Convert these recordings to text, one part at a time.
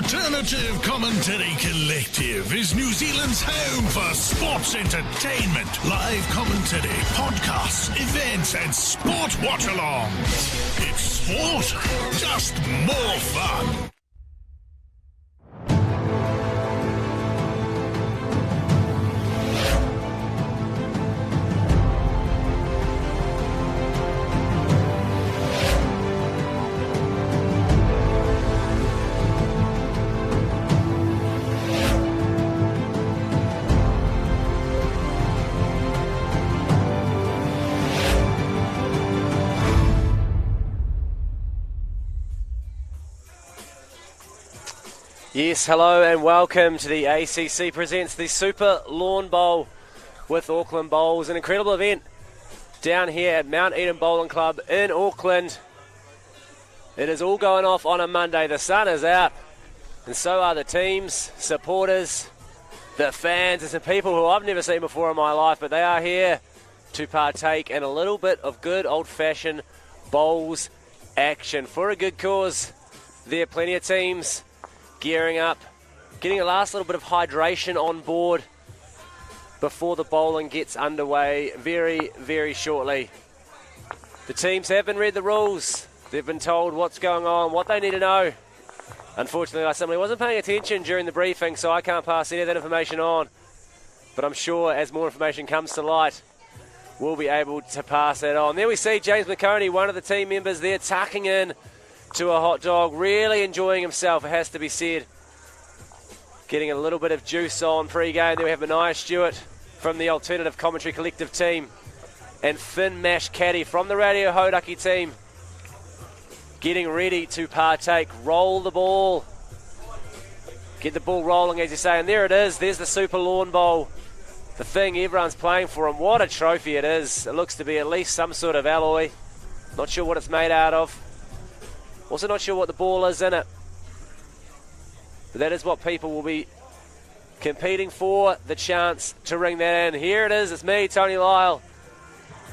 Alternative Commentary Collective is New Zealand's home for sports entertainment, live commentary, podcasts, events, and sport watch-alongs. It's sport, just more fun. Yes, hello and welcome to the ACC Presents the Super Lawn Bowl with Auckland Bowls. An incredible event down here at Mount Eden Bowling Club in Auckland. It is all going off on a Monday. The sun is out and so are the teams, supporters, the fans, and some people who I've never seen before in my life, but they are here to partake in a little bit of good old-fashioned bowls action for a good cause. There are plenty of teams gearing up, getting a last little bit of hydration on board before the bowling gets underway very, very shortly. The teams haven't read the rules. They've been told what's going on, what they need to know. Unfortunately, I simply wasn't paying attention during the briefing, so I can't pass any of that information on. But I'm sure as more information comes to light, we'll be able to pass that on. There we see James McConey, one of the team members there, tucking in to a hot dog, really enjoying himself, it has to be said. Getting a little bit of juice on pre-game. There we have Mania Stewart from the Alternative Commentary Collective team and Finn Mash Caddy from the Radio Hauraki team getting ready to partake. Roll the ball. Get the ball rolling, as you say, and there it is. There's the Super Lawn Bowl. The thing everyone's playing for, and what a trophy it is. It looks to be at least some sort of alloy. Not sure what it's made out of. Also not sure what the ball is in it. But that is what people will be competing for, the chance to ring that in. Here it is, it's me, Tony Lyle,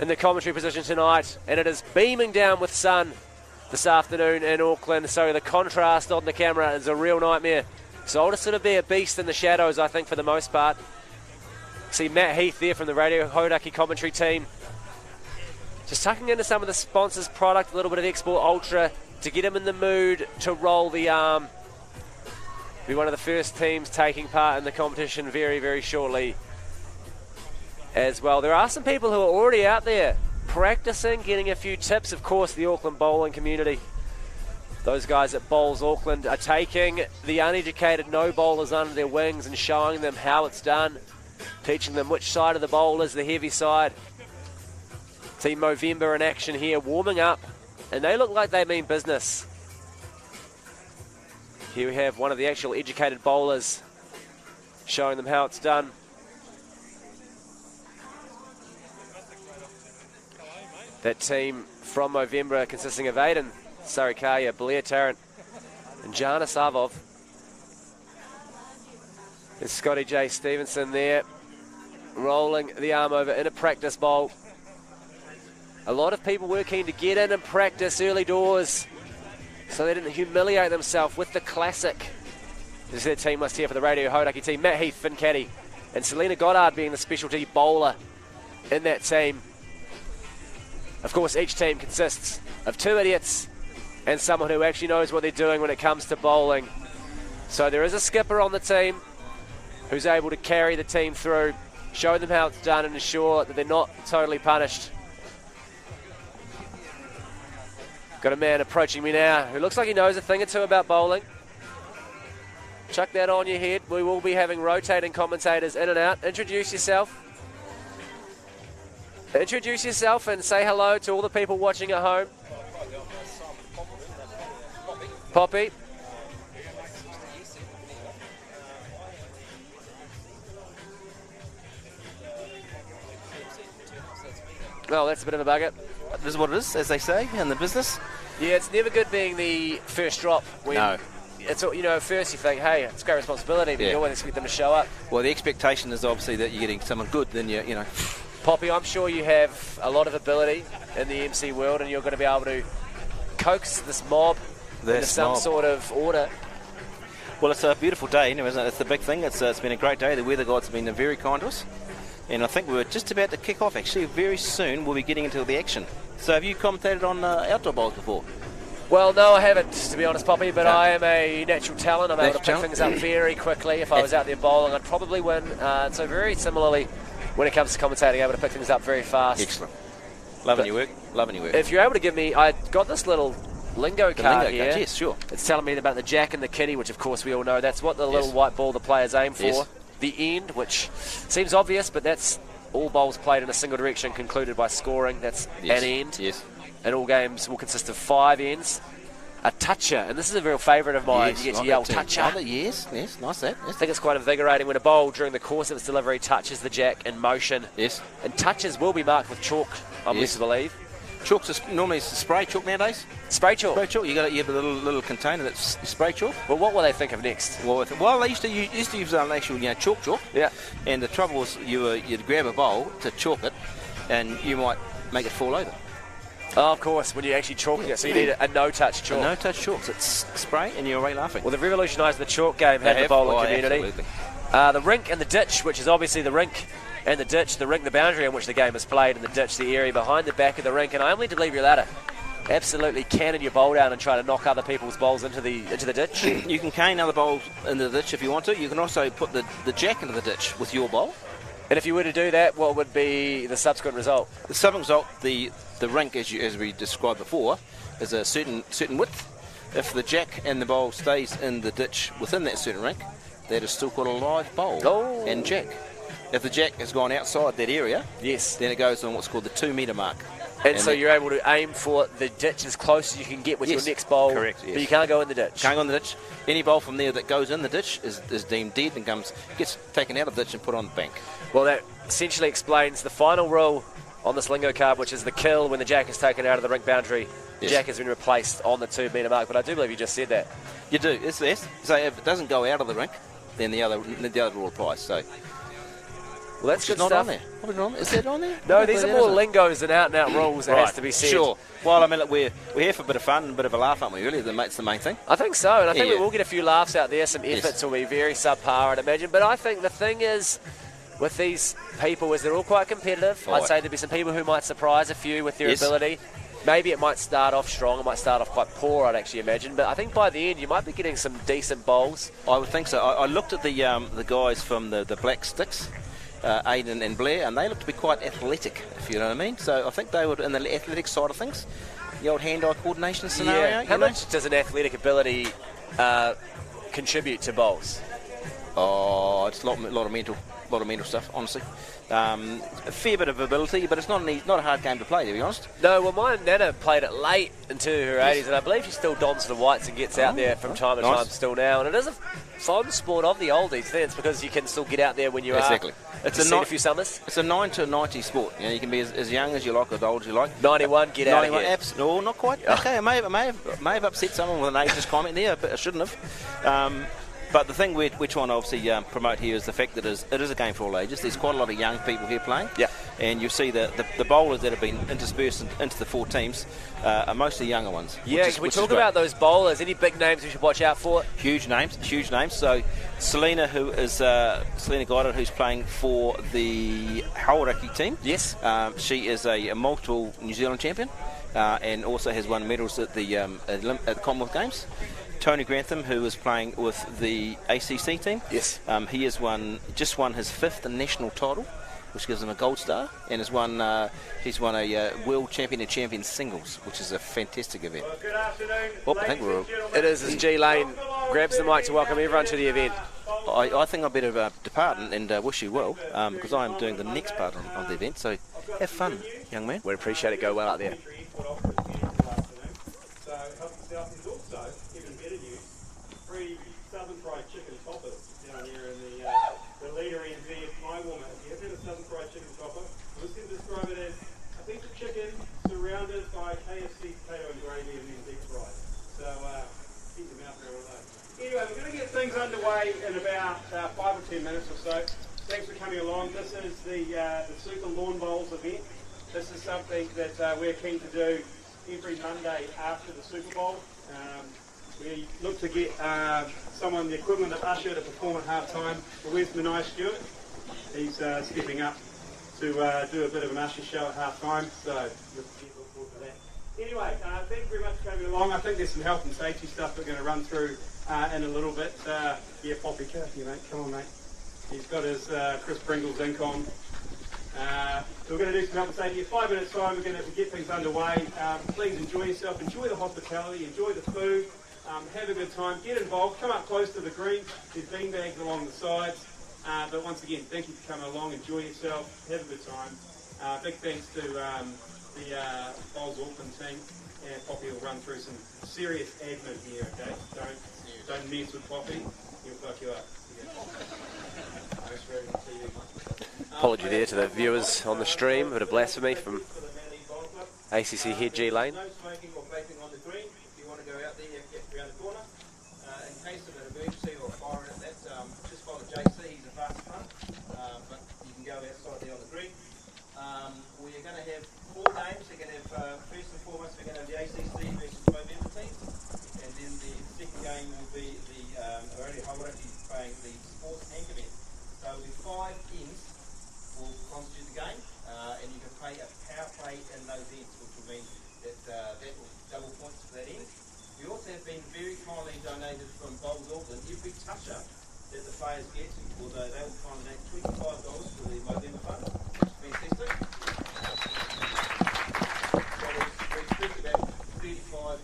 in the commentary position tonight. And it is beaming down with sun this afternoon in Auckland. So the contrast on the camera is a real nightmare. So I'll just sort of be a beast in the shadows, I think, for the most part. See Matt Heath there from the Radio Hauraki commentary team. Just tucking into some of the sponsors' product, a little bit of Export Ultra, to get him in the mood to roll the arm. Be one of the first teams taking part in the competition very, very shortly as well. There are some people who are already out there practicing, getting a few tips. Of course, the Auckland bowling community. Those guys at Bowls Auckland are taking the uneducated no bowlers under their wings and showing them how it's done, teaching them which side of the bowl is the heavy side. Team Movember in action here, warming up. And they look like they mean business. Here we have one of the actual educated bowlers showing them how it's done. That team from Movember consisting of Aiden Sarikaya, Blair Tarrant, and Jana Savov. There's Scotty J. Stevenson there, rolling the arm over in a practice bowl. A lot of people were keen to get in and practice early doors so they didn't humiliate themselves with the classic. This is their team list here for the Radio Hauraki team. Matt Heath, Finn Caddy, and Selena Goddard being the specialty bowler in that team. Of course, each team consists of two idiots and someone who actually knows what they're doing when it comes to bowling. So there is a skipper on the team who's able to carry the team through, show them how it's done, and ensure that they're not totally punished. Got a man approaching me now who looks like he knows a thing or two about bowling. Chuck that on your head. We will be having rotating commentators in and out. Introduce yourself. Introduce yourself and say hello to all the people watching at home. Poppy. Oh, that's a bit of a bugger. This is what it is, as they say, in the business. Yeah, it's never good being the first drop. When No. It's, you know, first you think, hey, it's great responsibility, but you always expect them to show up. Well, the expectation is obviously that you're getting someone good, then you know. Poppy, I'm sure you have a lot of ability in the MC world, and you're going to be able to coax this mob into some sort of order. Well, it's a beautiful day, isn't it? It's the big thing. It's been a great day. The weather gods have been very kind to us. And I think we're just about to kick off, actually. Very soon we'll be getting into the action. So have you commentated on outdoor bowls before? Well, no, I haven't, to be honest, Poppy, but No. I am a natural talent. I'm able to pick things up very quickly. If I was out there bowling, I'd probably win. So very similarly, when it comes to commentating, able to pick things up very fast. Excellent. Loving your work. Loving your work. If you're able to give me, I got this little lingo card here. Yes, sure. It's telling me about the jack and the kitty, which of course we all know. That's what the little Yes. white ball the players aim for. Yes. The end, which seems obvious, but that's all bowls played in a single direction concluded by scoring. That's Yes. an end. Yes. And all games will consist of 5 ends. A toucher, and this is a real favourite of mine. Yes, You get to like yell that too. toucher. Love it, yes, nice that. I Yes. think it's quite invigorating when a bowl during the course of its delivery touches the jack in motion. Yes. And touches will be marked with chalk, I'm led Yes. to believe. Chalk's normally it's spray chalk nowadays. Spray chalk. Spray chalk. You have a little container that's spray chalk. Well, what will they think of next? Well, they used to use actual chalk. Yeah. And the trouble was you'd grab a bowl to chalk it, and you might make it fall over. Oh, of course, when you're actually chalking it, so you need a no-touch chalk. No touch chalk. So it's spray, and you're already laughing. Well, they've revolutionised the chalk game, They have the have. bowling Oh, community. absolutely. The rink and the ditch, which is obviously the rink and the ditch, the rink, the boundary on which the game is played, and the ditch, the area behind the back of the rink. And I only to believe you're allowed to absolutely cannon your bowl down and try to knock other people's bowls into the ditch. You can cane other bowls into the ditch if you want to. You can also put the jack into the ditch with your bowl. And if you were to do that, what would be the subsequent result? The subsequent result, the rink, as we described before, is a certain width. If the jack and the bowl stays in the ditch within that certain rink, that is still called a live bowl and jack. If the jack has gone outside that area, Yes. then it goes on what's called the 2 metre mark. And so you're able to aim for the ditch as close as you can get with your Yes, next bowl. correct, yes. But you can't go in the ditch. Can't go in the ditch. Any bowl from there that goes in the ditch is deemed dead and gets taken out of the ditch and put on the bank. Well, that essentially explains the final rule on this lingo card, which is the kill when the jack is taken out of the rink boundary. The Yes. jack has been replaced on the 2 metre mark. But I do believe you just said that. You do. It's this. So if it doesn't go out of the rink, then the other rule applies. So Well, that's good not stuff. on there. Probably not on there. Is that on there? No, these are more lingos than out-and-out rules, it has to be said. Sure. Well, I mean, look, we're here for a bit of fun and a bit of a laugh, aren't we, really? That's the main thing. I think so, and I think Yeah. we will get a few laughs out there. Some efforts will be very subpar, I'd imagine. But I think the thing is, with these people, is they're all quite competitive. Right. I'd say there'd be some people who might surprise a few with their Yes. ability. Maybe it might start off strong, it might start off quite poor, I'd actually imagine. But I think by the end, you might be getting some decent bowls. I would think so. I looked at the guys from the Black Sticks, Aidan and Blair, and they looked to be quite athletic, if you know what I mean. So I think they would, in the athletic side of things, the old hand-eye coordination scenario. How much does an athletic ability contribute to bowls? Oh, it's a lot of mental stuff, honestly. A fair bit of ability, but it's not a hard game to play, to be honest. No, well, my Nana played it late into her 80s, and I believe she still dons the whites and gets out there from time to time still now. And it is a fun sport of the oldies, then, it's because you can still get out there when you Exactly. are. It's a few summers. It's a 9 to 90 sport. You know, you can be as young as you like, or as old as you like. 91, get out of here. No, not quite. Okay, I may have upset someone with an ageist comment there, but I shouldn't have. But the thing we're trying to obviously promote here is the fact that it is a game for all ages. There's quite a lot of young people here playing. Yeah. And you see the bowlers that have been interspersed into the 4 teams are mostly younger ones. Yeah, can we talk about those bowlers? Any big names we should watch out for? Huge names. So Selena, Selena Goddard, who's playing for the Hauraki team. Yes. She is a multiple New Zealand champion and also has won medals at the Commonwealth Games. Tony Grantham, who is playing with the ACC team. Yes. He has just won his 5th national title, which gives him a gold star, and he's won a world champion and champion singles, which is a fantastic event. Good afternoon. Well, I think It is as G Lane grabs the mic to welcome everyone to the event. I think I better depart and wish you well, because I am doing the next part of the event. So have fun, young man. We'd appreciate it. Go well out there. So help yourself is also even better news. Free Southern Fried Chicken toppers down here in the leader end there. My warmer. If you have had a Southern Fried Chicken topper, I'm just going to describe it as a piece of chicken surrounded by KFC potato and gravy and then deep fried. So keep your mouth around with those. Anyway, we're going to get things underway in about 5 or 10 minutes or so. Thanks for coming along. This is the Super Lawn Bowls event. This is something that we're keen to do every Monday after the Super Bowl. we look to get someone the equivalent of Usher to perform at half-time. But where's Manai Stewart? He's stepping up to do a bit of an Usher show at half-time, so look forward to that. Anyway, thank you very much for coming along. I think there's some health and safety stuff we're going to run through in a little bit. Yeah, Poppy, come here, mate. Come on, mate. He's got his Chris Pringles ink on. We're going to do some health and safety. In 5 minutes' time, we're going to get things underway. Please enjoy yourself. Enjoy the hospitality. Enjoy the food. Have a good time. Get involved. Come up close to the green. There's beanbags along the sides. But once again, thank you for coming along. Enjoy yourself. Have a good time. Big thanks to the Bowls Auckland team. And Poppy will run through some serious admin here, okay? Don't mess with Poppy. He'll fuck you up. Apology there to the viewers on the stream. A bit of blasphemy from ACC head G Lane. No smoking or vaping on the green. If you want to go out there, you have to get around the corner. In case of an emergency or fire, that's just follow JC. He's a fast front, but you can go outside there on the green. We're going to have 4 games. We're going to have first and foremost, we're going to have the ACC versus Movember teams, and then the second game will be the Hauraki playing the sports Anchorman. So there'll be 5 ends will constitute the game, and you can play a power play in those ends, which will mean that that will double points for that end. We also have been very kindly donated from Bowls Auckland every toucher that the players get, although they will find that $25 for the Movember fund. Fantastic. So we expect about $3,500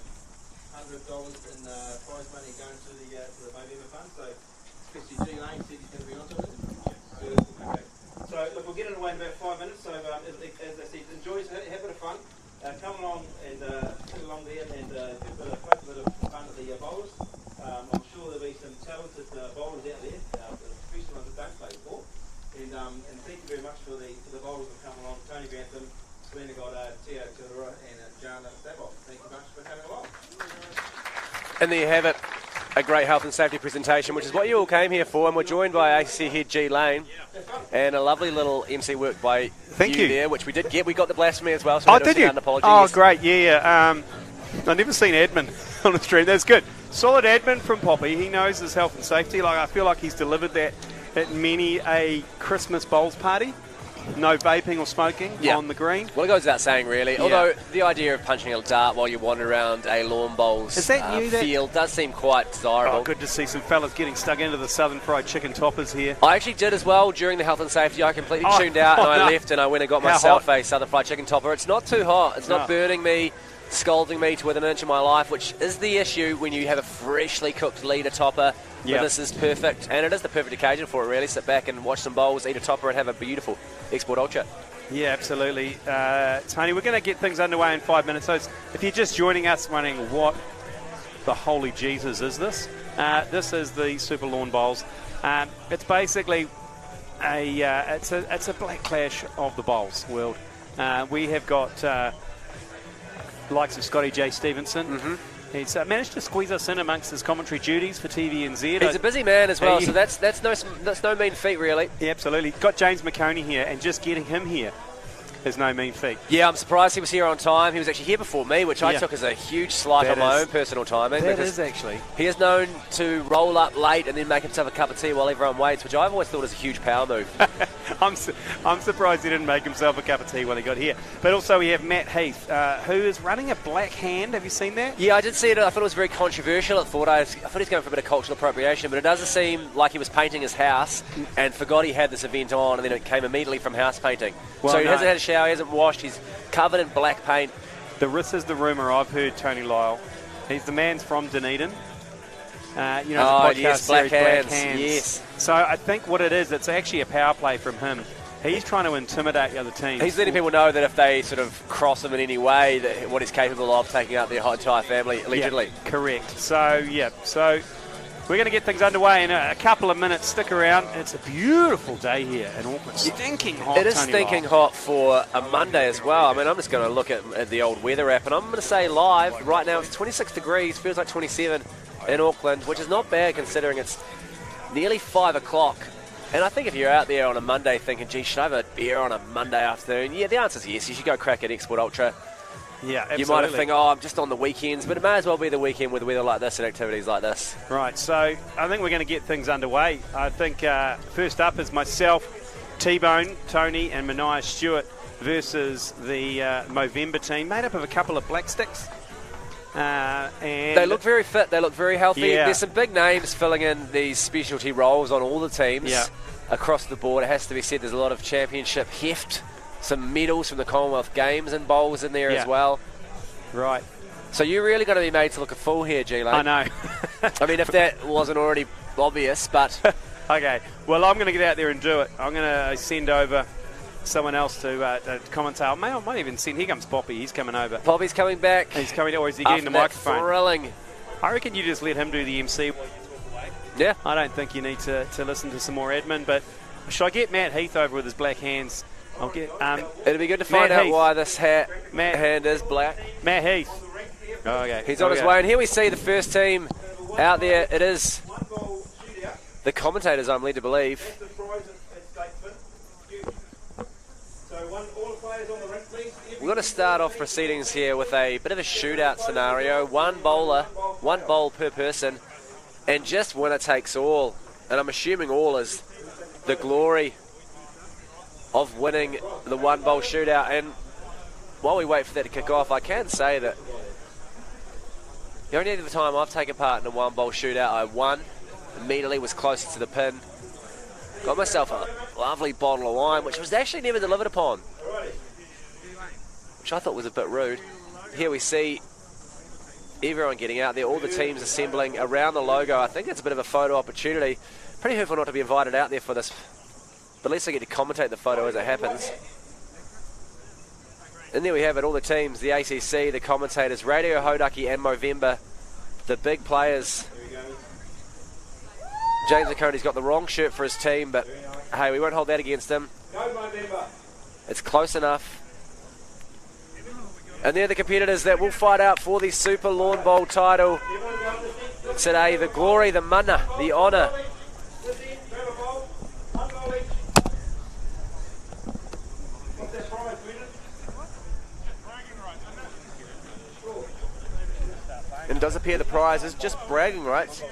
in prize money going to the Movember fund. So especially G Lane said he's going to be onto it. Okay. So look, we'll get it away in about 5 minutes. So as I said, enjoy, have a bit of fun. Come along and sit along there and poke a bit of fun at the bowlers. I'm sure there'll be some talented bowlers out there, especially ones that don't play ball. And thank you very much for the bowlers that come along. Tony Bantham, Selena Goddard, Teo Turura, and Jana Stabov. Thank you very much for coming along. And there you have it. A great health and safety presentation, which is what you all came here for, and we're joined by ACC head G Lane, and a lovely little MC work by Thank you there, which we did get. We got the blasphemy as well, so did you? An apology. Oh, Yes. great, yeah. I've never seen admin on the stream. That's good. Solid admin from Poppy. He knows his health and safety. I feel like he's delivered that at many a Christmas bowls party. No vaping or smoking on the green. Well, it goes without saying, really. Yeah. Although the idea of punching a dart while you wander around a lawn bowls field does seem quite desirable. Oh, good to see some fellas getting stuck into the Southern Fried Chicken toppers here. I actually did as well during the health and safety. I completely tuned out and I left and I went and got myself a Southern Fried Chicken topper. It's not too hot. It's not burning me, scalding me to within an inch of my life, which is the issue when you have a freshly cooked leader topper. But this is perfect, and it is the perfect occasion for it, really. Sit back and watch some bowls, eat a topper, and have a beautiful Export Ultra. Yeah, absolutely. Tony, we're going to get things underway in 5 minutes. So if you're just joining us wondering what the holy Jesus is this is the Super Lawn Bowls. It's basically it's a black clash of the bowls world. We have got likes of Scotty J. Stevenson. He's managed to squeeze us in amongst his commentary duties for TVNZ. He's a busy man as well, so that's no mean feat, really. Yeah, absolutely. Got James McConey here, and just getting him here is no mean feat. Yeah, I'm surprised he was here on time. He was actually here before me, which I took as a huge slight on my own personal timing. That is actually. He is known to roll up late and then make himself a cup of tea while everyone waits, which I've always thought is a huge power move. I'm surprised he didn't make himself a cup of tea when he got here. But also we have Matt Heath, who is running a black hand. Have you seen that? Yeah, I did see it. I thought it was very controversial. I thought he's going for a bit of cultural appropriation, but it doesn't seem like he was painting his house and forgot he had this event on, and then it came immediately from house painting. Well, so he hasn't had a shower, he hasn't washed, he's covered in black paint. This is the rumour I've heard, Tony Lyle. He's the man's from Dunedin. The podcast series Black Hands. Yes. So I think what it is, it's actually a power play from him. He's trying to intimidate the other teams. He's letting people know that if they sort of cross him in any way, that what he's capable of, taking out their entire family, allegedly. Yeah, correct. So we're going to get things underway in a couple of minutes. Stick around. It's a beautiful day here in Auckland. Stinking hot. It is stinking hot for a Monday as well. I mean, I'm just going to look at the old weather app, and I'm going to say live, right now it's 26 degrees, feels like 27 in Auckland, which is not bad considering it's nearly 5 o'clock. And I think if you're out there on a Monday thinking, gee, should I have a beer on a Monday afternoon? Yeah, the answer is yes. You should go crack at Export Ultra. Yeah, absolutely. You might have think, oh, I'm just on the weekends, but it may as well be the weekend with weather like this and activities like this. Right, so I think we're going to get things underway. I think first up is myself, T-Bone, Tony and Mania Stewart versus the Movember team, made up of a couple of black sticks. And they look very fit, they look very healthy. Yeah. There's some big names filling in these specialty roles on all the teams across the board. It has to be said, there's a lot of championship heft, some medals from the Commonwealth Games and bowls in there as well. Right. So you're really going to be made to look a fool here, G-Lane. I know. I mean, if that wasn't already obvious, but... Okay, well, I'm going to get out there and do it. I'm going to send over someone else to commentate. I might even send... Here comes Poppy. He's coming over. Poppy's coming back. He's coming, or is he getting the microphone? Thrilling. I reckon you just let him do the MC. Yeah. I don't think you need to listen to some more admin, but should I get Matt Heath over with his black hands? I'll get. It'll be good to find out why this hand is black. Matt Heath. Oh, okay. He's on his way, and here we see the first team out there. It is the commentators, I'm led to believe. We're going to start off proceedings here with a bit of a shootout scenario. One bowl per person, and just winner takes all. And I'm assuming all is the glory of winning the one bowl shootout. And while we wait for that to kick off, I can say that the only other time I've taken part in a one bowl shootout, I won immediately, was closest to the pin. Got myself a lovely bottle of wine, which was actually never delivered upon, which I thought was a bit rude. Here we see everyone getting out there, all the teams assembling around the logo. I think it's a bit of a photo opportunity. Pretty hurtful not to be invited out there for this, but at least I get to commentate the photo as it happens. And there we have it, all the teams, the ACC, the commentators, Radio Hauraki and Movember, the big players. James Akoni's got the wrong shirt for his team, but hey, we won't hold that against him. It's close enough. And they're the competitors that will fight out for the Super Lawn Bowl title today. The glory, the mana, the honour. And it does appear the prize is just bragging rights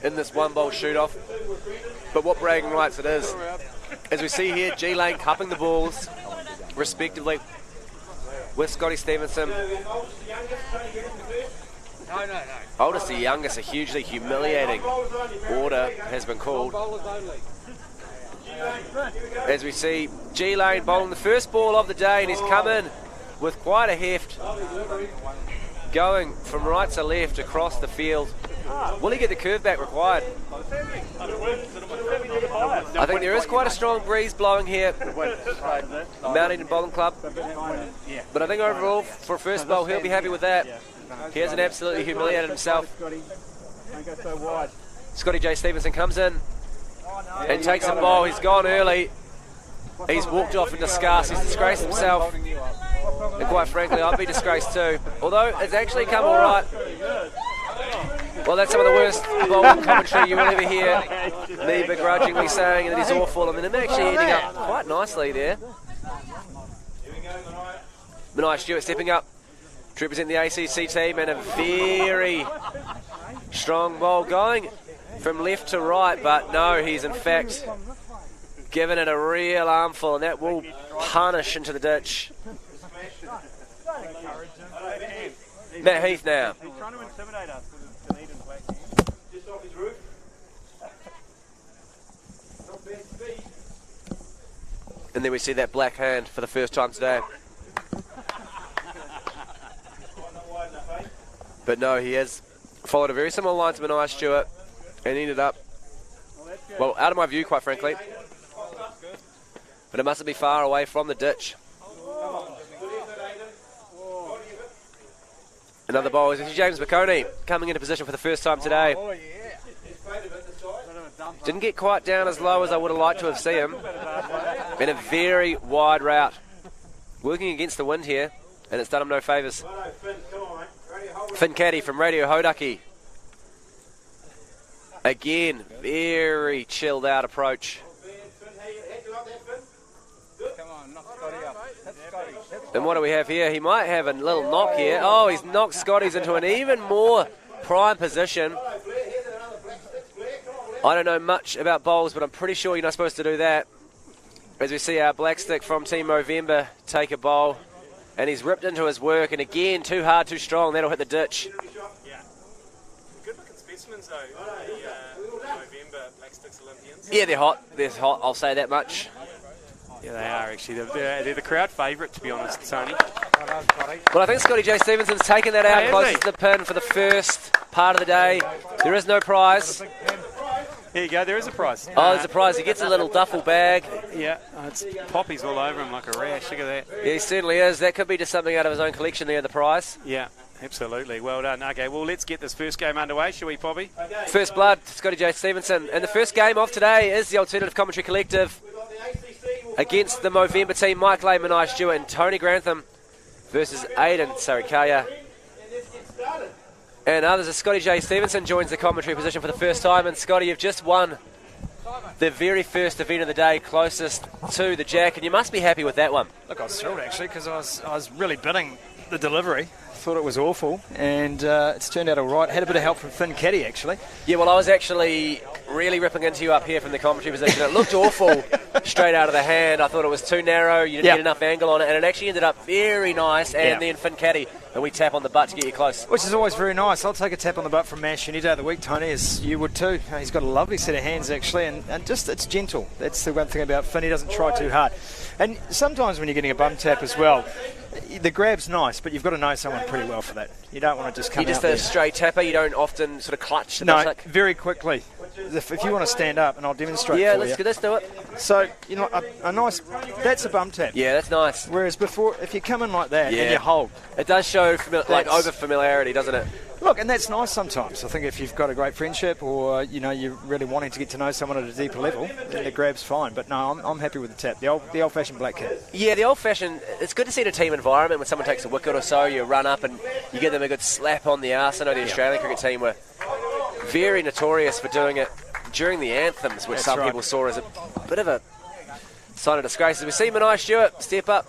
in this one bowl shoot-off. But what bragging rights it is. As we see here, G-Lane cupping the balls, respectively, with Scotty Stevenson. Oldest to youngest, a hugely humiliating order has been called. As we see G-Lane bowling the first ball of the day, and he's come in with quite a heft, going from right to left across the field. Will he get the curve back required? I think there is quite a strong breeze blowing here, Mount Eden Bowling Club. But I think overall, for a first bowl, he'll be happy with that. He hasn't absolutely humiliated himself. Scotty J. Stevenson comes in and takes a bowl. He's gone early. He's walked off in disgust. He's disgraced himself. And quite frankly, I'd be disgraced too. Although it's actually come all right. Well, that's some of the worst bowling commentary you will ever hear. Me begrudgingly saying that he's awful, and then him actually ending up quite nicely there. Mania Stewart stepping up to represent the ACC team, and a very strong bowl going from left to right, but no, he's in fact given it a real armful, and that will punish into the ditch. Matt Heath now. He's trying to intimidate us with his Dunedin black Just off his roof. And then we see that black hand for the first time today. But no, he has followed a very similar line to Mania Stewart and ended up, well, out of my view, quite frankly. But it mustn't be far away from the ditch. Another bowl is James Akoni coming into position for the first time today. Didn't get quite down as low as I would have liked to have seen him. In a very wide route. Working against the wind here, and it's done him no favours. Finn Caddy from Radio Hauraki. Again, very chilled out approach. And what do we have here? He might have a little knock here. Oh, he's knocked Scotty's into an even more prime position. I don't know much about bowls, but I'm pretty sure you're not supposed to do that. As we see our black stick from Team Movember take a bowl. And he's ripped into his work, and again, too hard, too strong. That'll hit the ditch. Yeah. Good looking specimens, though, the Movember Black Sticks Olympians. Yeah, they're hot. They're hot, I'll say that much. Yeah, they are, actually. They're the crowd favourite, to be honest, Tony. Well, I think Scotty J. Stevenson's taken that out closest to the pin for the first part of the day. There is no prize. Here you go, there is a prize. Oh, there's a prize. He gets a little duffel bag. Yeah, it's poppies all over him like a rash. Look at that. Yeah, he certainly is. That could be just something out of his own collection there, the prize. Yeah, absolutely. Well done. Okay, well, let's get this first game underway, shall we, Poppy? First blood, Scotty J. Stevenson. And the first game of today is the Alternative Commentary Collective against the Movember team, Mike Lay, Manai Stewart and Tony Grantham versus Aidan Sarikaya. And others as Scotty J. Stevenson joins the commentary position for the first time. And Scotty, you've just won the very first event of the day closest to the jack, and you must be happy with that one. Look, I was thrilled actually because I was really bidding the delivery. Thought it was awful, and it's turned out all right. Had a bit of help from Finn Caddy actually. Yeah, well, I was actually really ripping into you up here from the commentary position. It looked awful straight out of the hand. I thought it was too narrow. You didn't get enough angle on it, and it actually ended up very nice. And then Finn Caddy, and we tap on the butt to get you close. Which is always very nice. I'll take a tap on the butt from Mash any day of the week, Tony, as you would too. He's got a lovely set of hands actually, and just it's gentle. That's the one thing about Finn. He doesn't try too hard. And sometimes when you're getting a bum tap as well, the grab's nice, but you've got to know someone pretty well for that. You don't want to just come You're just a straight tapper. You don't often sort of clutch the No, butt. very quickly. If you want to stand up, and I'll demonstrate Yeah, for you. let's do it. So, you know, a nice, that's a bum tap. Yeah, that's nice. Whereas before, if you come in like that and you hold. It does show over familiarity, doesn't it? Look, and that's nice sometimes. I think if you've got a great friendship or, you know, you're really wanting to get to know someone at a deeper level, then the grab's fine. But no, I'm happy with the tap. The old-fashioned black cat. Yeah, the old-fashioned, it's good to see in a team environment when someone takes a wicket or so, you run up and you give them a good slap on the arse. I know the Australian cricket team were very notorious for doing it during the anthems, which some people saw as a bit of a sign of disgrace. As we see Manai Stewart step up.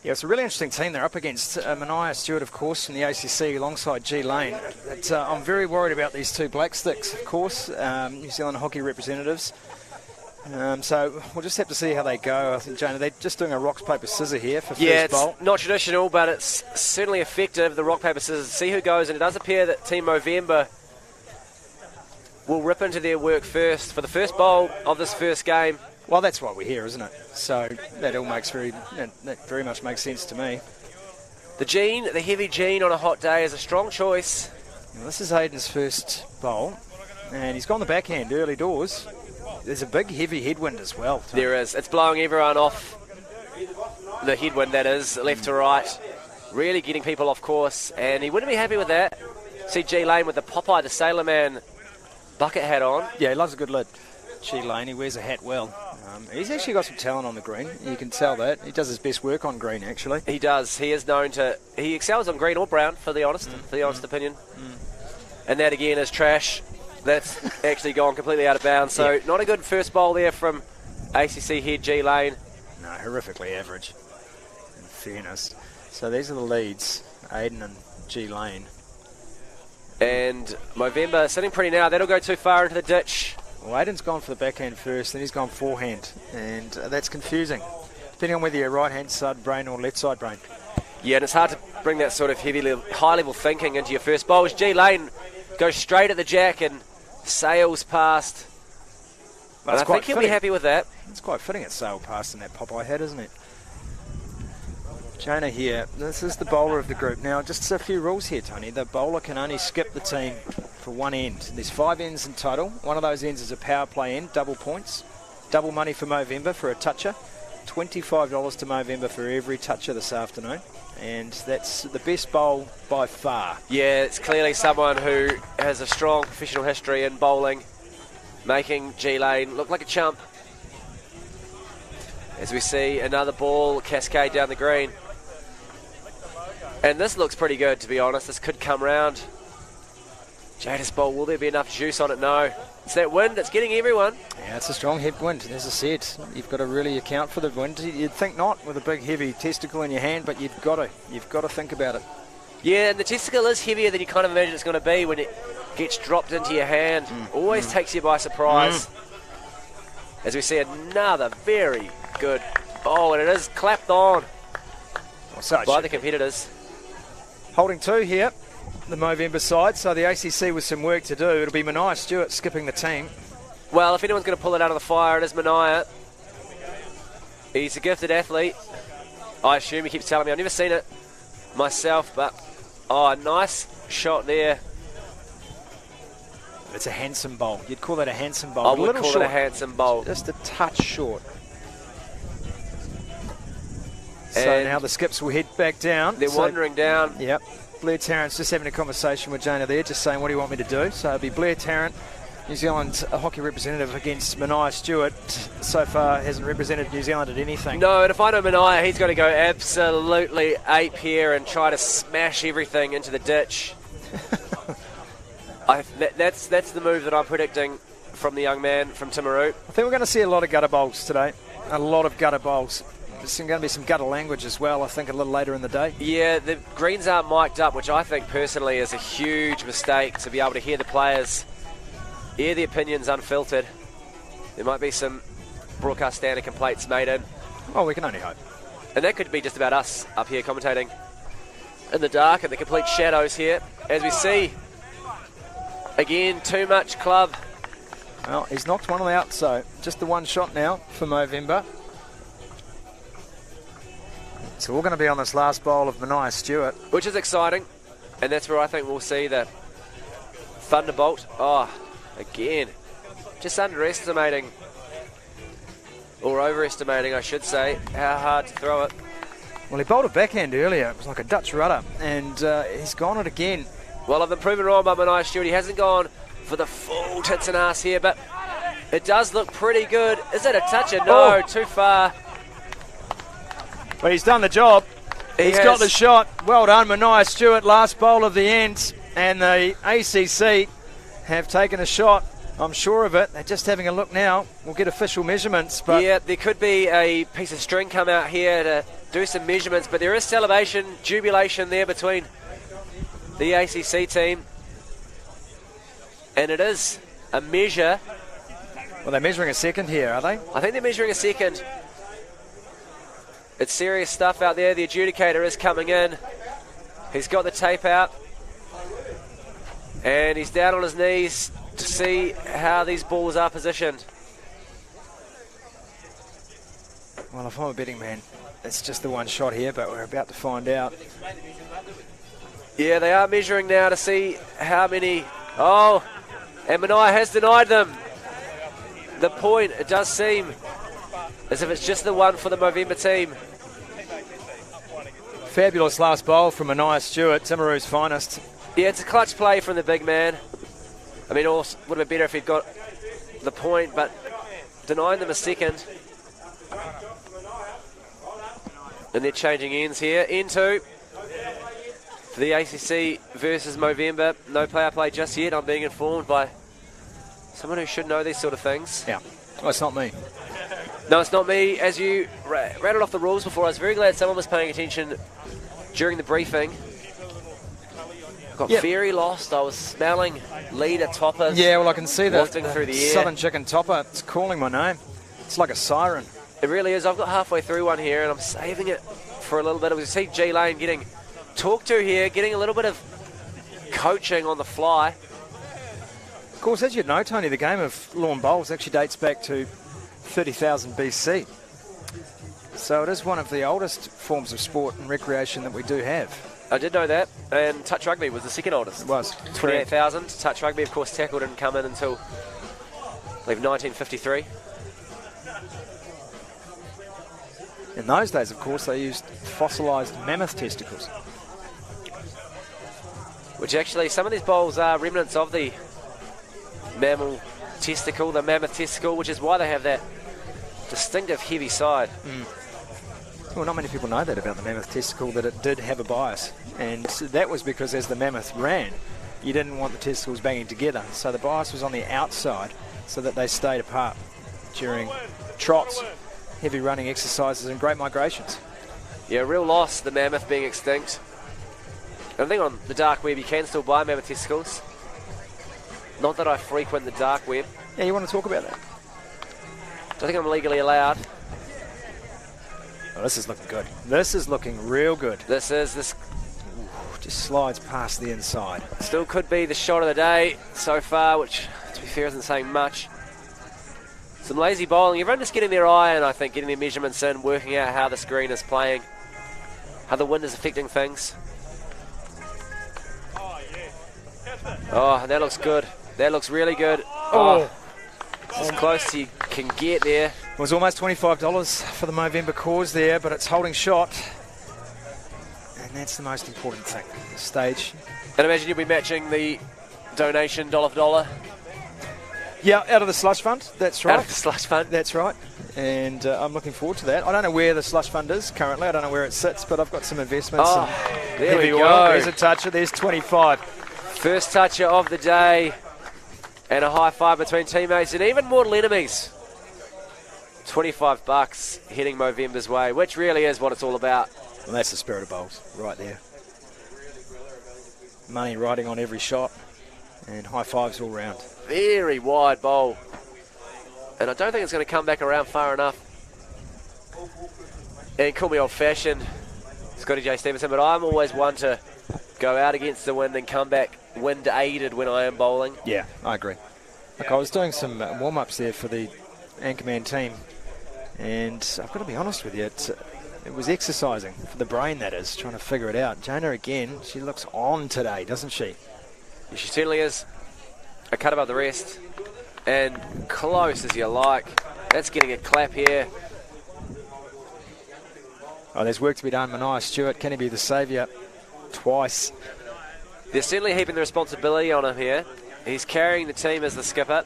Yeah, it's a really interesting team they're up against. Manai Stewart, of course, from the ACC alongside G Lane. But, I'm very worried about these two black sticks, of course, New Zealand hockey representatives. So we'll just have to see how they go. I think, Jana, they're just doing a rock, paper, scissors here for first bowl. It's not traditional, but it's certainly effective, the rock, paper, scissors. See who goes, and it does appear that Team Movember will rip into their work first for the first bowl of this first game. Well, that's why we're here, isn't it? So that all makes that very much makes sense to me. The heavy jean on a hot day is a strong choice. Now, this is Aidan's first bowl, and he's gone the backhand early doors. There's a big, heavy headwind as well, Tony. There is. It's blowing everyone off. The headwind, that is, left to right. Really getting people off course, and he wouldn't be happy with that. See G Lane with the Popeye the Sailor Man bucket hat on. Yeah, he loves a good lid. G Lane, he wears a hat well. He's actually got some talent on the green. You can tell that. He does his best work on green, actually. He does. He is known to... He excels on green or brown, for the honest opinion. And that, again, is trash. That's actually gone completely out of bounds. So, not a good first bowl there from ACC head G Lane. No, horrifically average, in fairness. So, these are the leads, Aidan and G Lane. And Movember sitting pretty now. That'll go too far into the ditch. Well, Aidan's gone for the backhand first, then he's gone forehand, and that's confusing, depending on whether you're right-hand side brain or left-side brain. Yeah, and it's hard to bring that sort of high-level thinking into your first bowl. As G Lane goes straight at the jack and sails past. Well, I think he'll be happy with that. It's quite fitting it sailed past in that Popeye hat, isn't it? Jonah here, this is the bowler of the group. Now, just a few rules here, Tony. The bowler can only skip the team for one end. There's 5 ends in total. One of those ends is a power play end, double points. Double money for Movember for a toucher. $25 to Movember for every toucher this afternoon. And that's the best bowl by far. Yeah, it's clearly someone who has a strong professional history in bowling, making G Lane look like a chump. As we see another ball cascade down the green. And this looks pretty good, to be honest. This could come round. Jadis bowl, will there be enough juice on it? No. It's that wind, it's getting everyone. Yeah, it's a strong headwind. As I said, you've got to really account for the wind. You'd think not with a big heavy testicle in your hand, but you've got to think about it. Yeah, and the testicle is heavier than you kind of imagine it's going to be when it gets dropped into your hand. Always takes you by surprise. As we see another very good bowl, and it is clapped on by the competitors. Holding 2 here, the Movember side, so the ACC with some work to do. It'll be Mania Stewart skipping the team. Well, if anyone's going to pull it out of the fire, it is Mania. He's a gifted athlete. I assume, he keeps telling me. I've never seen it myself, but nice shot there. It's a handsome bowl. You'd call that a handsome bowl. I would call it a handsome bowl. Just a touch short. So And now the skips will head back down. They're wandering down. Yep. Blair Tarrant's just having a conversation with Jana there, just saying, what do you want me to do? So it'll be Blair Tarrant, New Zealand hockey representative, against Mania Stewart. So far hasn't represented New Zealand at anything. No, and if I know Mania, he's going to go absolutely ape here and try to smash everything into the ditch. That's the move that I'm predicting from the young man from Timaru. I think we're going to see a lot of gutter bowls today. A lot of gutter bowls. There's going to be some gutter language as well, I think, a little later in the day. Yeah, the greens aren't mic'd up, which I think personally is a huge mistake, to be able to hear the players, hear the opinions unfiltered. There might be some broadcast standard complaints made in. Oh, we can only hope. And that could be just about us up here commentating in the dark and the complete shadows here. As we see, again, too much club. Well, he's knocked one out, so just the one shot now for Movember. So we're going to be on this last bowl of Mania Stewart. Which is exciting, and that's where I think we'll see the Thunderbolt. Again, just underestimating, or overestimating, I should say, how hard to throw it. Well, he bowled a backhand earlier. It was like a Dutch rudder, and he's gone it again. Well, I've been proven wrong by Mania Stewart. He hasn't gone for the full tits and ass here, but it does look pretty good. Is it a toucher? No, too far. Well, he's done the job. He's got the shot. Well done, Mania Stewart. Last bowl of the end. And the ACC have taken a shot. I'm sure of it. They're just having a look now. We'll get official measurements. But yeah, there could be a piece of string come out here to do some measurements. But there is celebration, jubilation there between the ACC team. And it is a measure. Well, they're measuring a second here, are they? I think they're measuring a second. It's serious stuff out there. The adjudicator is coming in. He's got the tape out. And he's down on his knees to see how these balls are positioned. Well, if I'm a betting man, it's just the one shot here, but we're about to find out. Yeah, they are measuring now to see how many. Oh, and Mania has denied them the point. It does seem as if it's just the one for the Movember team. Fabulous last bowl from Mania Stewart, Timaru's finest. Yeah, it's a clutch play from the big man. I mean, also would have been better if he'd got the point, but denying them a second. And they're changing ends here. End 2 for the ACC versus Movember. No player play just yet. I'm being informed by someone who should know these sort of things. Yeah. Well, it's not me. No, it's not me. As you rattled off the rules before, I was very glad someone was paying attention during the briefing. Got very lost. I was smelling leader toppers. Yeah, well, I can see that wafting through the air. Southern Chicken Topper. It's calling my name. It's like a siren. It really is. I've got halfway through one here, and I'm saving it for a little bit. We see G Lane getting talked to here, getting a little bit of coaching on the fly. Of course, as you know, Tony, the game of lawn bowls actually dates back to 30,000 BC. So it is one of the oldest forms of sport and recreation that we do have. I did know that, and touch rugby was the second oldest. It was. 28,000. Touch rugby, of course, tackle didn't come in until, I believe, 1953. In those days, of course, they used fossilised mammoth testicles. Which actually, some of these bowls are remnants of the mammal testicle, the mammoth testicle, which is why they have that distinctive heavy side. Well, not many people know that about the mammoth testicle, that it did have a bias. And that was because as the mammoth ran, you didn't want the testicles banging together. So the bias was on the outside so that they stayed apart during trots, heavy running exercises and great migrations. Yeah, real loss, the mammoth being extinct. I think on the dark web you can still buy mammoth testicles. Not that I frequent the dark web. Yeah, you want to talk about that? I think I'm legally allowed. Oh, this is looking good. This is looking real good. This Just slides past the inside. still could be the shot of the day so far, which, to be fair, isn't saying much. Some lazy bowling. Everyone just getting their eye and I think getting their measurements in, working out how the screen is playing, how the wind is affecting things. Oh, that looks good. That looks really good. Oh, as close as you can get there. It was almost $25 for the Movember cause there, but it's holding shot. And that's the most important thing, the stage. And imagine you'll be matching the donation dollar for dollar. Yeah, out of the slush fund, that's right. Out of the slush fund. That's right. And I'm looking forward to that. I don't know where the slush fund is currently. I don't know where it sits, but I've got some investments. Oh, and there we heavy go. oil. There's a toucher. There's 25. First toucher of the day. And a high five between teammates and even mortal enemies. $25 heading Movember's way, which really is what it's all about. Well, that's the spirit of bowls right there. Money riding on every shot and high fives all round. Very wide bowl. And I don't think it's going to come back around far enough. And call me old-fashioned, Scotty J. Stevenson, but I'm always one to go out against the wind and come back wind-aided when I am bowling. Yeah, I agree. Look, I was doing some warm-ups there for the Anchorman team, and I've got to be honest with you, it was exercising for the brain, that is, trying to figure it out. Jonah, again, she looks on today, doesn't she? Yeah, she certainly is. A cut above the rest. And close as you like. That's getting a clap here. Oh, there's work to be done. Mania Stewart, can he be the saviour? Twice. They're certainly heaping the responsibility on him here. He's carrying the team as the skipper.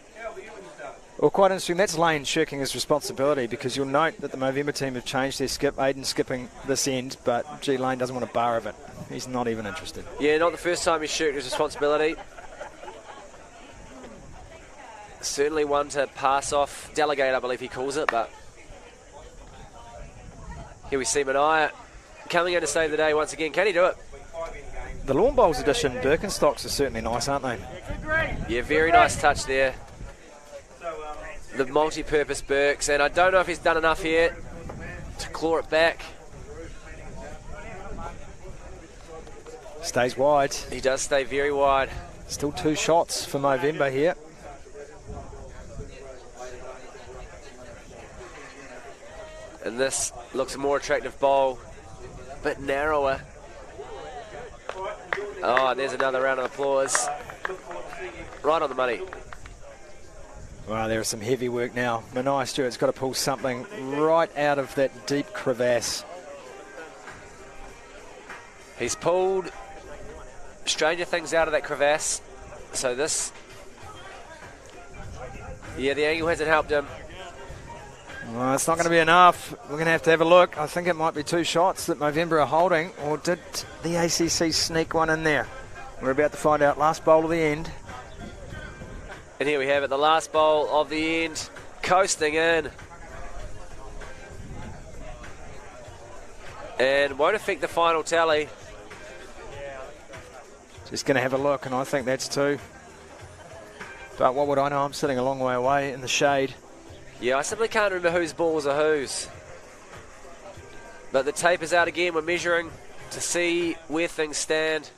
Well, quite interesting. That's Lane shirking his responsibility, because you'll note that the Movember team have changed their skip. Aiden's skipping this end, but G. Lane doesn't want a bar of it. He's not even interested. Yeah, not the first time he's shirked his responsibility. Certainly one to pass off. Delegate, I believe he calls it, but here we see Mania coming in to save the day once again. Can he do it? The Lawn Bowls edition Birkenstocks are certainly nice, aren't they? Yeah, very nice touch there. The multi-purpose Birks, and I don't know if he's done enough here to claw it back. Stays wide. He does stay very wide. Still 2 shots for Movember here. And this looks a more attractive bowl, a bit narrower. Oh, and there's another round of applause. Right on the money. Wow, there is some heavy work now. Mania Stewart's got to pull something right out of that deep crevasse. He's pulled stranger things out of that crevasse. So this... Yeah, the angle hasn't helped him. Well, it's not going to be enough. We're going to have a look. I think it might be 2 shots that Movember are holding. Or did the ACC sneak one in there? We're about to find out. Last bowl of the end. And here we have it, the last bowl of the end, coasting in. And won't affect the final tally. Just going to have a look, and I think that's 2. But what would I know? I'm sitting a long way away in the shade. Yeah, I simply can't remember whose balls are whose. But the tape is out again. We're measuring to see where things stand.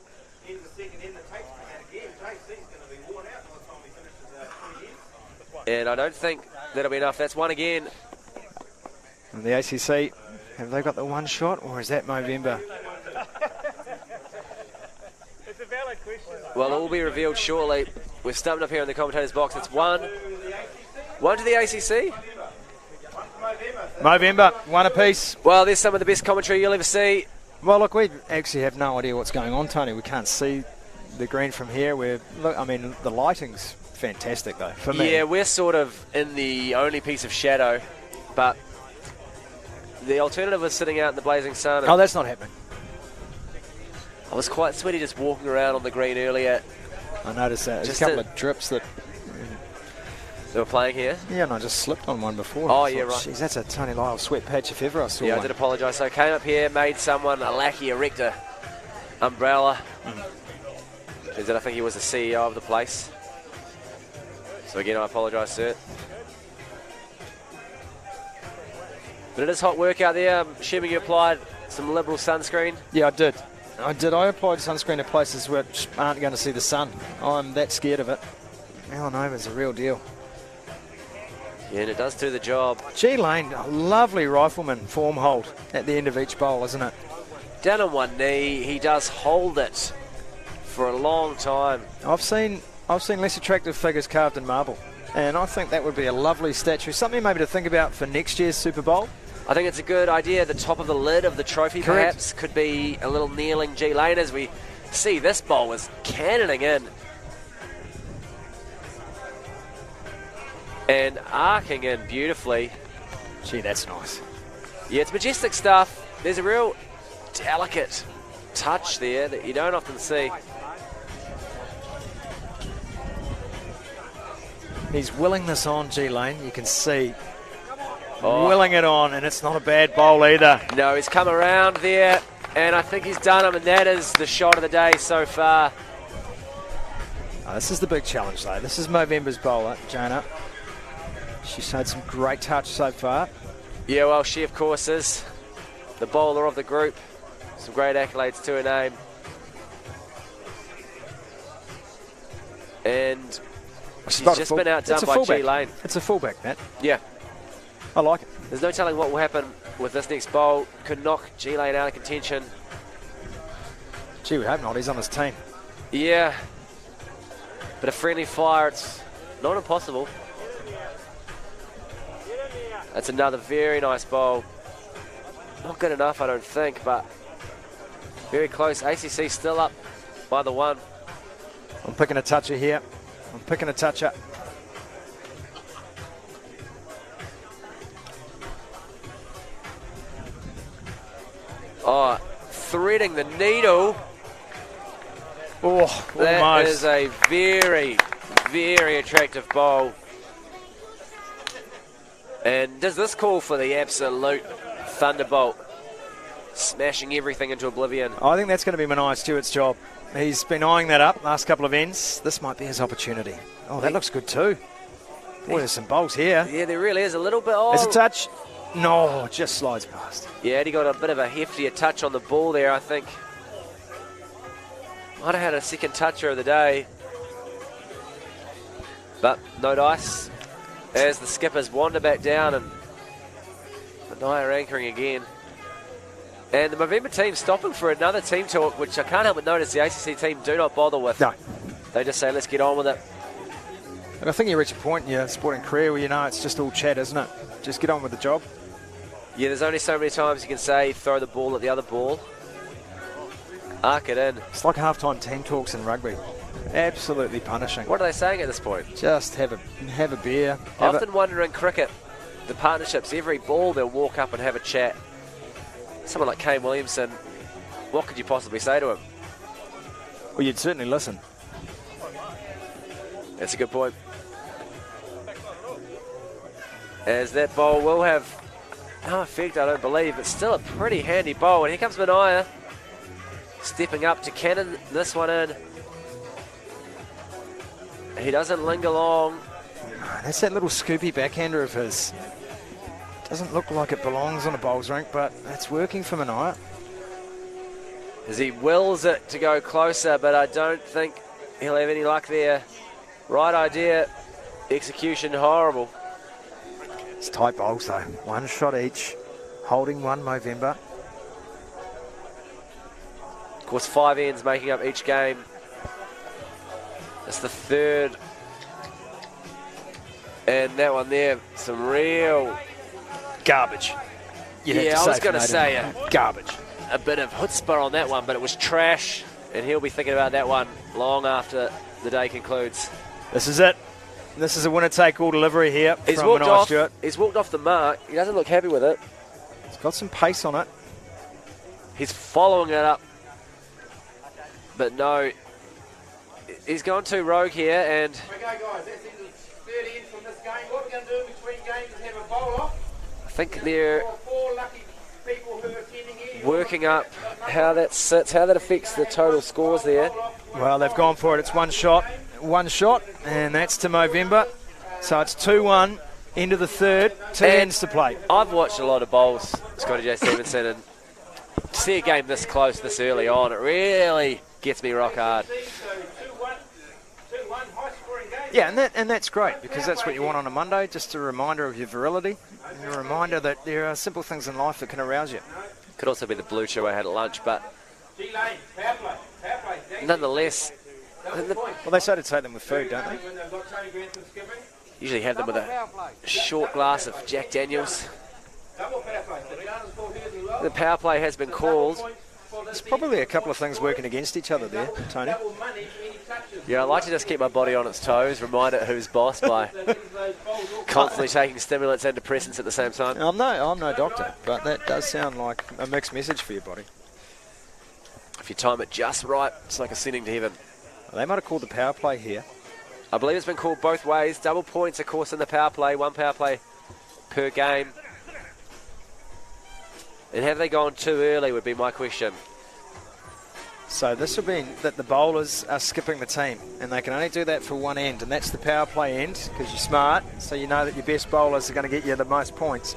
And I don't think that'll be enough. That's one again. And the ACC, have they got the 1 shot, or is that Movember? It's a valid question. Well, it will be revealed shortly. We're stumped up here in the commentator's box. It's 1. 1 to the ACC. Movember, 1 apiece. Well, there's some of the best commentary you'll ever see. Well, look, we actually have no idea what's going on, Tony. We can't see the green from here. Look, I mean, the lighting's fantastic, though, for me. Yeah, we're sort of in the only piece of shadow, but the alternative was sitting out in the blazing sun. Oh, that's not happening. I was quite sweaty just walking around on the green earlier. I noticed that. There's Just a couple a- of drips that... They were playing here. Yeah, and I just slipped on one before. Oh, I yeah, thought, right. Geez, that's a Tony Lyle sweat patch if ever I saw Yeah, I one. did apologise. So I came up here, made someone a lackey erect a umbrella. Turns out I think he was the CEO of the place. So again, I apologise, sir. But it is hot work out there. I'm assuming you applied some liberal sunscreen. Yeah, I did. I applied sunscreen to places which aren't going to see the sun. I'm that scared of it. Melanoma's a real deal. Yeah, and it does do the job. G Lane, a lovely rifleman form hold at the end of each bowl, isn't it? Down on one knee, he does hold it for a long time. I've seen less attractive figures carved in marble, and I think that would be a lovely statue. Something maybe to think about for next year's Super Bowl. I think it's a good idea. The top of the lid of the trophy Correct. perhaps could be a little kneeling G Lane as we see this bowl is cannoning in. And arcing in beautifully. Gee, that's nice. Yeah, it's majestic stuff. There's a real delicate touch there that you don't often see. He's willing this on, G Lane. You can see Oh. willing it on, and it's not a bad bowl either. No, he's come around there, and I think he's done him, and that is the shot of the day so far. Oh, this is the big challenge, though. This is Movember's bowler, Jonah. She's had some great touch so far. Yeah, well, she, of course, is the bowler of the group. Some great accolades to her name. And she's About a just full- been outdone it's a by fullback. G Lane. It's a fullback, Matt. Yeah, I like it. there's no telling what will happen with this next bowl. Could knock G Lane out of contention. Gee, we hope not. He's on his team. Yeah, but a friendly fire, it's not impossible. That's another very nice bowl. Not good enough, I don't think, but very close. ACC still up by the one. I'm picking a toucher here. I'm picking a toucher. Oh, threading the needle. Oh, That almost. is a very, very attractive bowl. And does this call for the absolute thunderbolt? Smashing everything into oblivion. I think that's going to be Manai Stewart's job. He's been eyeing that up last couple of ends. This might be his opportunity. Oh, that looks good too. Boy, there's some bowls here. Yeah, there really is a little bit. There's a touch. No, just slides past. Yeah, he got a bit of a heftier touch on the ball there, I think. Might have had a second toucher of the day. But no dice. As the skippers wander back down and Manai are anchoring again. And the Movember team stopping for another team talk, which I can't help but notice the ACC team do not bother with. No. They just say, let's get on with it. And I think you reach a point in your sporting career where you know it's just all chat, isn't it? Just get on with the job. Yeah, there's only so many times you can say, throw the ball at the other ball. Arc it in. It's like halftime team talks in rugby. Absolutely punishing. What are they saying at this point? Just have a beer. I often wonder in cricket, the partnerships, every ball they'll walk up and have a chat. Someone like Kane Williamson, what could you possibly say to him? Well, you'd certainly listen. That's a good point. As that bowl will have no effect, I don't believe, but still a pretty handy bowl. And here comes Manai, stepping up to cannon this one in. He doesn't linger long. That's that little scoopy backhander of his. Doesn't look like it belongs on a bowls rink, but it's working for Manai. As he wills it to go closer, but I don't think he'll have any luck there. Right idea, execution horrible. It's tight bowls though. One shot each. Holding one Movember. Of course, 5 ends making up each game. It's the third. And that one there, some real Garbage. Yeah, I was going to say garbage. a bit of chutzpah on that one, but it was trash. And he'll be thinking about that one long after the day concludes. This is it. This is a winner-take-all delivery here He's from walked Manai off. Stewart. He's walked off the mark. He doesn't look happy with it. It's got some pace on it. He's following it up. But no, he's gone too rogue here, and Okay, guys, that's the third end from this game. What we're going to do in between games is have a bowl off. I think they're Four lucky people who are attending here. working up how that sits, how that affects the total scores there. Well, they've gone for it. It's one shot, and that's to Movember. So it's 2-1 into the third. Two And ends to play. I've watched a lot of bowls, Scotty J. Stevenson, and to see a game this close, this early on, it really gets me rock hard. So 2-1, high scoring game. Yeah, and that's great because that's what you want on a Monday, just a reminder of your virility and a reminder that there are simple things in life that can arouse you. Could also be the blue chew I had at lunch, but G-Lane, power play. nonetheless, Well, they say to take them with food, don't they? When they've got Tony Grantham skipping. usually have them with a short glass of Jack Daniels. Double power play. So Jarden's called here as well. The power play has been called. There's probably a couple of things working against each other there, Tony. Double money for any touches. Yeah, I like to just keep my body on its toes, remind it who's boss by constantly taking stimulants and depressants at the same time. I'm no doctor, but that does sound like a mixed message for your body. If you time it just right, it's like ascending to heaven. Well, they might have called the power play here. I believe it's been called both ways. Double points, of course, in the power play. One power play per game. And have they gone too early would be my question. So this will mean that the bowlers are skipping the team, and they can only do that for one end, and that's the power play end, because you're smart, so you know that your best bowlers are going to get you the most points.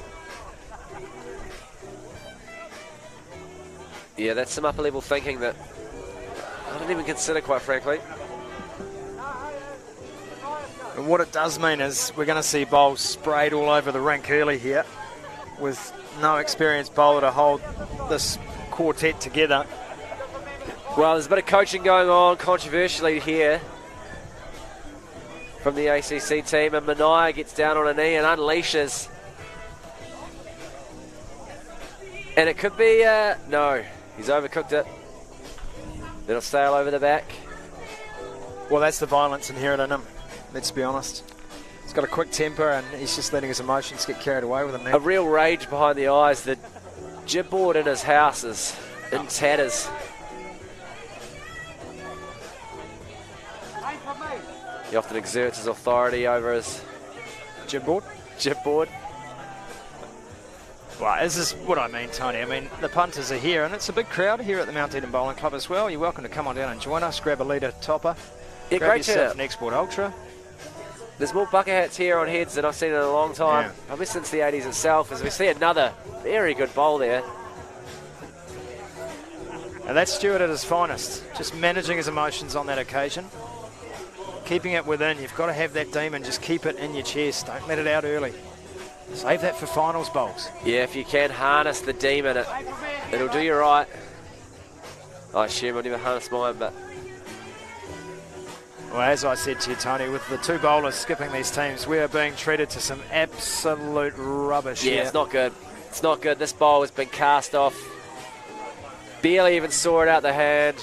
Yeah, that's some upper level thinking that I didn't even consider, quite frankly. And what it does mean is we're going to see bowls sprayed all over the rink early here, with no experienced bowler to hold this quartet together. Well, there's a bit of coaching going on controversially here from the ACC team, and Manaya gets down on a knee and unleashes. And it could be, no, he's overcooked it. It'll sail over the back. Well, that's the violence inherent in him, let's be honest. He's got a quick temper, and he's just letting his emotions get carried away with him A now. real rage behind the eyes. The jibboard in his house is in tatters. He often exerts his authority over his Jibboard? jibboard. Well, this is what I mean, Tony. I mean, the punters are here, and it's a big crowd here at the Mount Eden Bowling Club as well. You're welcome to come on down and join us, grab a litre topper, Yeah, grab great yourself turnout. an Export Ultra. There's more bucket hats here on heads than I've seen in a long time. Yeah. Probably since the 80s itself, as we see another very good bowl there. And that's Stuart at his finest, just managing his emotions on that occasion. Keeping it within. You've got to have that demon. Just keep it in your chest. Don't let it out early. Save that for finals bowls. Yeah, if you can harness the demon, it'll do you right. I assume I've never harnessed mine, but Well, as I said to you, Tony, with the two bowlers skipping these teams, we are being treated to some absolute rubbish yeah, here. it's not good. It's not good. This bowl has been cast off. Barely even saw it out the hand.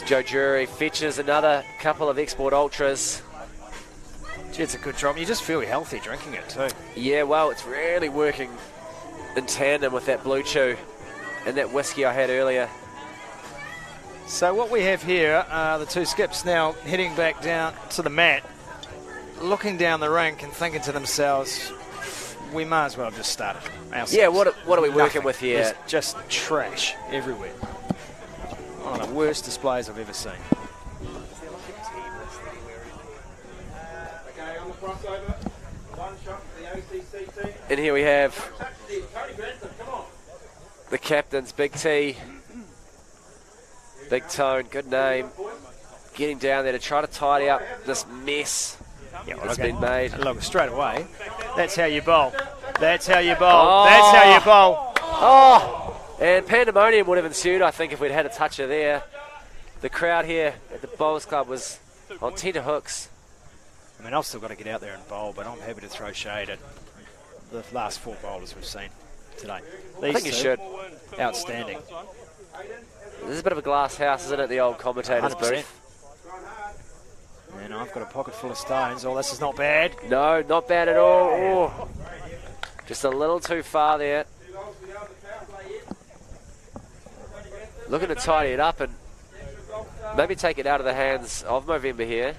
Joe Jury fetches another couple of Export Ultras. Gee, it's a good drop. You just feel healthy drinking it too. Yeah, well, it's really working in tandem with that Blue Chew and that whiskey I had earlier. So what we have here are the two skips now heading back down to the mat, looking down the rink and thinking to themselves, we might as well have just started ourselves. Yeah, what are we working Nothing. with here? There's just trash everywhere. One of the worst displays I've ever seen. Okay, on the crossover. One shot for the ACC team. And here we have Touch there. Tony Grantham, come on. the captains, Big T, Big Tone, good name, getting down there to try to tidy up this mess that's been made. Look, straight away, that's how you bowl. That's how you bowl. Oh. That's how you bowl. Oh! And pandemonium would have ensued, I think, if we'd had a toucher there. The crowd here at the Bowls Club was on tenterhooks. I mean, I've still got to get out there and bowl, but I'm happy to throw shade at the last four bowlers we've seen today. I think you should. Outstanding. This is a bit of a glass house, isn't it, the old commentator's 100%. booth? And I've got a pocket full of stones. Oh, this is not bad. No, not bad at all. Oh. Just a little too far there. looking to tidy it up and maybe take it out of the hands of Movember here.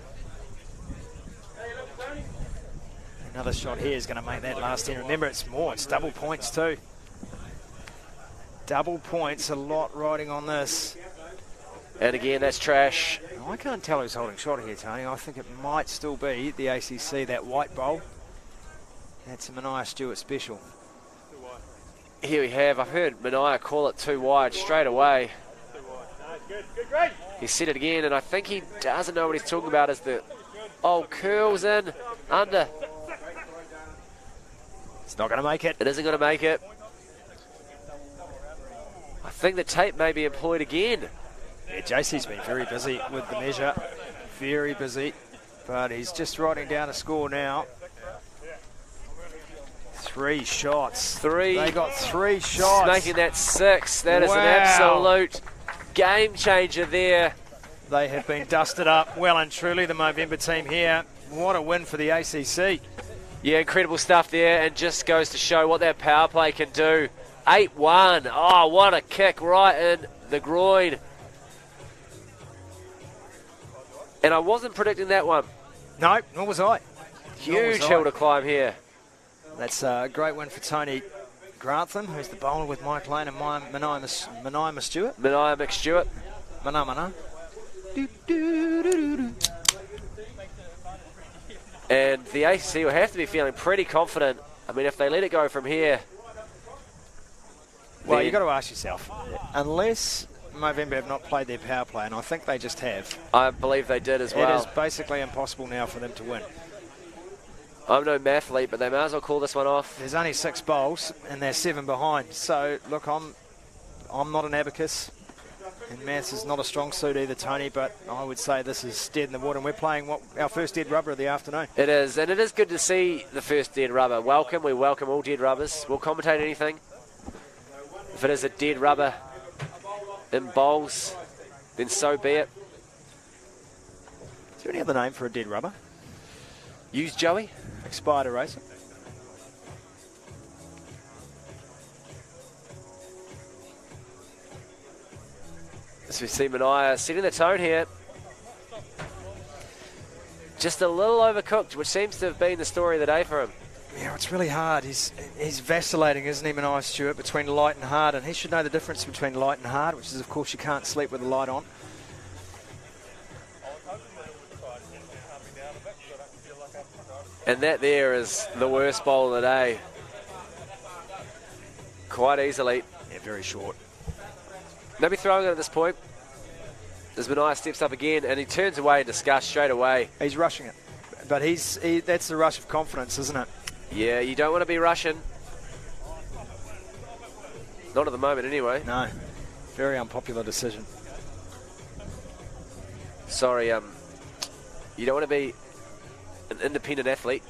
Another shot here is going to make that last end. Remember, it's more. It's double points too. Double points, a lot riding on this. And again, that's trash. I can't tell who's holding shot here, Tony. I think it might still be the ACC, that white bowl. That's a Mania Stewart special. Here we have, I've heard Mania call it too wide straight away. He said it again, and I think he doesn't know what he's talking about as the curls in, under. It's not going to make it. It isn't going to make it. I think the tape may be employed again. Yeah, JC's been very busy with the measure. Very busy. But he's just writing down a score now. 3 shots. They got 3 shots. Making that 6. That is an absolute game changer there. They have been dusted up well and truly, the Movember team here. What a win for the ACC. Yeah, incredible stuff there, and just goes to show what that power play can do. 8-1. Oh, what a kick right in the groin. And I wasn't predicting that one. No, nor was I. Huge hill to climb here. That's a great win for Tony Grantham, who's the bowler with Mike Lane and Mania Stewart. Mania McStewart. Mana. And the ACC will have to be feeling pretty confident. I mean, if they let it go from here. Well, you've got to ask yourself, unless Movember have not played their power play, and I think they just have. I believe they did as well. It is basically impossible now for them to win. I'm no mathlete, but they may as well call this one off. There's only 6 bowls, and they're 7 behind. So, look, I'm not an abacus, and maths is not a strong suit either, Tony, but I would say this is dead in the water, and we're playing our first dead rubber of the afternoon. It is, and it is good to see the first dead rubber. We welcome all dead rubbers. We'll commentate anything. If it is a dead rubber in bowls, then so be it. Is there any other name for a dead rubber? Use Joey. Expired eraser. As we see Mania setting the tone here. Just a little overcooked, which seems to have been the story of the day for him. Yeah, it's really hard. He's vacillating, isn't he, Mania Stewart, between light and hard, and he should know the difference between light and hard, which is, of course, you can't sleep with the light on. And that there is the worst bowl of the day. Quite easily. Yeah, very short. Maybe throwing it at this point. As Mania steps up again, and he turns away in disgust straight away. He's rushing it. But that's the rush of confidence, isn't it? Yeah, you don't want to be rushing. Not at the moment, anyway. No. Very unpopular decision. Sorry, you don't want to be an independent athlete.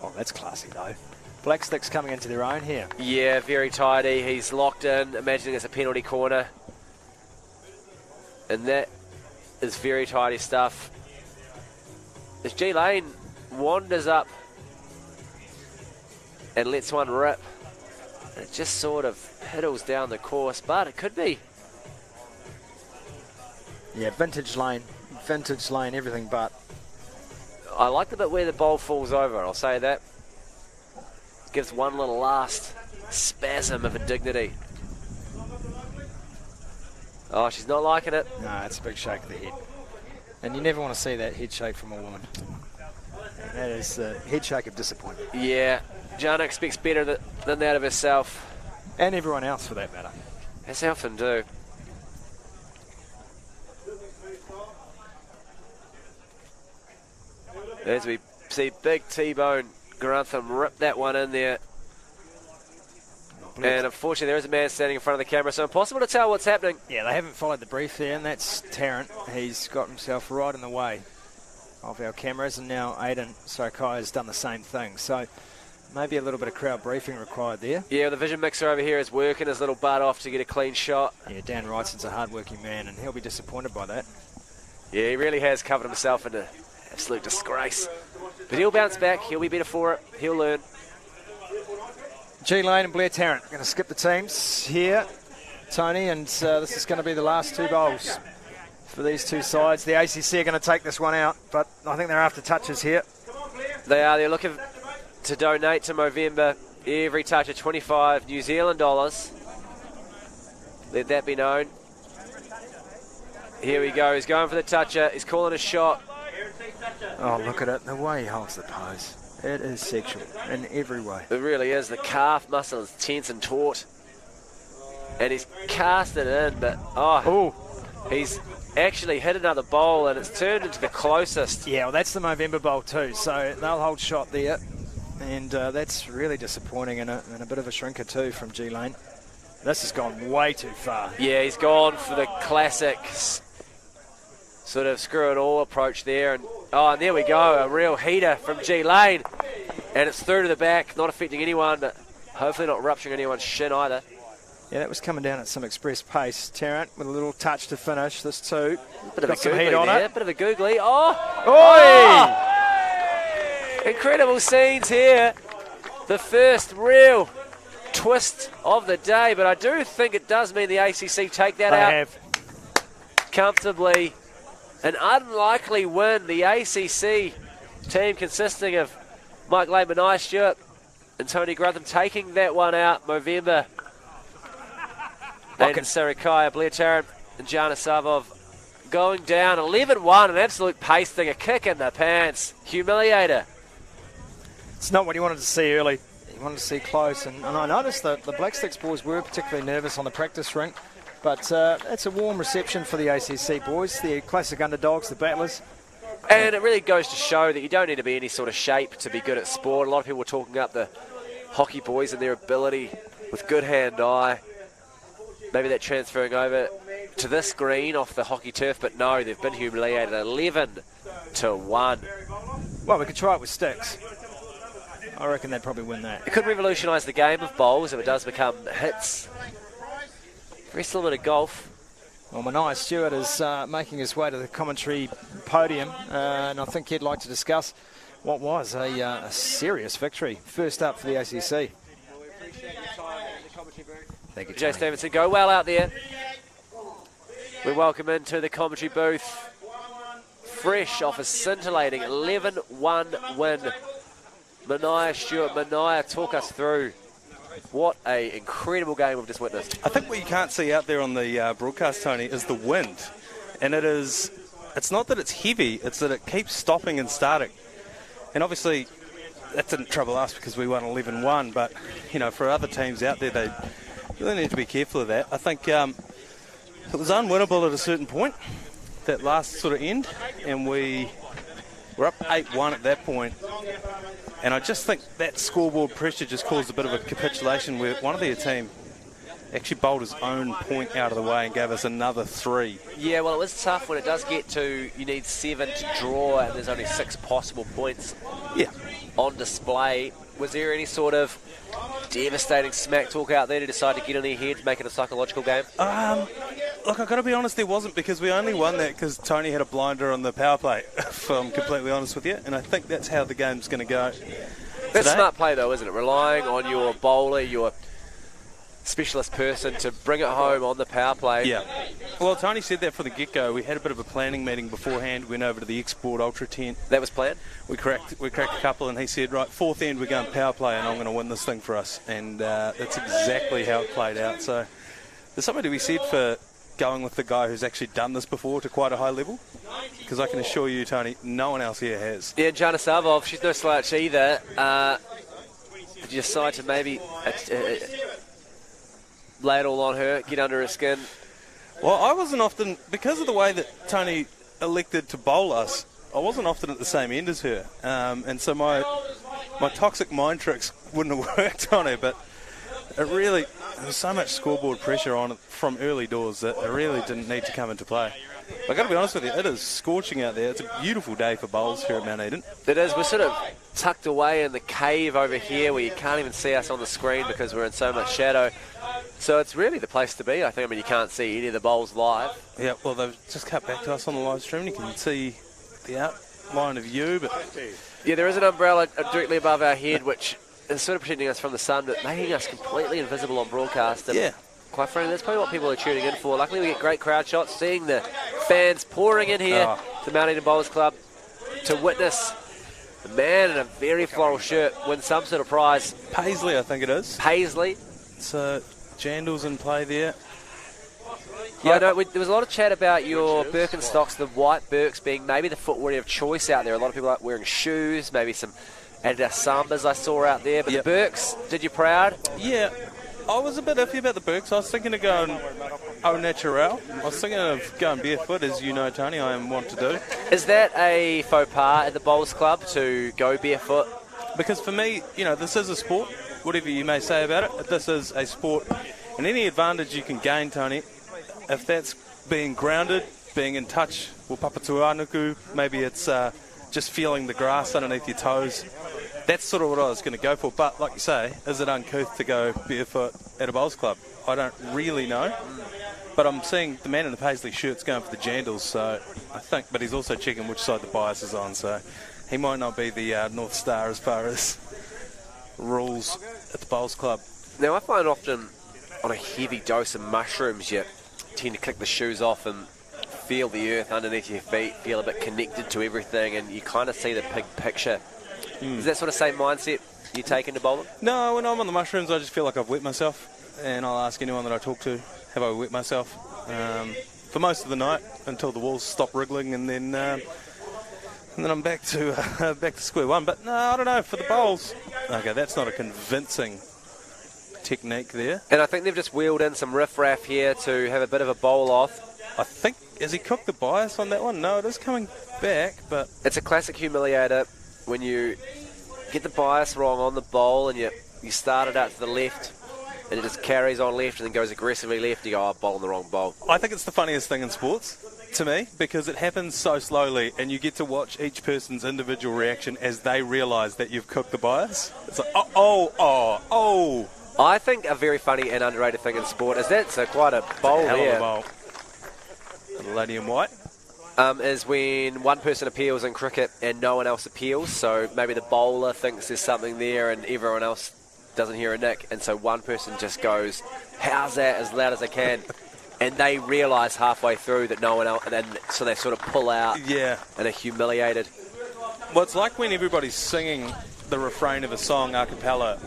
Oh, that's classy, though. Black Stick's coming into their own here. Yeah, very tidy. He's locked in, imagining it's a penalty corner. And that is very tidy stuff. As G Lane wanders up and lets one rip, it just sort of piddles down the course, but it could be. Yeah, vintage lane, everything but. I like the bit where the bowl falls over, I'll say that. Gives one little last spasm of indignity. Oh, she's not liking it. No, it's a big shake of the head. And you never want to see that head shake from a woman. And that is the head shake of disappointment. Yeah, Jana expects better than that of herself. And everyone else, for that matter. As they often do. As we see big T-Bone Grantham rip that one in there. And unfortunately there is a man standing in front of the camera, so impossible to tell what's happening. Yeah, they haven't followed the brief there, and that's Tarrant. He's got himself right in the way of our cameras, and now Aidan Sokai has done the same thing. So maybe a little bit of crowd briefing required there. Yeah, the vision mixer over here is working his little butt off to get a clean shot. Yeah, Dan Wrightson's a hard-working man, and he'll be disappointed by that. Yeah, he really has covered himself in an absolute disgrace. But he'll bounce back. He'll be better for it. He'll learn. G Lane and Blair Tarrant going to skip the teams here, Tony, and this is going to be the last 2 bowls for these 2 sides. The ACC are going to take this one out, but I think they're after touches here. They are. They're looking to donate to Movember every touch of 25 New Zealand dollars. Let that be known. Here we go. He's going for the toucher. He's calling a shot. Oh, look at it. The way he holds the pose. It is sexual in every way. It really is. The calf muscle is tense and taut. And he's cast it in, but he's actually hit another bowl and it's turned into the closest. Yeah, well, that's the Movember bowl too, so they'll hold shot there. And that's really disappointing and a bit of a shrinker too from G Lane. This has gone way too far. Yeah, he's gone for the classic sort of screw it all approach there. And there we go, a real heater from G Lane. And it's through to the back, not affecting anyone, but hopefully not rupturing anyone's shin either. Yeah, that was coming down at some express pace. Tarrant with a little touch to finish this too. Bit of Got a some googly heat on there, it. bit of a googly. Oh! Oi! Incredible scenes here. The first real twist of the day, but I do think it does mean the ACC take that out have. comfortably. An unlikely win. The ACC team consisting of Mike Lane, Manai Stewart and Tony Grutham taking that one out. Movember, Aiden Sarikaya, Blair Tarrant and Jana Savov going down 11-1, an absolute pasting, a kick in the pants, humiliator. It's not what you wanted to see early. You wanted to see close, and I noticed that the Black Sticks boys were particularly nervous on the practice rink, but it's a warm reception for the ACC boys, the classic underdogs, the battlers. And it really goes to show that you don't need to be any sort of shape to be good at sport. A lot of people were talking up the hockey boys and their ability with good hand-eye. Maybe that transferring over to this green off the hockey turf, but no, they've been humiliated 11-1. Well, we could try it with sticks. I reckon they'd probably win that. It could revolutionise the game of bowls if it does become hits. Very similar to golf. Well, Manai Stewart is making his way to the commentary podium, and I think he'd like to discuss what was a serious victory. First up for the ACC. Thank you, Jay Tony. Stevenson, go well out there. We welcome into the commentary booth, fresh off a scintillating 11-1 win. Manai Stewart, Manai, talk us through what an incredible game we've just witnessed. I think what you can't see out there on the broadcast, Tony, is the wind. And it's not that it's heavy, it's that it keeps stopping and starting. And obviously, that didn't trouble us because we won 11-1, but, you know, for other teams out there, they really need to be careful of that. I think it was unwinnable at a certain point, that last sort of end, and we were up 8-1 at that point. And I just think that scoreboard pressure just caused a bit of a capitulation where one of their team actually bowled his own point out of the way and gave us another 3. Yeah, well, it was tough when it does get to, you need 7 to draw and there's only 6 possible points on display. Was there any sort of devastating smack talk out there to decide to get in their head, make it a psychological game? Look, I've got to be honest, there wasn't, because we only won that because Tony had a blinder on the power play, if I'm completely honest with you, and I think that's how the game's going to go That's today. smart play, though, isn't it? Relying on your bowler, your specialist person to bring it home on the power play. Yeah. Well, Tony said that from the get-go. We had a bit of a planning meeting beforehand, went over to the Export Ultra tent. That was planned? We cracked a couple, and he said, right, 4th end we're going power play, and I'm going to win this thing for us. And that's exactly how it played out. So there's something to be said for going with the guy who's actually done this before to quite a high level, because I can assure you, Tony, no one else here has. Yeah, Jana Savov, she's no slouch either. Did you decide to maybe lay it all on her, get under her skin? Well, I wasn't often, because of the way that Tony elected to bowl us, I wasn't often at the same end as her, and so my toxic mind tricks wouldn't have worked on her, but there was so much scoreboard pressure on it from early doors that it really didn't need to come into play. I've got to be honest with you, it is scorching out there. It's a beautiful day for bowls here at Mount Eden. It is. We're sort of tucked away in the cave over here where you can't even see us on the screen because we're in so much shadow. So it's really the place to be, I think. I mean, you can't see any of the bowls live. Yeah, well, they've just cut back to us on the live stream. You can see the outline of you, but yeah, there is an umbrella directly above our head, which is sort of protecting us from the sun, but making us completely invisible on broadcast. And Yeah. quite frankly, that's probably what people are tuning in for. Luckily, we get great crowd shots, seeing the fans pouring in here to Mount Eden Bowls Club to witness a man in a very floral shirt win some sort of prize. Paisley, I think it is. Paisley. So, Jandal's in play there. Yeah, no, there was a lot of chat about your Birkenstocks, the white Birks being maybe the footwear of choice out there. A lot of people like wearing shoes, maybe some Adidas Sambas I saw out there. But the Birks did you proud? Yeah, I was a bit iffy about the Birks. I was thinking of going au naturel. I was thinking of going barefoot, as you know, Tony, I am want to do. Is that a faux pas at the Bowls Club to go barefoot? Because for me, you know, this is a sport, whatever you may say about it. This is a sport, and any advantage you can gain, Tony, if that's being grounded, being in touch with papatuanuku, maybe it's just feeling the grass underneath your toes. That's sort of what I was going to go for. But like you say, is it uncouth to go barefoot at a bowls club? I don't really know. But I'm seeing the man in the Paisley shirt's going for the Jandals, so I think. But he's also checking which side the bias is on, so he might not be the North Star as far as rules at the bowls club. Now, I find often on a heavy dose of mushrooms, you tend to kick the shoes off and feel the earth underneath your feet, feel a bit connected to everything, and you kind of see the big picture. Is that sort of same mindset you take into bowling? No, when I'm on the mushrooms, I just feel like I've wet myself, and I'll ask anyone that I talk to, have I wet myself? For most of the night, until the walls stop wriggling, and then I'm back to square one. But no, I don't know, for the bowls, okay, that's not a convincing technique there. And I think they've just wheeled in some riff-raff here to have a bit of a bowl off. I think, has he cooked the bias on that one? No, it is coming back, but... It's a classic humiliator when you get the bias wrong on the bowl and you start it out to the left and it just carries on left and then goes aggressively left. You go, oh, bowl in the wrong bowl. I think it's the funniest thing in sports, to me, because it happens so slowly and you get to watch each person's individual reaction as they realise that you've cooked the bias. It's like, oh. I think a very funny and underrated thing in sport is that's quite a bowl hell there. of a bowl. The lady in white. Is when one person appeals in cricket and no one else appeals. So maybe the bowler thinks there's something there and everyone else doesn't hear a nick. And so one person just goes, how's that, as loud as they can. And they realise halfway through that no one else, and then so they sort of pull out and are humiliated. Well, it's like when everybody's singing the refrain of a song a cappella,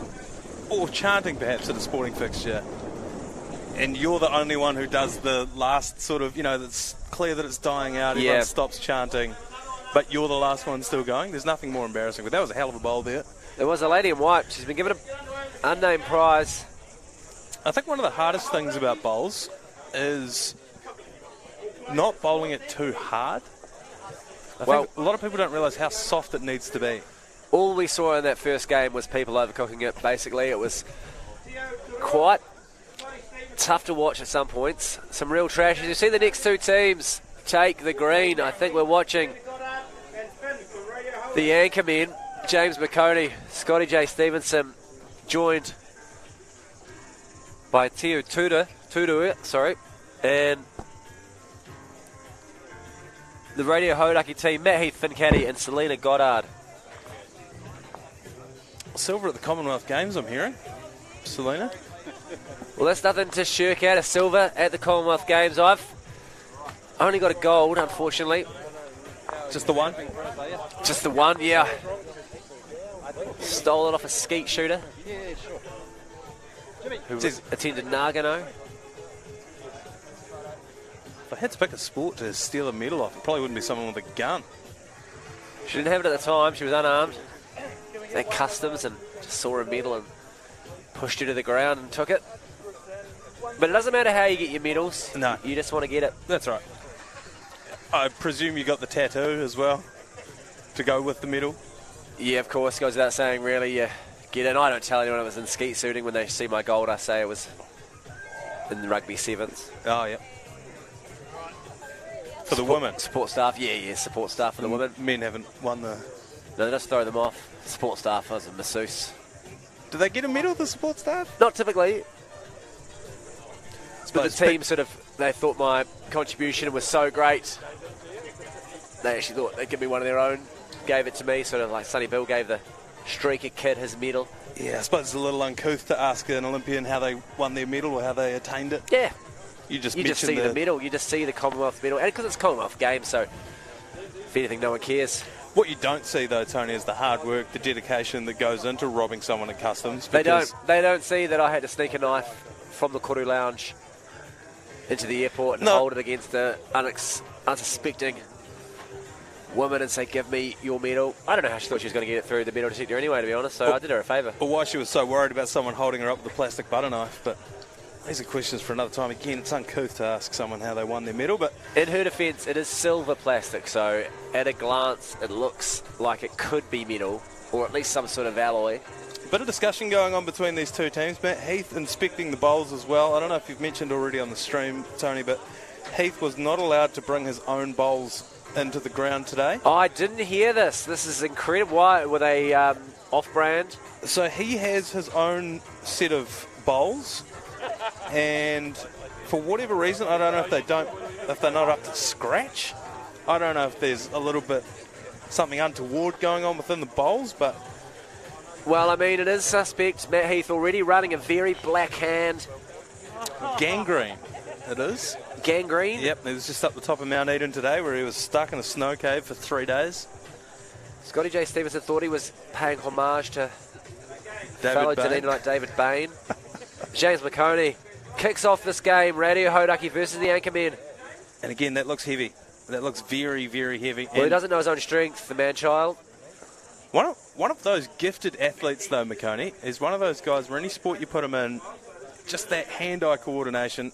or chanting perhaps at a sporting fixture, and you're the only one who does the last sort of, you know, that's clear that it's dying out, everyone stops chanting, but you're the last one still going. There's nothing more embarrassing, but that was a hell of a bowl there. There was a lady in white. She's been given an unnamed prize. I think one of the hardest things about bowls is not bowling it too hard. I think a lot of people don't realise how soft it needs to be. All we saw in that first game was people overcooking it, basically. It was quite tough to watch at some points. Some real trash. As you see the next two teams take the green. I think we're watching the Anchorman, James McConey, Scotty J. Stevenson, joined by Teo Tudor, and the Radio Hauraki team, Matt Heath, Fincaddy, and Selena Goddard. Silver at the Commonwealth Games, I'm hearing. Selena? Well, that's nothing to shirk out. A silver at the Commonwealth Games. I've only got a gold, unfortunately. Just the one? Just the one, yeah. Stole it off a skeet shooter. Who attended Nagano. If I had to pick a sport to steal a medal off, it probably wouldn't be someone with a gun. She didn't have it at the time. She was unarmed. At customs and just saw a medal and pushed her to the ground and took it. But it doesn't matter how you get your medals. No. You just want to get it. That's right. I presume you got the tattoo as well to go with the medal? Yeah, of course. Goes without saying, really. You get it. I don't tell anyone it was in skeet shooting. When they see my gold, I say it was in the rugby sevens. Oh, yeah. For the women? Support staff. Yeah, support staff for the women. Men haven't won the... No, they just throw them off. Support staff, I was a masseuse. Do they get a medal, the support staff? Not typically. But the team they thought my contribution was so great, they actually thought they'd give me one of their own. Gave it to me, sort of like Sonny Bill gave the streaker kid his medal. Yeah, I suppose it's a little uncouth to ask an Olympian how they won their medal or how they attained it. Yeah. You just see the medal. You just see the Commonwealth medal. And because it's Commonwealth Games, so if anything, no one cares. What you don't see, though, Tony, is the hard work, the dedication that goes into robbing someone at customs. They don't see that I had to sneak a knife from the Koru Lounge into the airport and hold it against the unsuspecting woman and say, give me your medal. I don't know how she thought she was going to get it through the metal detector anyway, to be honest, so I did her a favour. Or why she was so worried about someone holding her up with a plastic butter knife, but these are questions for another time. Again, it's uncouth to ask someone how they won their medal, but in her defence, it is silver plastic, so at a glance, it looks like it could be metal, or at least some sort of alloy. Bit of discussion going on between these two teams. Matt Heath inspecting the bowls as well. I don't know if you've mentioned already on the stream, Tony, but Heath was not allowed to bring his own bowls into the ground today. I didn't hear this. This is incredible. Why were they off-brand? So he has his own set of bowls, and for whatever reason, I don't know if they're not up to scratch. I don't know if there's a little bit something untoward going on within the bowls, but well, I mean, it is suspect. Matt Heath already running a very black hand. Gangrene, it is. Gangrene? Yep, he was just up the top of Mount Eden today where he was stuck in a snow cave for 3 days. Scotty J. Stevenson thought he was paying homage to fellow Dunedin-like David Bain. James McConey kicks off this game, Radio Hauraki versus the Anchorman. And again, that looks heavy. That looks very, very heavy. Well, he doesn't know his own strength, the man-child. One of those gifted athletes, though, McConey, is one of those guys where any sport you put him in, just that hand-eye coordination.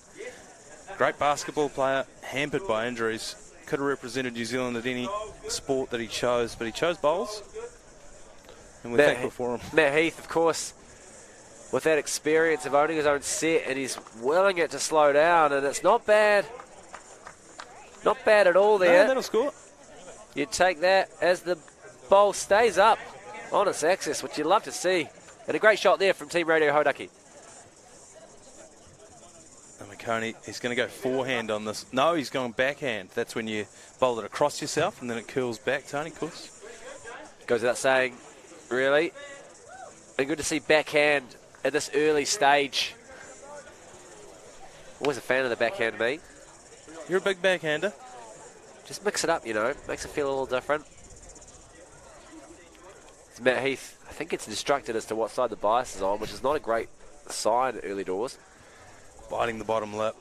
Great basketball player, hampered by injuries. Could have represented New Zealand at any sport that he chose, but he chose bowls. And we're thankful for him. Matt Heath, of course, with that experience of owning his own set, and he's willing it to slow down, and it's not bad. Not bad at all there. No, that'll score. You take that as the bowl stays up on its axis, which you'd love to see. And a great shot there from Team Radio Hauraki. McConey, he's going to go forehand on this. No, he's going backhand. That's when you bowl it across yourself and then it curls back, Tony, of course. Goes without saying, really. And good to see backhand at this early stage. Always a fan of the backhand, me. You're a big backhander. Just mix it up, you know. Makes it feel a little different. Matt Heath, I think it's instructed as to what side the bias is on, which is not a great sign early doors. Biting the bottom lip.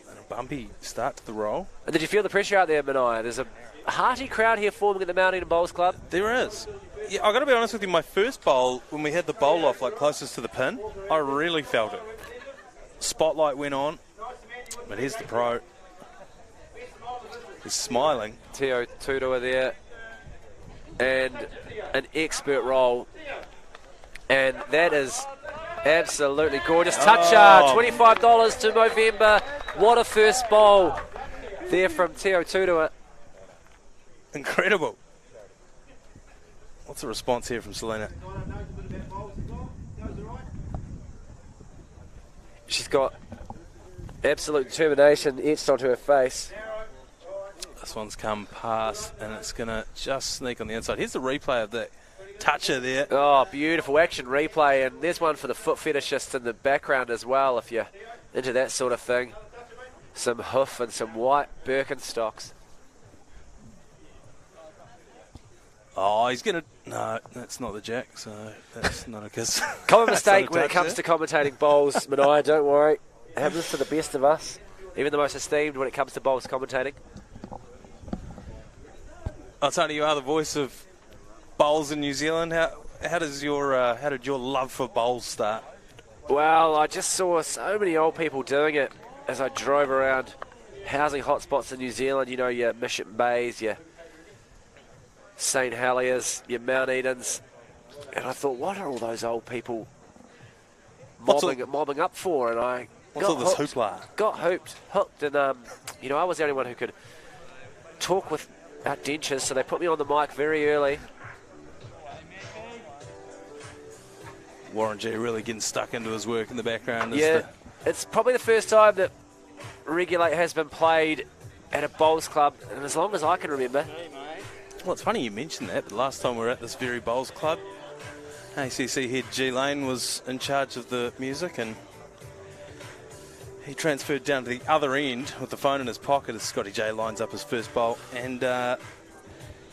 And a bumpy start to the roll. And did you feel the pressure out there, Manai? There's a hearty crowd here forming at the Mount Eden Bowls Club. There is. Yeah, I've got to be honest with you, my first bowl, when we had the bowl off like closest to the pin, I really felt it. Spotlight went on, but here's the pro. He's smiling. Teo Tudua there. And an expert roll. And that is absolutely gorgeous. Toucher, $25 to Movember. What a first bowl there from Teo Tudua. Incredible. What's the response here from Selena? She's got absolute determination etched onto her face. This one's come past and it's going to just sneak on the inside. Here's the replay of that toucher there. Oh, beautiful action replay. And there's one for the foot fetishists in the background as well, if you're into that sort of thing. Some hoof and some white Birkenstocks. Oh, he's going to... No, that's not the jack, so that's not a kiss. Common mistake when it comes to commentating bowls, Manai, don't worry. It happens to the best of us. Even the most esteemed when it comes to bowls commentating. Oh, Tony, you are the voice of bowls in New Zealand. How did your love for bowls start? Well, I just saw so many old people doing it as I drove around housing hotspots in New Zealand. You know, your Mission Bays, your St. Heliers, your Mount Edens. And I thought, what are all those old people mobbing up for? And I What's all this hoopla? Got hooked. And, I was the only one who could talk without dentures, so they put me on the mic very early. Warren G really getting stuck into his work in the background. Yeah, it's probably the first time that Regulate has been played at a bowls club, and as long as I can remember. Well, it's funny you mentioned that. The last time we were at this very bowls club, ACC head G Lane was in charge of the music, and he transferred down to the other end with the phone in his pocket as Scotty J lines up his first bowl, and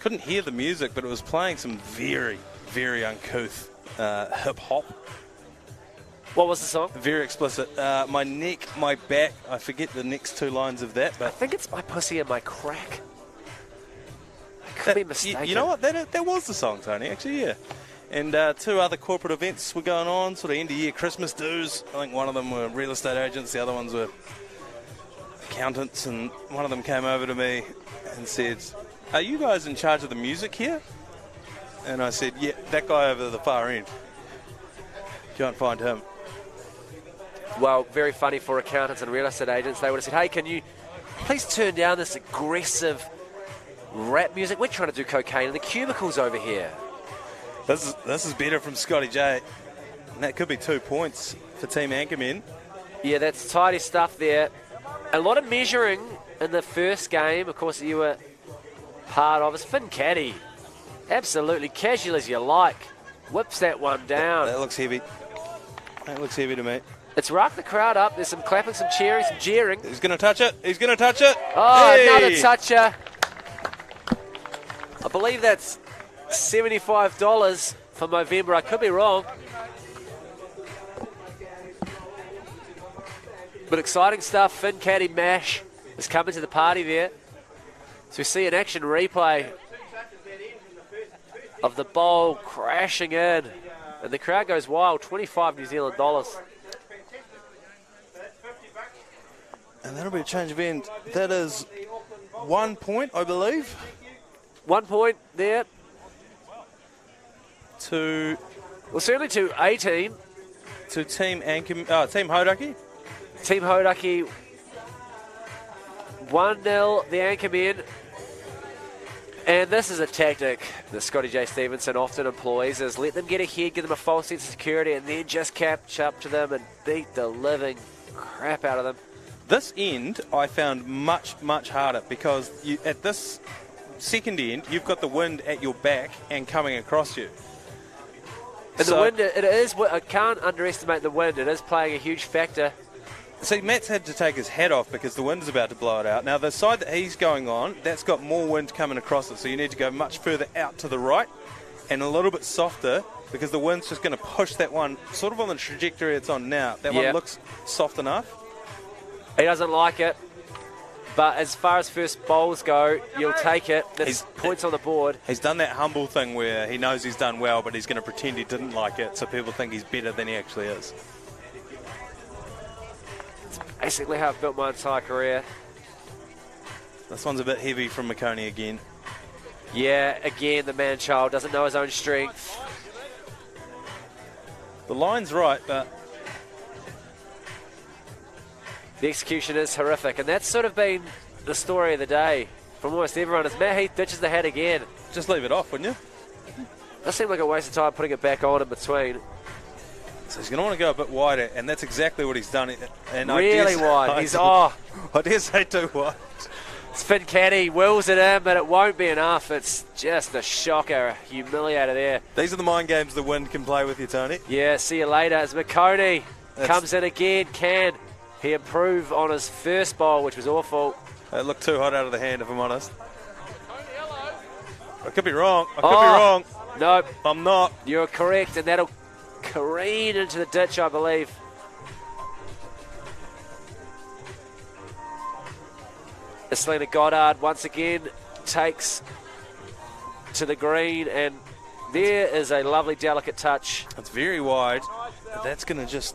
couldn't hear the music, but it was playing some very, very uncouth hip-hop. What was the song? Very explicit. My neck, my back. I forget the next two lines of that, I but think it's My Pussy and My Crack. I could be mistaken. you know what? That was the song, Tony, actually, yeah. And two other corporate events were going on, sort of end-of-year Christmas dues. I think one of them were real estate agents, the other ones were accountants, and one of them came over to me and said, "Are you guys in charge of the music here?" And I said, "Yeah, that guy over the far end. Can't find him." Well, very funny for accountants and real estate agents. They would have said, "Hey, can you please turn down this aggressive rap music? We're trying to do cocaine in the cubicles over here." This is better from Scotty J. And that could be 2 points for Team Anchorman. Yeah, that's tidy stuff there. A lot of measuring in the first game, of course, that you were part of. It's Finn Caddy. Absolutely casual as you like. Whips that one down. That looks heavy. That looks heavy to me. It's rocked the crowd up. There's some clapping, some cheering, some jeering. He's going to touch it. He's going to touch it. Oh, Hey! another toucher. I believe that's $75 for Movember. I could be wrong. But exciting stuff. Finn Caddy Mash is coming to the party there. So we see an action replay of the bowl crashing in. And the crowd goes wild. 25 New Zealand dollars. And that'll be a change of end. That is 1 point, I believe. 1 point there. To Well, certainly to a team. Team Hauraki. Team Hauraki 1-0, the Anchorman. And this is a tactic that Scotty J. Stevenson often employs, is let them get ahead, give them a false sense of security, and then just catch up to them and beat the living crap out of them. This end I found much, much harder because at this second end, you've got the wind at your back and coming across you. And the wind, it is, I can't underestimate the wind. It is playing a huge factor. See, Matt's had to take his hat off because the wind is about to blow it out. Now, the side that he's going on, that's got more wind coming across it, so you need to go much further out to the right and a little bit softer because the wind's just going to push that one sort of on the trajectory it's on now. That one looks soft enough. He doesn't like it, but as far as first bowls go, you'll take it. There's points on the board. He's done that humble thing where he knows he's done well, but he's going to pretend he didn't like it so people think he's better than he actually is. Basically how I've built my entire career. This one's a bit heavy from McConey again. Yeah, again, the man-child doesn't know his own strength. The line's right, but the execution is horrific, and that's sort of been the story of the day from almost everyone. As Matt Heath ditches the hat again. just leave it off, wouldn't you? Does seem like a waste of time putting it back on in between. So he's going to want to go a bit wider, and that's exactly what he's done. And Really wide. I dare say too wide. Finn Caddy wills it in, but it won't be enough. It's just a shocker, a humiliator there. These are the mind games the wind can play with you, Tony. Yeah, see you later. As McConey comes in again, can he improve on his first bowl, which was awful? It looked too hot out of the hand, if I'm honest. I could be wrong. I could be wrong. Nope. I'm not. You're correct, and that'll careen into the ditch, I believe. Selena Goddard once again takes to the green, and there is a lovely delicate touch. It's very wide. That's going to just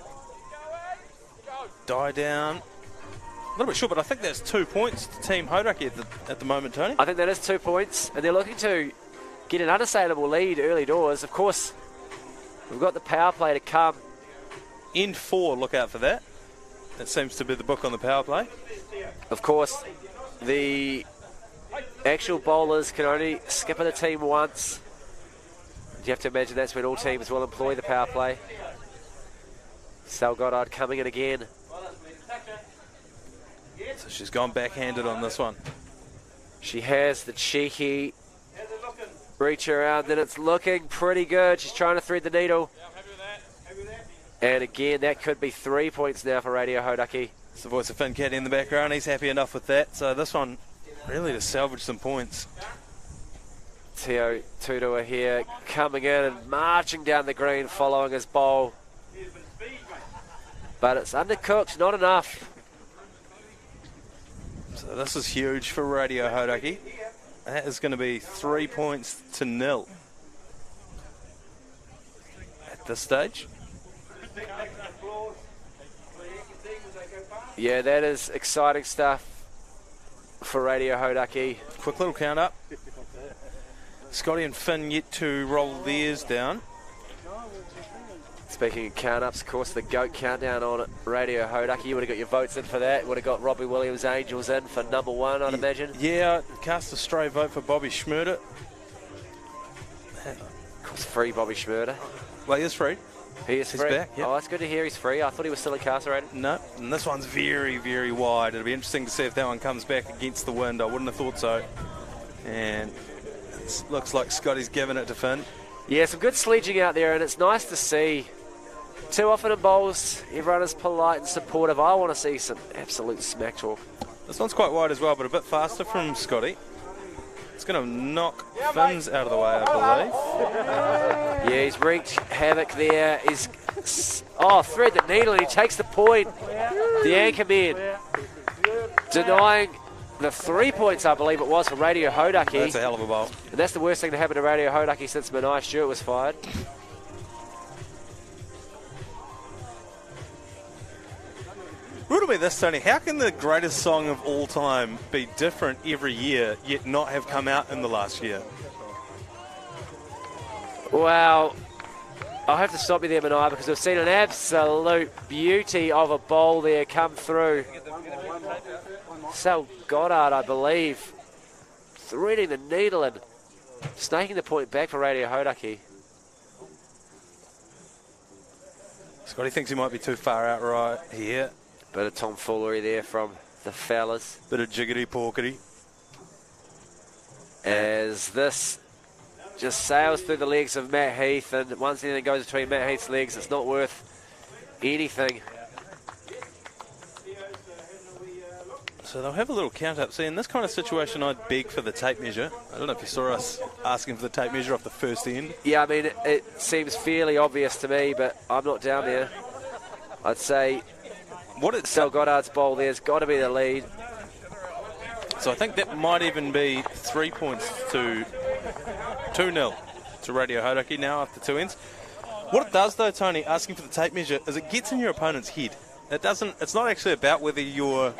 die down. A little bit short, but I think that's 2 points to Team Hauraki at the moment, Tony. I think that is 2 points, and they're looking to get an unassailable lead early doors. Of course, we've got the power play to come. End 4, look out for that. That seems to be the book on the power play. Of course, the actual bowlers can only skip the team once. You have to imagine that's when all teams will employ the power play. Sal Goddard coming in again. So she's gone backhanded on this one. She has the cheeky reach around, and it's looking pretty good. She's trying to thread the needle. And again, that could be 3 points now for Radio Hauraki. It's the voice of Finn Caddy in the background. He's happy enough with that. So this one, really to salvage some points. Teo Tutua here, coming in and marching down the green, following his bowl. But it's undercooked, not enough. So this is huge for Radio Hauraki. That is going to be 3 points to 0 at this stage. Yeah, that is exciting stuff for Radio Hauraki. Quick little count up. Scotty and Finn yet to roll theirs down. Speaking of count-ups, of course, the GOAT countdown on Radio Hauraki. You would have got your votes in for that. You would have got Robbie Williams' Angels in for number 1, I'd imagine. Yeah, cast a stray vote for Bobby Schmurder. It's free, Bobby Schmurder. Well, he is free. He's free. Back, yep. Oh, it's good to hear he's free. I thought he was still incarcerated. No, and this one's very, very wide. It'll be interesting to see if that one comes back against the wind. I wouldn't have thought so. And it looks like Scotty's giving it to Finn. Yeah, some good sledging out there, and it's nice to see. Too often in bowls, everyone is polite and supportive. I want to see some absolute smack talk. This one's quite wide as well, but a bit faster from Scotty. It's going to knock Finn's out of the way, I believe. Yeah, he's wreaked havoc there. He's thread the needle, and he takes the point. The Anchorman denying the 3 points, I believe it was, for Radio Hauraki. That's a hell of a bowl. And that's the worst thing to happen to Radio Hauraki since Manai Stewart was fired. Riddle me this, Tony. How can the greatest song of all time be different every year, yet not have come out in the last year? Well, I'll have to stop you there, Manai, because we've seen an absolute beauty of a bowl there come through. Sal Goddard, I believe, threading the needle and snaking the point back for Radio Hauraki. Scotty thinks he might be too far out right here. Bit of tomfoolery there from the fellas. Bit of jiggity-porkity. As this just sails through the legs of Matt Heath, and once anything goes between Matt Heath's legs, it's not worth anything. So they'll have a little count up. See, in this kind of situation, I'd beg for the tape measure. I don't know if you saw us asking for the tape measure off the first end. Yeah, I mean, it seems fairly obvious to me, but I'm not down there. I'd say Sal Goddard's bowl there's got to be the lead. So I think that might even be 3 points to 2-0 to Radio Hauraki now after 2 ends. What it does, though, Tony, asking for the tape measure, is it gets in your opponent's head. It's not actually about whether you're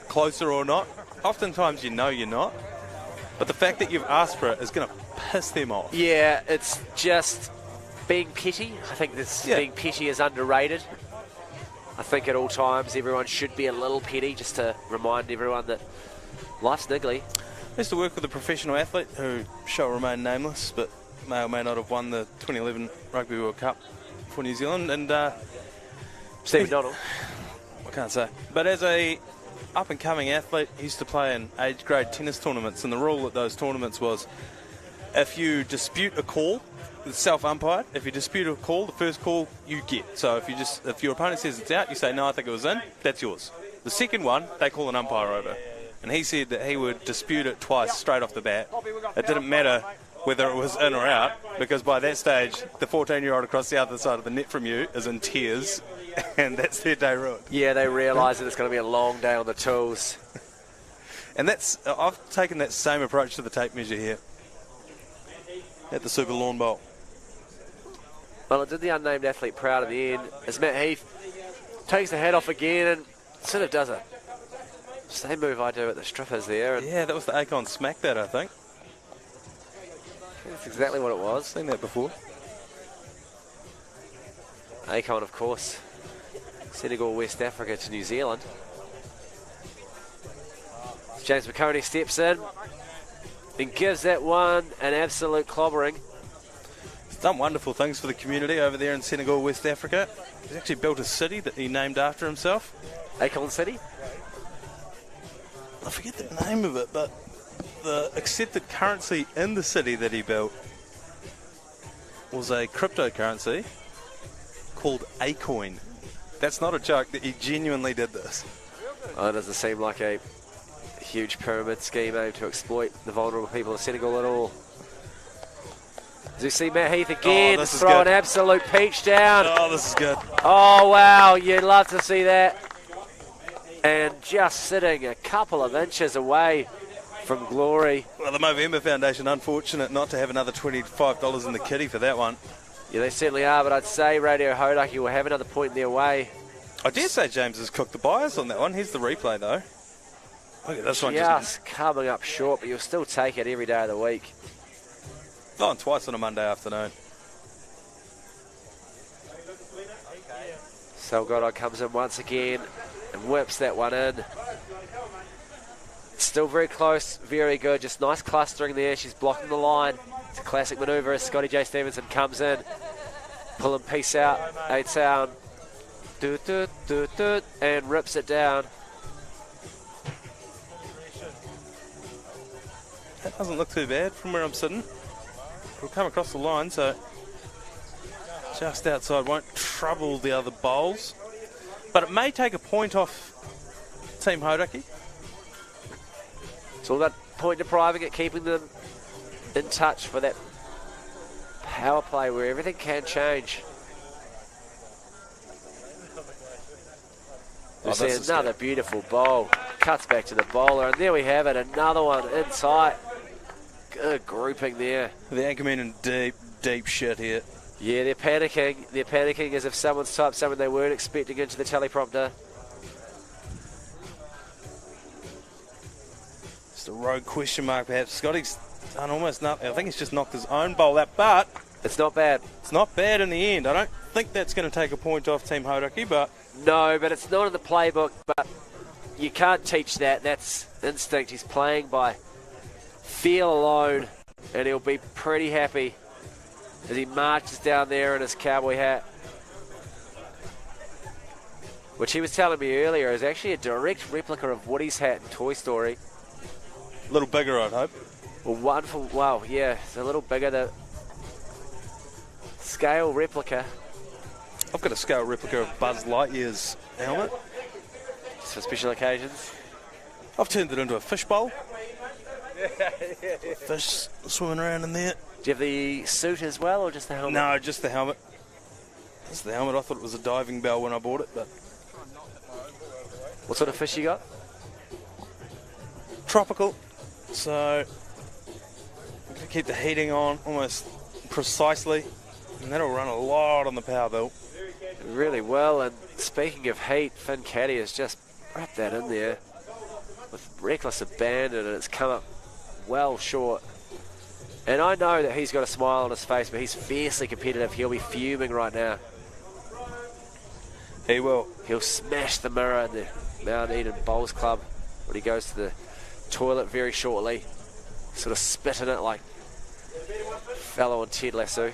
closer or not. Oftentimes you know you're not. But the fact that you've asked for it is going to piss them off. Yeah, it's just being petty. I think being petty is underrated. I think at all times everyone should be a little petty, just to remind everyone that life's niggly. I used to work with a professional athlete who shall remain nameless, but may or may not have won the 2011 Rugby World Cup for New Zealand. And Steve Donald. I can't say. But as a up-and-coming athlete, he used to play in age-grade tennis tournaments, and the rule at those tournaments was if you dispute a call, it's self-umpired. If you dispute a call, the first call you get. So if your opponent says it's out, you say, no, I think it was in, that's yours. The second one, they call an umpire over. And he said that he would dispute it twice straight off the bat. It didn't matter whether it was in or out, because by that stage, the 14-year-old across the other side of the net from you is in tears, and that's their day ruined. Yeah, they realise that it's going to be a long day on the tools. And I've taken that same approach to the tape measure here at the Super Lawn Bowl. Well, it did the unnamed athlete proud in the end, as Matt Heath takes the hat off again and sort of does a same move I do at the strippers there. And yeah, that was the Akon smack that, I think. That's exactly what it was. Seen that before. Akon, of course. Senegal, West Africa to New Zealand. James McConey steps in and gives that one an absolute clobbering. He's done wonderful things for the community over there in Senegal, West Africa. He's actually built a city that he named after himself. Akon City? I forget the name of it, but the accepted currency in the city that he built was a cryptocurrency called a coin. That's not a joke, that he genuinely did this. Oh, it doesn't seem like a huge pyramid scheme aimed to exploit the vulnerable people of Senegal at all. As you see Matt Heath again throw an absolute peach down. Oh, this is good. Oh, wow, you'd love to see that. And just sitting a couple of inches away from glory. Well, the Movember Foundation, unfortunate not to have another $25 in the kitty for that one. Yeah, they certainly are, but I'd say Radio Hauraki will have another point in their way. I dare say James has cooked the bias on that one. Here's the replay, though. Look at this one. Just coming up short, but you'll still take it every day of the week. Oh, and twice on a Monday afternoon. Salgado comes in once again and whips that one in. Still very close, very good, just nice clustering there. She's blocking the line. It's a classic manoeuvre as Scotty J. Stevenson comes in. Pulling piece out, 8 sound. And rips it down. That doesn't look too bad from where I'm sitting. We'll come across the line, so just outside, won't trouble the other bowls. But it may take a point off Team Hauraki. It's all about point depriving it, keeping them in touch for that power play where everything can change. We see another beautiful bowl. Cuts back to the bowler, and there we have it. Another one in sight. Good grouping there. The Anchorman in deep, deep shit here. Yeah, they're panicking. They're panicking as if someone's typed something they weren't expecting into the teleprompter. Just a rogue question mark, perhaps. Scotty's done almost nothing. I think he's just knocked his own bowl out, but it's not bad. It's not bad in the end. I don't think that's going to take a point off Team Hauraki, but no, but it's not in the playbook. But you can't teach that. That's instinct. He's playing by feel alone, and he'll be pretty happy as he marches down there in his cowboy hat, which he was telling me earlier is actually a direct replica of Woody's hat in Toy Story. A little bigger, I'd hope. Well, yeah, it's a little bigger. The scale replica. I've got a scale replica of Buzz Lightyear's helmet. Just for special occasions. I've turned it into a fish bowl. Fish swimming around in there. Do you have the suit as well, or just the helmet? No, just the helmet. Just the helmet. I thought it was a diving bell when I bought it, but what sort of fish you got? Tropical. So I'm going to keep the heating on almost precisely, and that'll run a lot on the power bill. Really well. And speaking of heat, Finn Caddy has just wrapped that in there with reckless abandon, and it's come up well short. And I know that he's got a smile on his face, but he's fiercely competitive. He'll be fuming right now. He will. He'll smash the mirror in the Mount Eden Bowls Club when he goes to the toilet very shortly. Sort of spit in it like fellow on Ted Lasso.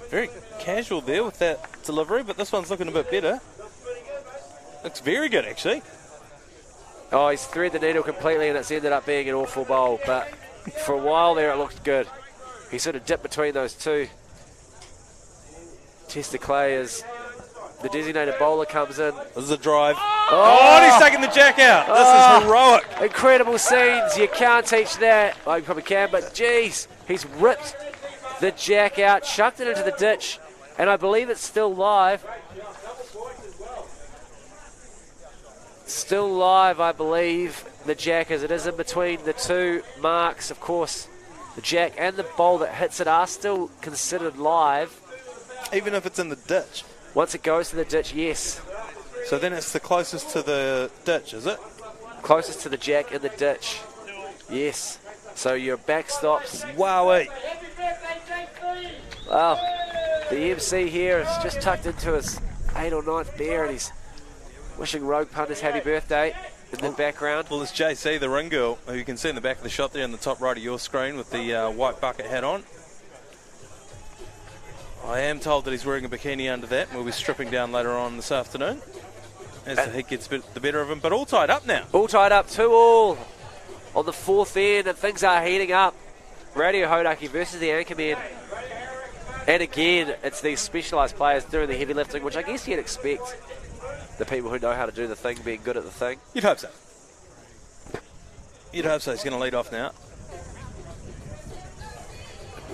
Very casual there with that delivery, but this one's looking a bit better. Looks very good, actually. Oh, he's threaded the needle completely, and it's ended up being an awful bowl. But for a while there, it looked good. He sort of dipped between those two. Tester Clay as the designated bowler comes in. This is a drive. Oh, and he's taking the jack out. This is heroic. Incredible scenes. You can't teach that. Well, you probably can, but geez, he's ripped the jack out, chucked it into the ditch, and I believe it's still live. Still live, I believe, the jack, as it is in between the two marks. Of course, the jack and the bowl that hits it are still considered live. Even if it's in the ditch? Once it goes to the ditch, yes. So then it's the closest to the ditch, is it? Closest to the jack in the ditch, yes. So your backstops. Wowee. Wow. The MC here is just tucked into his 8th or 9th beer, and he's wishing Rogue Punters happy birthday in the background. Well, it's JC, the ring girl, who you can see in the back of the shot there on the top right of your screen with the white bucket hat on. I am told that he's wearing a bikini under that, and we'll be stripping down later on this afternoon as the heat gets the better of him. But all tied up now. All tied up, 2-2. on the fourth end, and things are heating up. Radio Hauraki versus the Anchorman. And again, it's these specialised players doing the heavy lifting, which I guess you'd expect the people who know how to do the thing being good at the thing. You'd hope so. You'd hope so. He's going to lead off now.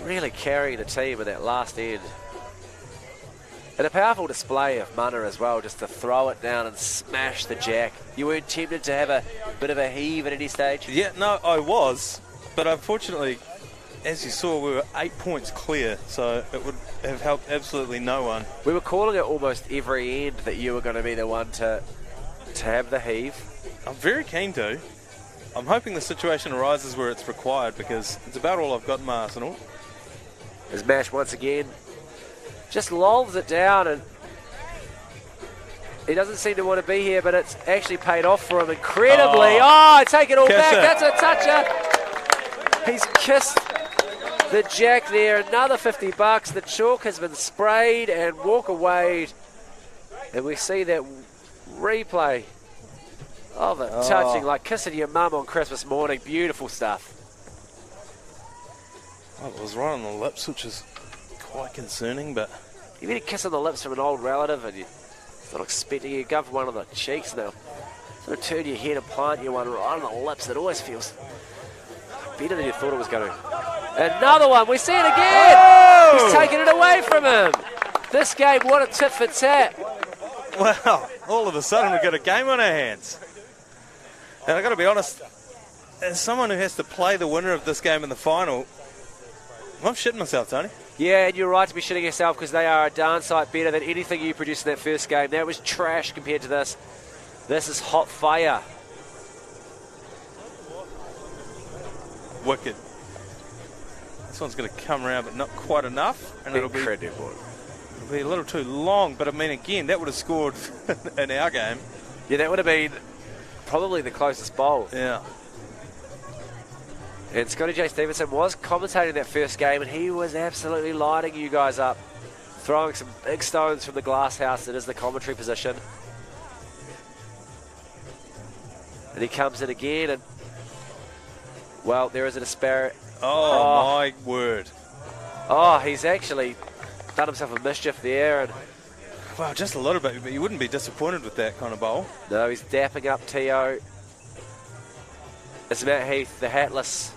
Really carrying the team in that last end. And a powerful display of mana as well, just to throw it down and smash the jack. You weren't tempted to have a bit of a heave at any stage? Yeah, no, I was. But unfortunately, as you saw, we were 8 points clear, so it would have helped absolutely no one. We were calling it almost every end that you were going to be the one to have the heave. I'm very keen to. I'm hoping the situation arises where it's required, because it's about all I've got in my arsenal. As Mash once again just lolls it down, and he doesn't seem to want to be here, but it's actually paid off for him incredibly. Oh, take it all back. That's a toucher. He's kissed the jack there. Another $50. The chalk has been sprayed and walk away. And we see that replay of it touching, like kissing your mum on Christmas morning. Beautiful stuff. Well, it was right on the lips, which is quite concerning, but... You get a kiss on the lips from an old relative and you're not expecting you to go for one on the cheeks now. Sort of turn your head and plant you one right on the lips. It always feels better than you thought it was going to. Another one. We see it again. Oh! He's taking it away from him. This game, what a tit for tat. Well, all of a sudden we've got a game on our hands. And I've got to be honest, as someone who has to play the winner of this game in the final, I'm shitting myself, Tony. Yeah, and you're right to be shitting yourself, because they are a darn sight better than anything you produced in that first game. That was trash compared to this. This is hot fire. Wicked. This one's going to come around, but not quite enough. And it'll be a little too long. But I mean, again, that would have scored in our game. Yeah, that would have been probably the closest bowl. Yeah. And Scotty J. Stevenson was commentating that first game, and he was absolutely lighting you guys up, throwing some big stones from the glass house that is the commentary position. And he comes in again, and, well, there is a disparate. Oh, my word. Oh, he's actually done himself a mischief there. And well, just a little bit, but you wouldn't be disappointed with that kind of bowl. No, he's dapping up Tio. It's Matt Heath, the hatless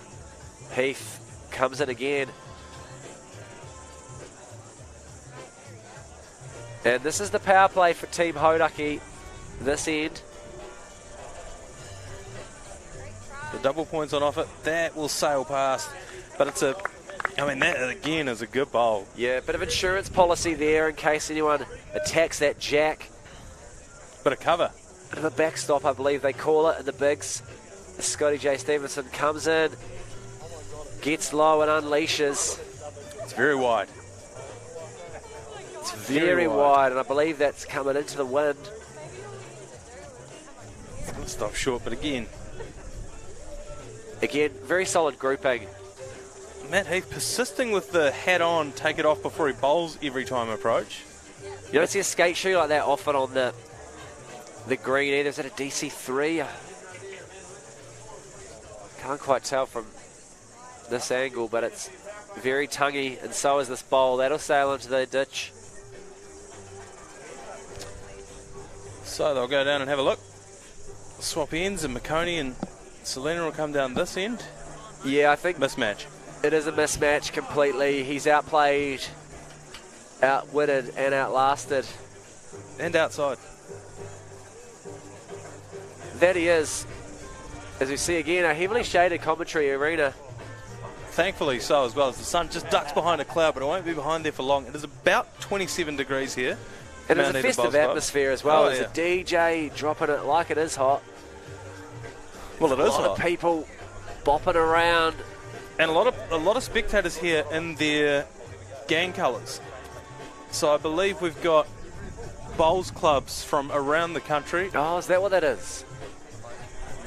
Heath, comes in again. And this is the power play for Team Hauraki this end. The double points on offer, that will sail past. But it's a, I mean, that again is a good bowl. Yeah, a bit of insurance policy there in case anyone attacks that jack. Bit of cover. Bit of a backstop, I believe they call it in the bigs. Scotty J. Stevenson comes in, gets low and unleashes. It's very wide. It's very wide, and I believe that's coming into the wind. It's going to stop short, but again, very solid grouping. Matt Heath persisting with the hat on, take it off before he bowls every time approach. You don't see a skate shoe like that often on the green either. Is that a DC3? Can't quite tell from this angle, but it's very tonguey, and so is this bowl. That'll sail into the ditch. So they'll go down and have a look. Swap ends, and McConey and Selena will come down this end. Yeah, I think mismatch. It is a mismatch completely. He's outplayed, outwitted, and outlasted. And outside. That he is. As we see again, a heavily shaded commentary arena. Thankfully so, as well, as the sun just ducks behind a cloud, but it won't be behind there for long. It is about 27 degrees here. And there's a festive atmosphere as well. There's a DJ dropping it like it is hot. Well, it is hot. A lot of people bopping around. And a lot of spectators here in their gang colours. So I believe we've got bowls clubs from around the country. Oh, is that what that is?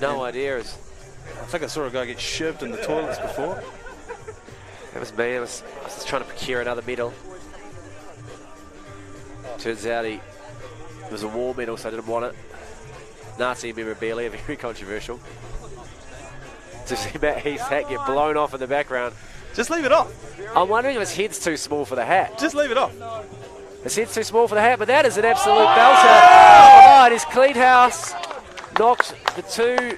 No idea. I think I saw a guy get shoved in the toilets before. That was me. I was just trying to procure another medal. Turns out it was a war medal, so I didn't want it. Nazi memorabilia, very controversial. to see Matt Heath's hat get blown off in the background. Just leave it off. I'm wondering if his head's too small for the hat. Just leave it off. His head's too small for the hat, but that is an absolute belter. Oh, and his clean house knocked the two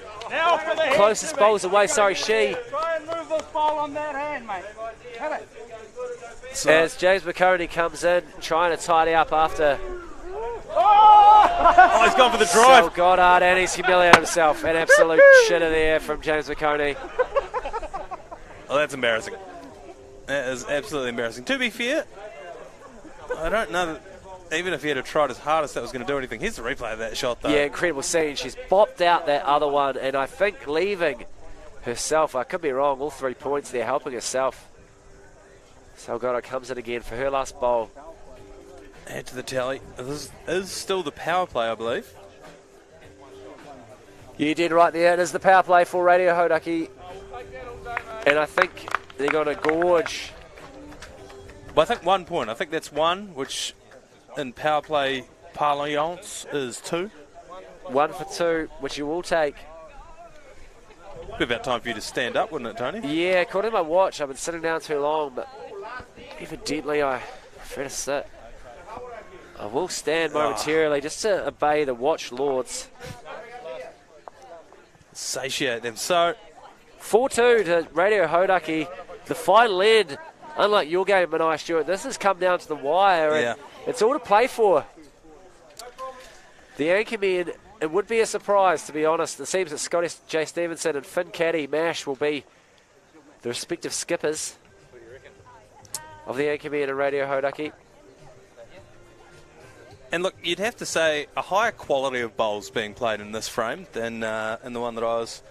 closest bowls away. Sorry, she. Try and move this ball on that hand, mate. Hit it. As James McConey comes in, trying to tidy up after. Oh, he's gone for the drive. Sal Goddard, and he's humiliated himself. An absolute shitter there from James McConey. Oh, that's embarrassing. That is absolutely embarrassing. To be fair, I don't know that even if he had tried his hardest that was going to do anything. Here's the replay of that shot, though. Yeah, incredible scene. She's bopped out that other one, and I think leaving herself, I could be wrong, all 3 points there, helping herself. Sal Goddard comes in again for her last bowl. Add to the tally. This is still the power play, I believe. You did right there. It is the power play for Radio Hauraki. And I think they're going to gorge. Well, I think 1 point. I think that's one, which in power play parlance is 2. 1 for 2, which you will take. Be about time for you to stand up, wouldn't it, Tony? Yeah, according to my watch, I've been sitting down too long, but evidently I prefer to sit. I will stand momentarily just to obey the watch lords. Satiate them. So 4-2 to Radio Hauraki. The final end, unlike your game, Manai Stewart, this has come down to the wire. Yeah. And it's all to play for. The Anchorman, it would be a surprise, to be honest. It seems that Scotty J. Stevenson and Finn Caddy Mash will be the respective skippers of the Anchorman and Radio Hauraki. And look, you'd have to say a higher quality of bowls being played in this frame than in the one that I was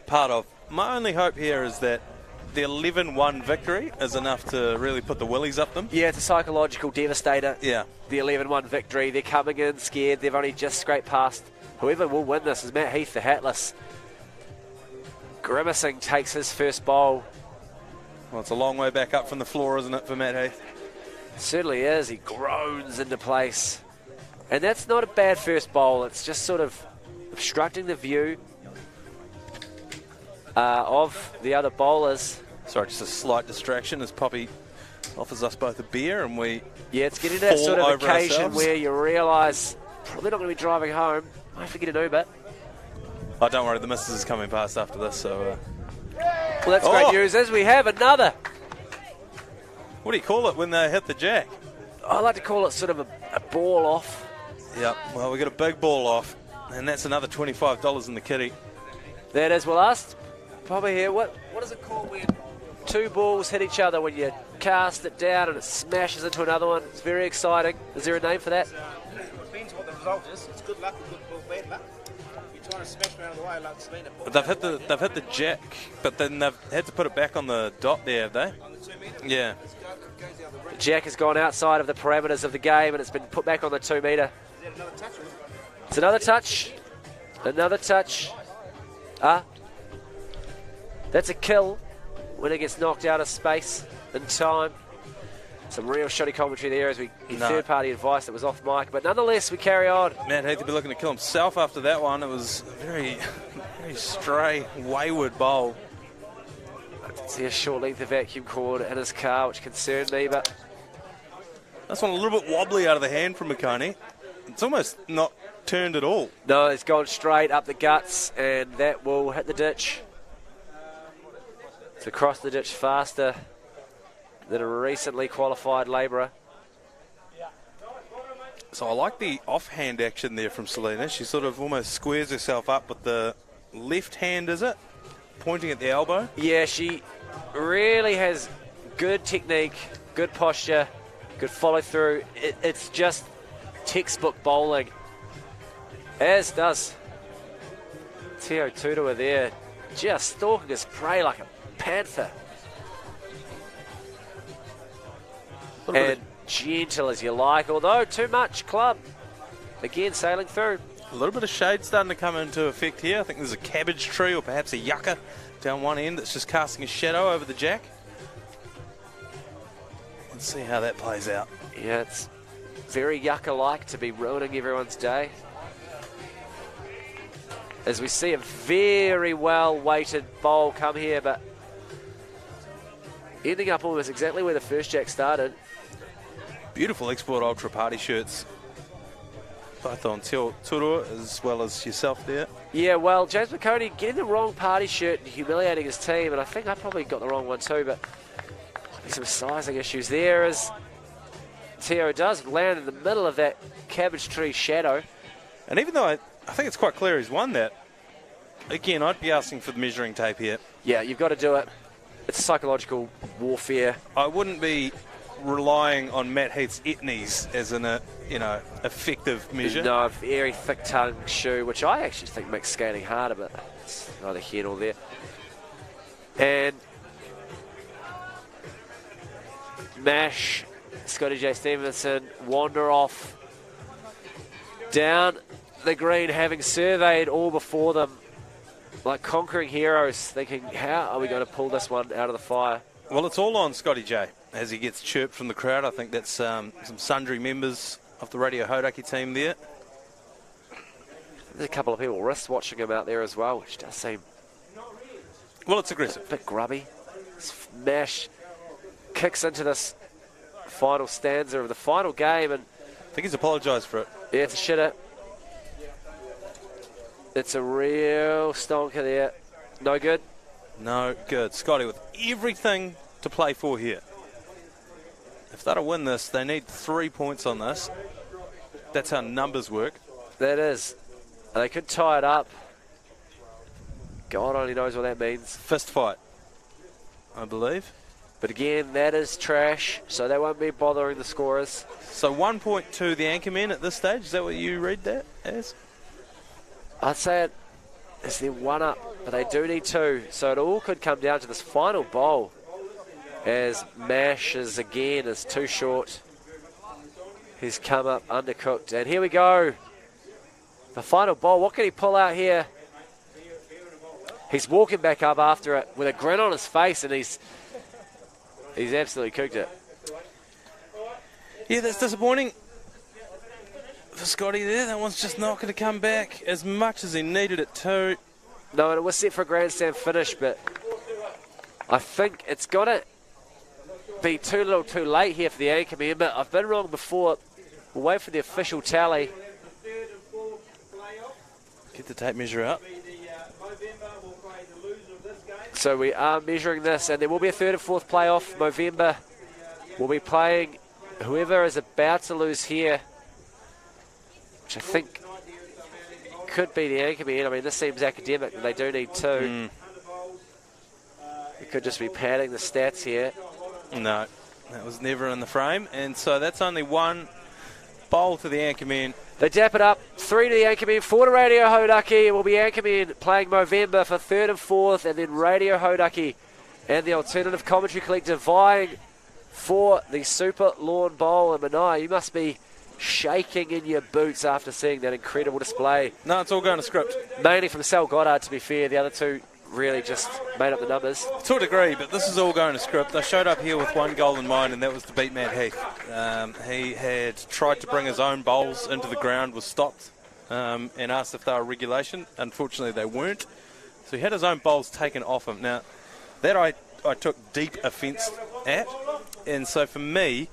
part of. My only hope here is that the 11-1 victory is enough to really put the willies up them. Yeah, it's a psychological devastator. Yeah. The 11-1 victory. They're coming in scared. They've only just scraped past. Whoever will win this is Matt Heath, the hatless. Grimacing takes his first bowl. Well, it's a long way back up from the floor, isn't it, for Matt Heath? Certainly is. He groans into place. And that's not a bad first bowl. It's just sort of obstructing the view of the other bowlers. Sorry, just a slight distraction as Poppy offers us both a beer and we it's getting to that fall sort of over occasion ourselves. where you realise probably not going to be driving home. Might have to get an Uber. Oh, don't worry, the missus is coming past after this, so... Well, that's great news, as we have another. What do you call it when they hit the jack? I like to call it sort of a ball off. Yep, well, we got a big ball off, and that's another $25 in the kitty. That is, well, asked Bobby here, what is it called when two balls hit each other when you cast it down and it smashes into another one? It's very exciting. Is there a name for that? It depends what the result is. It's good luck or bad luck. You're trying to smash me out of the way like Selena. But they've hit the jack, but then they've had to put it back on the dot there, have they? On the 2 metre? Yeah. The jack has gone outside of the parameters of the game and it's been put back on the 2 metre. Is that another touch? It's another touch. Another touch. That's a kill when it gets knocked out of space and time. Some real shoddy commentary there as we get third-party advice that was off mic. But nonetheless, we carry on. Matt Heath will be looking to kill himself after that one. It was a very, very stray, wayward bowl. I did see a short length of vacuum cord in his car, which concerned me, but... That's one a little bit wobbly out of the hand from McConey. It's almost not turned at all. No, it's gone straight up the guts, and that will hit the ditch. It's across the ditch faster than a recently qualified labourer. So I like the offhand action there from Selena. She sort of almost squares herself up with the left hand, is it? Pointing at the elbow. Yeah, she really has good technique, good posture, good follow through. It's just textbook bowling. As does Teo Tutua there, just stalking his prey like a panther. And gentle as you like, although too much club. Again, sailing through. A little bit of shade starting to come into effect here. I think there's a cabbage tree or perhaps a yucca down one end that's just casting a shadow over the jack. Let's see how that plays out. Yeah, it's very yucca-like to be ruining everyone's day. as we see a very well-weighted bowl come here, but ending up almost exactly where the first jack started. Beautiful Export Ultra party shirts, both on Turo as well as yourself there. Yeah, well, James McConey getting the wrong party shirt and humiliating his team, and I think I probably got the wrong one too, but some sizing issues there as Teo does land in the middle of that cabbage tree shadow. And even though I think it's quite clear he's won that, again, I'd be asking for the measuring tape here. Yeah, you've got to do it. It's psychological warfare. I wouldn't be relying on Matt Heath's etnies as an effective measure. No, a very thick-tongue shoe, which I actually think makes skating harder, but it's neither here nor there. And Mash, Scotty J. Stevenson wander off down the green, having surveyed all before them, like conquering heroes, thinking, how are we going to pull this one out of the fire? Well, it's all on Scotty J as he gets chirped from the crowd. I think that's some sundry members of the Radio Hauraki team there. There's a couple of people wrist watching him out there as well, which does seem... Well, it's aggressive. A bit grubby. Mash kicks into this final stanza of the final game, and I think he's apologised for it. yeah, it's a shitter. It's a real stonker there. No good. No good. Scotty with everything to play for here. If they'll win this, they need 3 points on this. That's how numbers work. That is. They could tie it up. God only knows what that means. Fist fight, I believe. But again, that is trash, so they won't be bothering the scorers. So 1 point to the Anchorman at this stage. Is that what you read that as? I'd say it's their one up, but they do need 2. So it all could come down to this final bowl, as Mash is too short. He's come up undercooked. And here we go. The final bowl. What can he pull out here? He's walking back up after it with a grin on his face, and he's absolutely cooked it. Yeah, that's disappointing for Scotty there. That one's just not going to come back as much as he needed it to. No, and it was set for a grandstand finish, but I think it's got to be too little too late here for the Anchorman, but I've been wrong before. We'll wait for the official tally. Get the tape measure out. So we are measuring this, and there will be a third and fourth playoff. Movember will be playing whoever is about to lose here, which I think could be the Anchorman. I mean, this seems academic, and they do need 2. We could just be padding the stats here. No, that was never in the frame, and so that's only 1 bowl to the Anchorman. They dap it up. 3 to the Anchorman, 4 to Radio Hauraki. It will be Anchorman playing Movember for third and fourth, and then Radio Hauraki and the Alternative Commentary Collective vying for the Super Lawn Bowl. And Manai, you must be shaking in your boots after seeing that incredible display. No, it's all going to script. Mainly from Sal Goddard, to be fair. The other two really just made up the numbers. To a degree, but this is all going to script. I showed up here with one goal in mind, and that was to beat Matt Heath. He had tried to bring his own bowls into the ground, was stopped, and asked if they were regulation. Unfortunately, they weren't. So he had his own bowls taken off him. Now, that I took deep offence at, and so for me,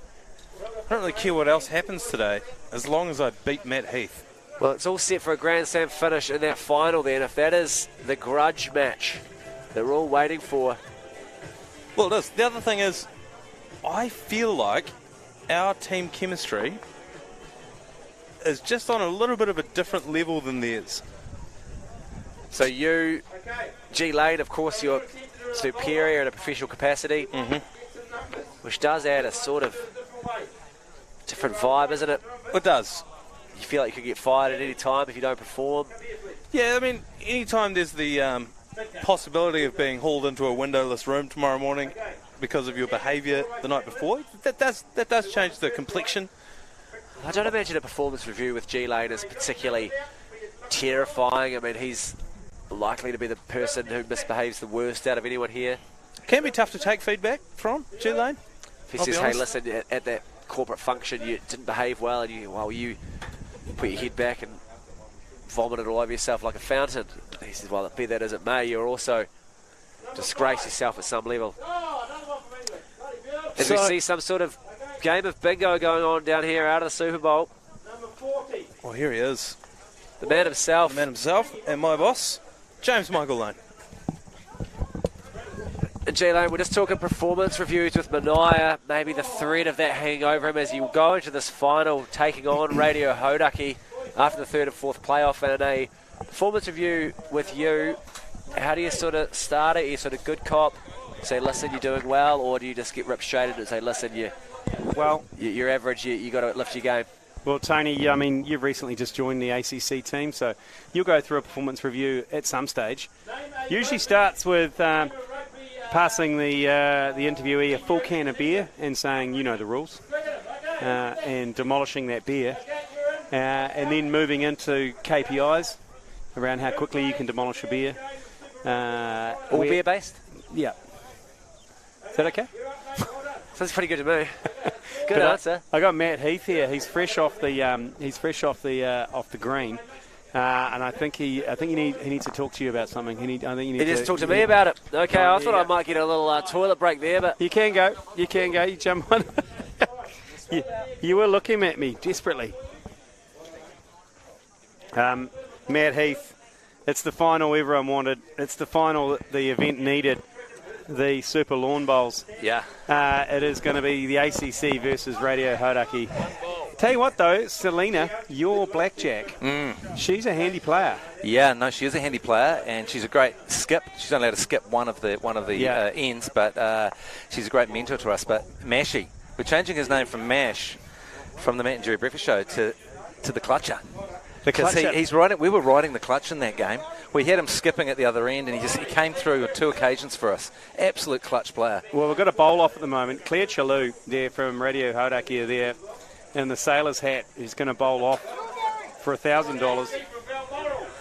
I don't really care what else happens today, as long as I beat Matt Heath. Well, it's all set for a Grand Slam finish in that final then, if that is the grudge match that we're all waiting for. Well, it is. The other thing is, I feel like our team chemistry is just on a little bit of a different level than theirs. So you, G Lane, of course, you're superior in a professional capacity, which does add a sort of different vibe, isn't it? It does. You feel like you could get fired at any time if you don't perform. Yeah, I mean, anytime there's the possibility of being hauled into a windowless room tomorrow morning because of your behaviour the night before, that does change the complexion. I don't imagine a performance review with G Lane is particularly terrifying. I mean, he's likely to be the person who misbehaves the worst out of anyone here. Can be tough to take feedback from G Lane. If he says, hey, listen, at that corporate function you didn't behave well, and you put your head back and vomited all over yourself like a fountain. He says, well, be that as it may, you're also disgraced yourself at some level. As we see some sort of game of bingo going on down here out of the Super Bowl. Well, here he is. The man himself. The man himself and my boss, James Michael Lane. G-Lane, we're just talking performance reviews with Mania, maybe the thread of that hanging over him as you go into this final, taking on Radio Hauraki after the third and fourth playoff. And a performance review with you, how do you sort of start it? Are you sort of good cop, say, listen, you're doing well, or do you just get ripped straight into it and say, listen, you're average, you got to lift your game? Well, Tony, I mean, you've recently just joined the ACC team, so you'll go through a performance review at some stage. Usually starts with passing the interviewee a full can of beer and saying, you know the rules, and demolishing that beer, and then moving into KPIs around how quickly you can demolish a beer. All beer-based? Yeah. Is that okay? Sounds pretty good to me. Good answer. I got Matt Heath here. He's fresh off the green. And I think he needs to talk to you about something. He just talk to me about it. Okay, I thought I might get a little toilet break there, but you can go. You jump on. you were looking at me desperately. Matt Heath, it's the final everyone wanted. It's the final that the event needed. The Super Lawn Bowls. Yeah. It is going to be the ACC versus Radio Hauraki. Tell you what, though, Selena, your blackjack, she's a handy player. Yeah, no, she is a handy player, and she's a great skip. She's only allowed to skip one of the ends, but she's a great mentor to us. But Mashy, we're changing his name from Mash, from the Matt and Jerry Breakfast Show, to the Clutcher. Because he's riding. We were riding the clutch in that game. We had him skipping at the other end, and he came through on 2 occasions for us. Absolute clutch player. Well, we've got a bowl off at the moment. Claire Chalou there from Radio Hauraki there in the sailor's hat. He's going to bowl off for $1,000. Here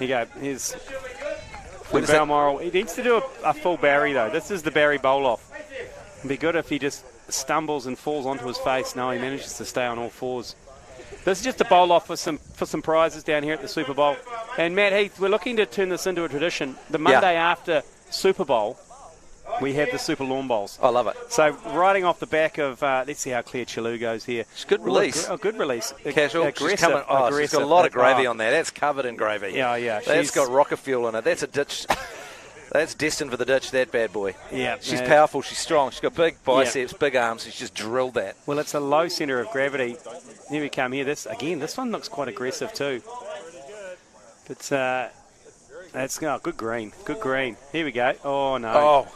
you go. Here's Balmoral. He needs to do a full Barry, though. This is the Barry bowl off. It'd be good if he just stumbles and falls onto his face. No, he manages to stay on all fours. This is just a bowl off for some prizes down here at the Super Bowl. And Matt Heath, we're looking to turn this into a tradition. The Monday after Super Bowl, we have the Super Lawn Bowls. I love it. So riding off the back of, let's see how Claire Chalou goes here. It's a good release. Good release. Casual. Aggressive. She's got a lot of gravy on there. That's covered in gravy. Yeah. That's got rocket fuel in it. That's a ditch. That's destined for the ditch, that bad boy. Yeah. She's powerful. She's strong. She's got big biceps, big arms. She's just drilled that. Well, it's a low centre of gravity. Here we come here. This one looks quite aggressive too. It's good green. Good green. Here we go. Oh, no. Oh.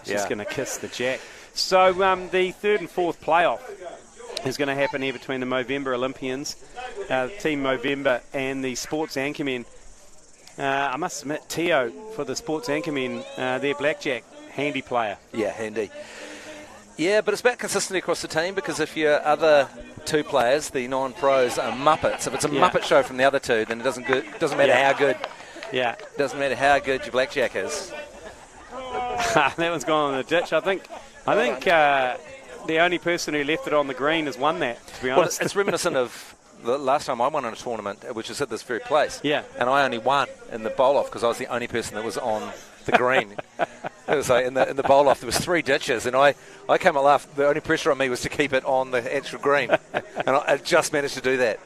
She's going to kiss the jack. So the third and fourth playoff is going to happen here between the Movember Olympians, Team Movember, and the Sports Anchormen. I must admit, Teo, for the Sports Anchormen, their blackjack, handy player. Yeah, handy. Yeah, but it's about consistency across the team, because if your other two players, the non-pros, are Muppets, if it's a Muppet show from the other two, then it doesn't matter how good. Yeah. It doesn't matter how good your blackjack is. That one's gone in the ditch. I think the only person who left it on the green has won that, to be honest. Well, it's reminiscent of the last time I won in a tournament, which was at this very place. Yeah. And I only won in the bowl-off because I was the only person that was on the green. It was like in the bowl-off, there was 3 ditches, and I came out last. The only pressure on me was to keep it on the actual green. And I just managed to do that.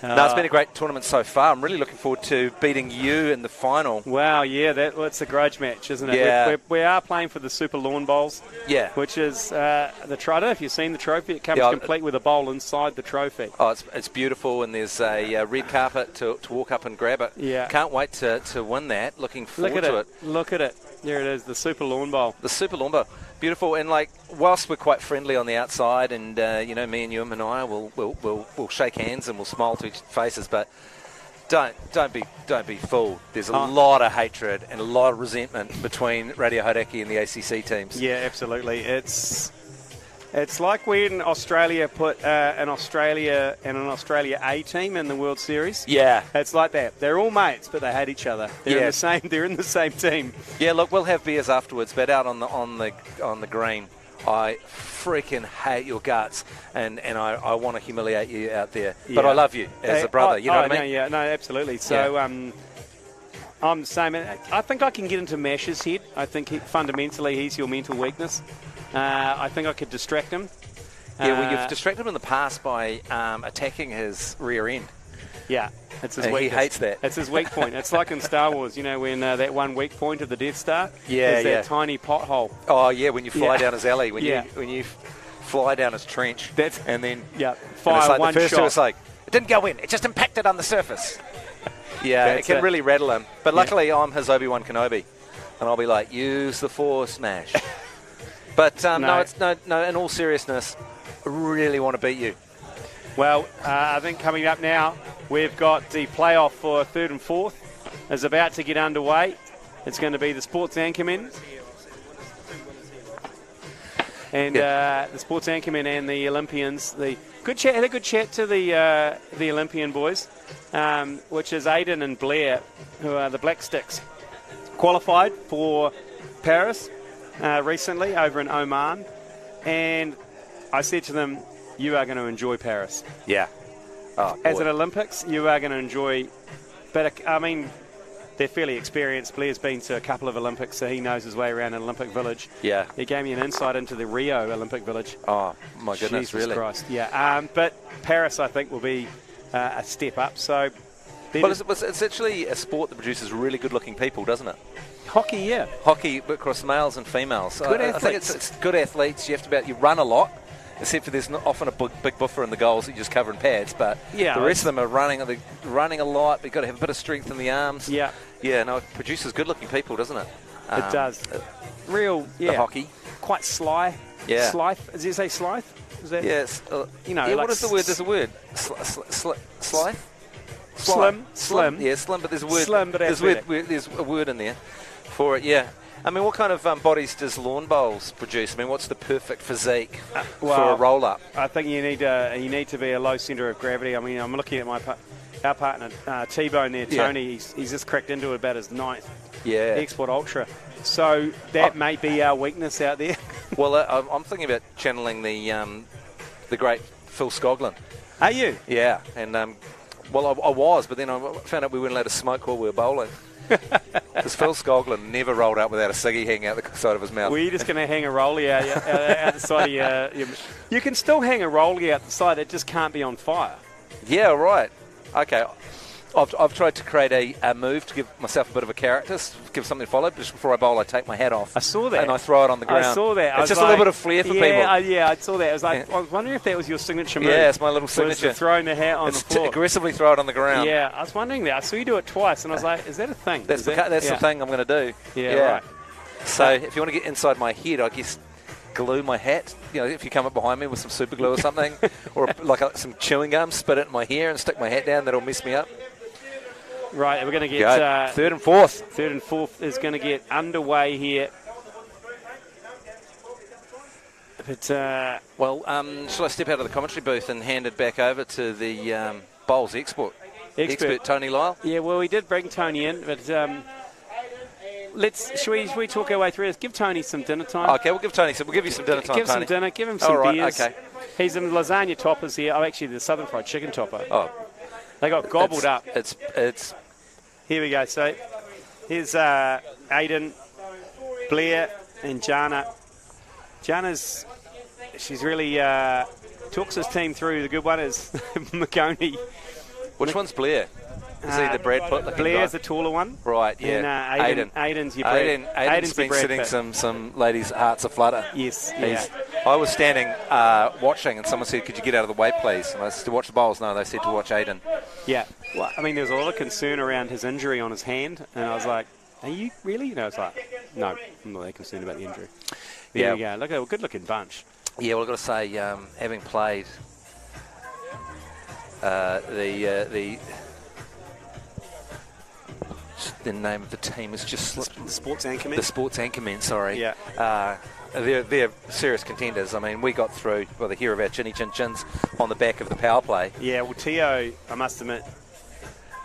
No, it's been a great tournament so far. I'm really looking forward to beating you in the final. Wow, yeah, it's a grudge match, isn't it? Yeah. We are playing for the Super Lawn Bowls. Yeah. Which is I don't know if you've seen the trophy. It comes complete with a bowl inside the trophy. Oh, it's beautiful, and there's a red carpet to walk up and grab it. Yeah. Can't wait to win that. Looking forward to it. Look at it. There it is, the Super Lawn Bowl. The Super Lawn Bowl. Beautiful, and whilst we're quite friendly on the outside, and me and you and I we'll shake hands and we'll smile to each faces, but don't be fooled. There's a lot of hatred and a lot of resentment between Radio Hauraki and the ACC teams. Yeah, absolutely. It's like when Australia put an Australia and an Australia A team in the World Series. Yeah, it's like that. They're all mates, but they hate each other. They're in the same team. Yeah, look, we'll have beers afterwards, but out on the green, I freaking hate your guts, and I want to humiliate you out there. But I love you as a brother, you know what I mean? No, absolutely. So I'm the same. I think I can get into Mash's head. I think fundamentally he's your mental weakness. I think I could distract him. Yeah, well, you've distracted him in the past by attacking his rear end. Yeah, it's his and weakness. He hates that. It's his weak point. It's like in Star Wars, when that one weak point of the Death Star is that tiny pothole. Oh, yeah, when you fly down his alley, when you fly down his trench, and then fire one the first shot. It's like, it didn't go in, it just impacted on the surface. It can really rattle him. But luckily, I'm his Obi-Wan Kenobi, and I'll be like, use the Force, Smash. But no, in all seriousness, I really want to beat you. Well, I think coming up now, we've got the playoff for third and fourth is about to get underway. It's going to be the Sports Anchorman. And the Sports Anchorman and the Olympians. Had a good chat to the Olympian boys, which is Aidan and Blair, who are the Black Sticks. Qualified for Paris recently over in Oman. And I said to them, you are going to enjoy Paris. Yeah. As an Olympics, you are going to enjoy. But I mean, they're fairly experienced. Blair's been to a couple of Olympics, so he knows his way around an Olympic village. Yeah. He gave me an insight into the Rio Olympic village. Oh my goodness, Jesus really? Christ. Yeah. But Paris, I think, will be a step up. So. Well, it's actually a sport that produces really good-looking people, doesn't it? Hockey, yeah. Hockey, but across males and females. Good athletes. I think it's good athletes. You run a lot. Except for there's not often a big buffer in the goals that you just cover in pads, but the rest of them are running a lot. But you've got to have a bit of strength in the arms. Yeah. Yeah, no, it produces good-looking people, doesn't it? It does. The hockey. Quite sly. Yeah. Slithe. Does it say slithe? Is that, yes. like what is the word? There's a word. Slithe? Slim. Yeah, slim, but there's a word. Slim, but there's a word in there for it, yeah. I mean, what kind of bodies does lawn bowls produce? I mean, what's the perfect physique for a roll-up? I think you need to be a low centre of gravity. I mean, I'm looking at our partner, T-Bone there, Tony. He's just cracked into about his ninth Export Ultra. So that may be our weakness out there. Well, I'm thinking about channeling the great Phil Scoglin. Are you? Yeah, and I was, but then I found out we weren't allowed to smoke while we were bowling. Because Phil Scoglin never rolled up without a ciggy hanging out the side of his mouth. Were you just going to hang a rollie out the side of your... You can still hang a rollie out the side, it just can't be on fire. Yeah, right. Okay. I've tried to create a move to give myself a bit of a character, give something to follow. Just before I bowl, I take my hat off. I saw that. And I throw it on the ground. I saw that. It's just a little bit of flair for people. I saw that. I was like, I was wondering if that was your signature move. Yeah, it's my little signature. Throwing the hat on the floor. Aggressively throw it on the ground. Yeah, I was wondering that. I saw you do it twice, and I was like, is that a thing? That's the thing I'm going to do. Yeah, right. So if you want to get inside my head, I guess glue my hat. You know, if you come up behind me with some super glue or something, or some chewing gum, spit it in my hair and stick my hat down, that'll mess me up. Right, we're going to get... third and fourth. Third and fourth is going to get underway here. But, shall I step out of the commentary booth and hand it back over to the bowls expert Tony Lyle? Yeah, well, we did bring Tony in, but should we talk our way through this? Give Tony some dinner time. Okay, we'll give Tony some. We'll give you some dinner time, Give Tony. some dinner. Give him some beers. Okay. He's in lasagna toppers here. Oh, actually, the Southern Fried Chicken topper. Oh. They got gobbled up. It's. Here we go. So here's Aidan, Blair, and Jana. She's really talks his team through. The good one is McGoney. Which one's Blair? Is he the Brad Pitt looking Blair's guy? the taller one. Right, yeah. And Aidan's your Brad. Aidan's been setting some ladies' hearts aflutter. Yes, yeah. I was standing watching, and someone said, "Could you get out of the way, please?" And I said, "To watch the bowls." No, they said to watch Aidan. Yeah. Well, I mean, there was a lot of concern around his injury on his hand, and I was like, "Are you really?" And I was like, "No, I'm not that concerned about the injury." There we go. Look at a good-looking bunch. Yeah, well, I've got to say, having played the name of the team is just the Sports Anchorman. The Sports Anchorman, sorry. Yeah. They're serious contenders. I mean, we got through the hair of our chinny chin chins on the back of the power play. Yeah, well, Tio, I must admit,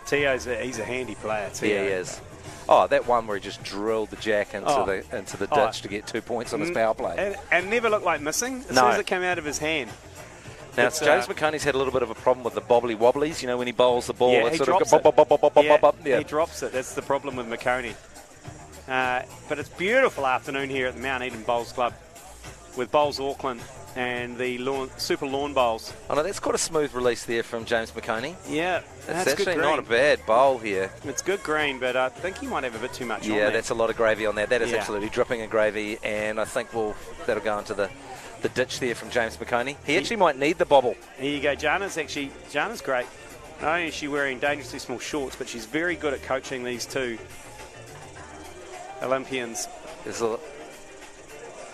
he's a handy player. Tio. Yeah, he is. Oh, that one where he just drilled the jack into the ditch to get 2 points on his power play. And never looked like missing as soon as it came out of his hand. Now, James McConey's had a little bit of a problem with the bobbly wobblies, you know, when he bowls the ball. Yeah, it's he sort drops of it. He drops it. That's the problem with McConey. But it's beautiful afternoon here at the Mount Eden Bowls Club with Bowls Auckland and the Super Lawn Bowls. Oh, no, that's quite a smooth release there from James McConey. Yeah, that's actually not a bad bowl here. It's good green, but I think he might have a bit too much on there. Yeah, that's a lot of gravy on there. That is absolutely dripping in gravy, and I think that'll go into the ditch there from James McConey. He actually might need the bobble. Here you go. Jana's great. Not only is she wearing dangerously small shorts, but she's very good at coaching these two Olympians. There's a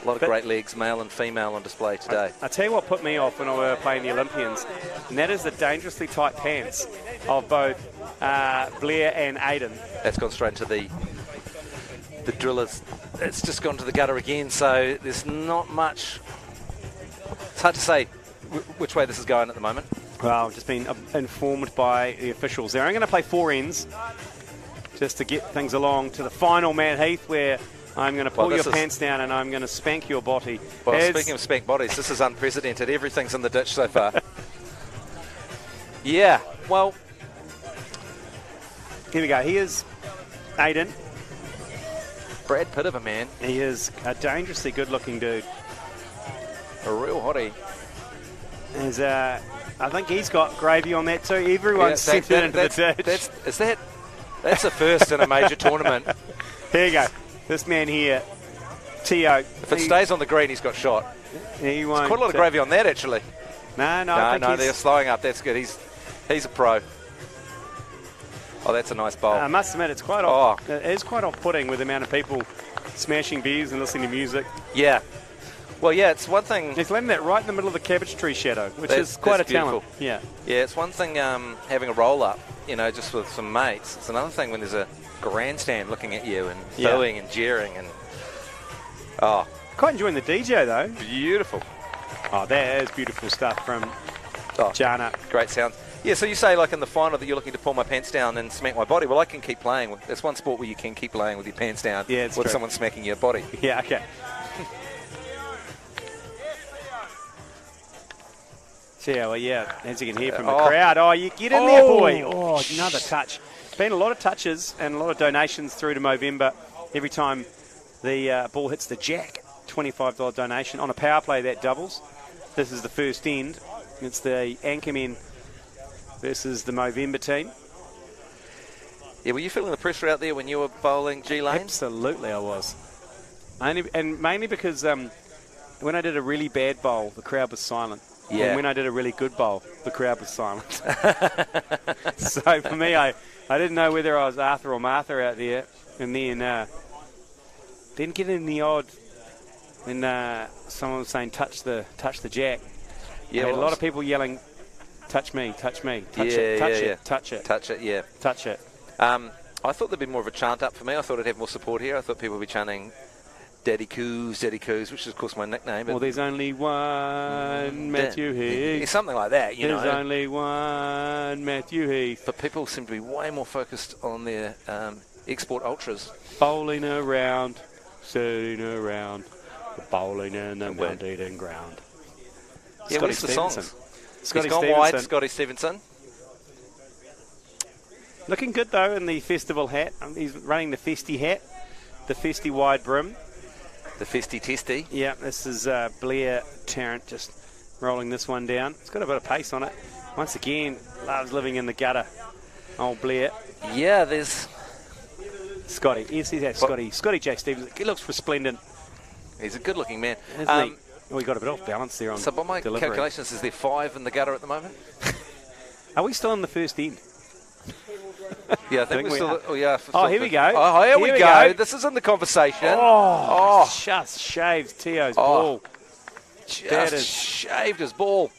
lot of great legs, male and female, on display today. I tell you what put me off when I were playing the Olympians, and that is the dangerously tight pants of both Blair and Aiden. That's gone straight into the drillers. It's just gone to the gutter again, so there's not much. It's hard to say which way this is going at the moment. Well, I've just been informed by the officials. They're only going to play 4 ends just to get things along to the final, Matt Heath, where I'm going to pull your pants down and I'm going to spank your body. Well, speaking of spank bodies, this is unprecedented. Everything's in the ditch so far. Yeah, well, here we go. Here's Aiden. Brad Pitt of a man. He is a dangerously good-looking dude. A real hottie. I think he's got gravy on that too. Everyone's sent it into the ditch. That's a first in a major tournament. Here you go. This man here, Tio. If it stays on the green, he's got shot. He won't. There's quite a lot of gravy on that, actually. No, they're slowing up. That's good. He's a pro. Oh, that's a nice bowl. I must admit, it's quite off-putting with the amount of people smashing beers and listening to music. Yeah. Well, yeah, it's one thing. He's landing that right in the middle of the cabbage tree shadow, which is quite a talent. Yeah. Yeah, it's one thing having a roll-up, just with some mates. It's another thing when there's a grandstand looking at you and booing and jeering and quite enjoying the DJ though. Beautiful. Oh, that is beautiful stuff from Jana. Great sound. Yeah, so you say like in the final that you're looking to pull my pants down and smack my body. Well, I can keep playing. That's one sport where you can keep playing with your pants down with someone smacking your body. Yeah, okay. As you can hear from the crowd. Oh, you get in there, boy. Oh, another touch. Been a lot of touches and a lot of donations through to Movember. Every time the ball hits the jack, $25 donation. On a power play, that doubles. This is the first end. It's the Anchorman versus the Movember team. Yeah, were you feeling the pressure out there when you were bowling G-Lane? Absolutely, I was. Mainly because when I did a really bad bowl, the crowd was silent. Yeah. And when I did a really good bowl, the crowd was silent. So for me, I didn't know whether I was Arthur or Martha out there. And then didn't get in the odd when someone was saying touch the jack. Yeah, a lot of people yelling, touch me, touch me, touch it, touch it, touch it. Touch it, yeah. Touch it. I thought there'd be more of a chant up for me. I thought I'd have more support here. I thought people would be chanting Daddy Coos, which is, of course, my nickname. Well, there's only one Matthew Heath. Something like that, There's only one Matthew Heath. But people seem to be way more focused on their export ultras. Bowling around, sitting around, bowling in the Mount Eden ground. Yeah, what's the songs? Scotty He's gone Stevenson. wide, Scotty Stevenson. Looking good, though, in the festival hat. He's running the festy hat, the festy wide brim. The festy testy. Yeah, this is Blair Tarrant just rolling this one down. It's got a bit of pace on it. Once again, loves living in the gutter. Old Blair. Yeah, there's Scotty. Yes, he's Scotty. Scotty Jack Stevens. He looks resplendent. He's a good-looking man. Isn't he? Oh, he got a bit off balance there on So by my delivery. calculations, is there 5 in the gutter at the moment? Are we still in the first end? Yeah, I think we're still... Here we go. Oh, here we go. This is in the conversation. Just shaved Tio's ball. Just shaved his ball.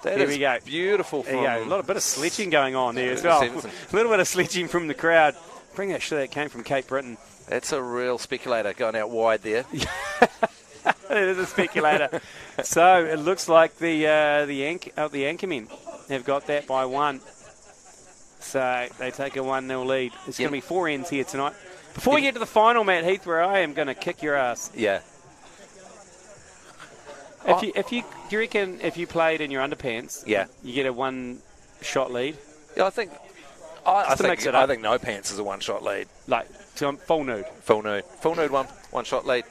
Here we go. Beautiful. There you go. A bit of sledging going on there as well. A little bit of sledging from the crowd. Bring that shit that came from Cape Breton. That's a real speculator going out wide there. It is a speculator. So it looks like the Anchormen have got that by 1. So they take a 1-0 lead. It's going to be 4 ends here tonight. Before we get to the final, Matt Heath, where I am going to kick your ass. Yeah. Do you reckon if you played in your underpants, Yeah. you get a one-shot lead? Yeah, I think no pants is a one-shot lead. Like full nude. Full nude one-shot lead.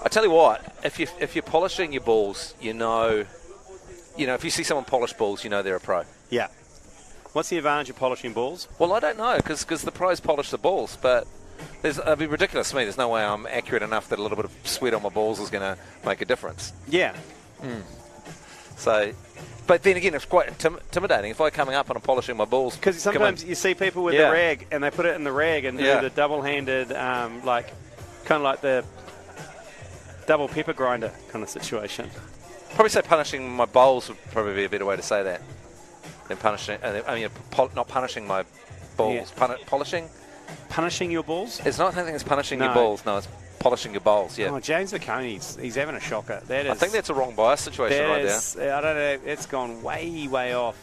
I tell you what, if you're polishing your balls, you know, if you see someone polish balls, you know they're a pro. Yeah. What's the advantage of polishing balls? Well, I don't know, because the pros polish the balls, but it'd be ridiculous to me. There's no way I'm accurate enough that a little bit of sweat on my balls is going to make a difference. Yeah. So, but then again, it's quite intimidating if I'm coming up and I'm polishing my balls. Because sometimes you see people with the rag, and they put it in the rag and do the double-handed, kind of like the double pepper grinder kind of situation. Probably say punishing my bowls would probably be a better way to say that than punishing. Not punishing my balls. Yeah. Polishing. Punishing your balls? It's not anything. It's punishing your balls. No, it's polishing your bowls. Yeah. Oh, James McConey, he's having a shocker. That is. I think that's a wrong bias situation right there. I don't know. It's gone way off.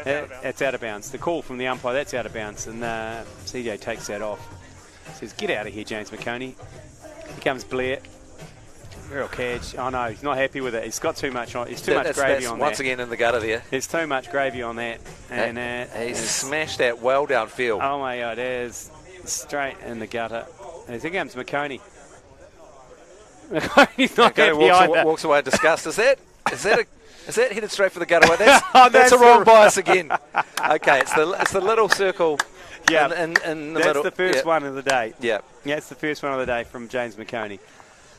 It's out of bounds. The call from the umpire, that's out of bounds, and CJ takes that off. Says, "Get out of here, James McConey." Here comes Blair. Real catch. Oh no, he's not happy with it. He's got too much on. He's too much gravy on that. Once again in the gutter there. There's too much gravy on that. And he's smashed that well downfield. Oh my God, there's straight in the gutter. Here comes McConey. McConey's not happy either. Walks away in disgust. Is that headed straight for the gutter? That's a wrong bias again. Okay, it's the little circle. Yeah, in the middle. That's the first one of the day. Yeah. Yeah, it's the first one of the day from James McConey.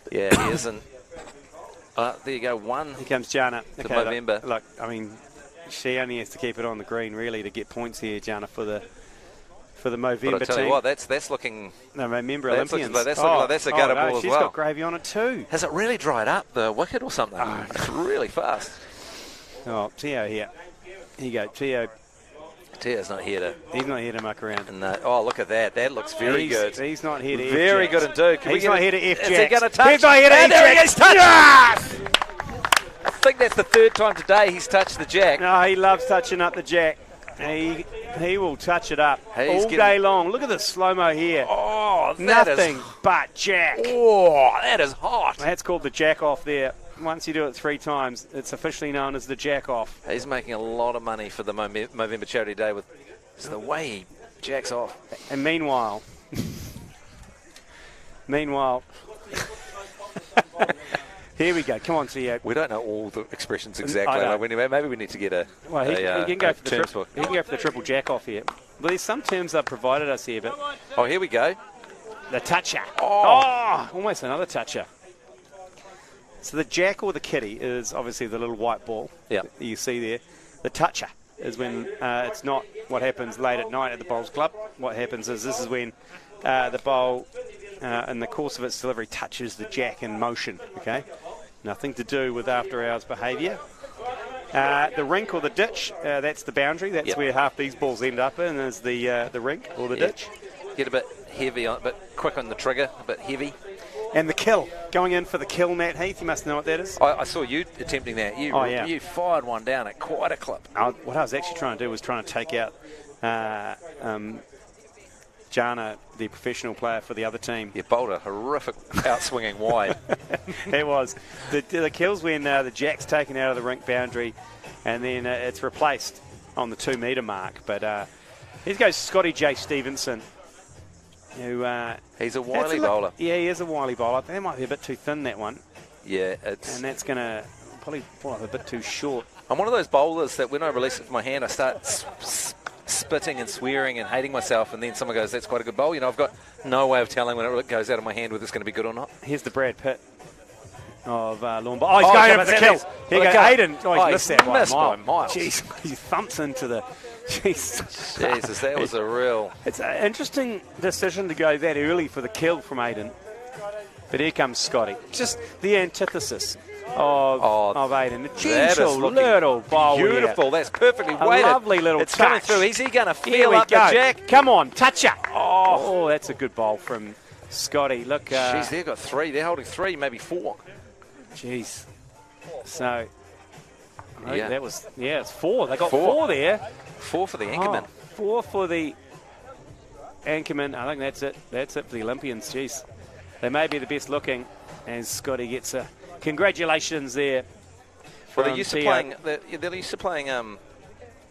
Yeah, he isn't. There you go, one. Here comes Jana. The Movember. Look, I mean, she only has to keep it on the green, really, to get points here, Jana, for the Movember but I tell team. you what, that's looking. No, Movember Olympians. That's looking like that's a gutter ball as she's well. Got gravy on it too. Has it really dried up the wicket or something? It's really fast. Oh, Teo here. Here you go, Teo. Teo's not here to. He's not here to muck around. And look at that. That looks very good. He's not here to. Very good indeed. He's not here to F Jacks. Is he going to touch? He's not here to F There he is. Touch. Yes! I think that's the third time today he's touched the jack. No, he loves touching up the jack. He will touch it up all day long. Look at the slow-mo here. Oh, nothing but jack. Oh, that is hot. That's called the jack off there. Once you do it 3 times, it's officially known as the jack off. He's making a lot of money for the Movember Charity Day with the way he jacks off. And meanwhile, here we go. Come on, Theo. We don't know all the expressions exactly. Maybe we need to get a. Well, he can go for the terms book. He can go for the triple jack off here. Well, there's some terms I've provided us here, but here we go. The toucher. Oh, almost another toucher. So the jack or the kitty is obviously the little white ball that you see there. The toucher is when it's not what happens late at night at the bowls club. What happens is this is when the bowl, in the course of its delivery, touches the jack in motion. Okay, nothing to do with after hours behaviour. The rink or the ditch, that's the boundary. That's where half these balls end up in, is the rink or the ditch. Get a bit heavy, a bit quick on the trigger, a bit heavy. And the kill, going in for the kill, Matt Heath. You must know what that is. I saw you attempting that. You fired one down at quite a clip. What I was actually trying to do was trying to take out Jana, the professional player for the other team. You bowled a horrific outswinging wide. It was. The kill's when the jack's taken out of the rink boundary and then it's replaced on the 2 metre mark. But here goes Scotty J. Stevenson. He's a wily bowler. Yeah, he is a wily bowler. That might be a bit too thin, that one. Yeah, and that's going to probably fall up a bit too short. I'm one of those bowlers that when I release it from my hand, I start spitting and swearing and hating myself, and then someone goes, "That's quite a good bowl." I've got no way of telling when it goes out of my hand whether it's going to be good or not. Here's the Brad Pitt of lawn bowl. Oh, he's going in for the kill. Here goes Aiden. Oh, he's missed that by a mile. Jeez, he thumps into the... Jesus, that was a real... It's an interesting decision to go that early for the kill from Aiden. But here comes Scotty. Just the antithesis of Aiden. A gentle little bowl. Beautiful. Here. That's perfectly weighted. A lovely little touch. It's coming through. Is he going to feel up the jack? Come on, toucher. Oh, that's a good bowl from Scotty. Look. Jeez, they've got 3. They're holding 3, maybe 4. Jeez. So... that was, it's 4. They got 4 there. 4 for the Anchorman. 4 for the Anchorman. I think that's it. That's it for the Olympians. Jeez. They may be the best looking, as Scotty gets a congratulations there. Well, they're used to playing. They're used to playing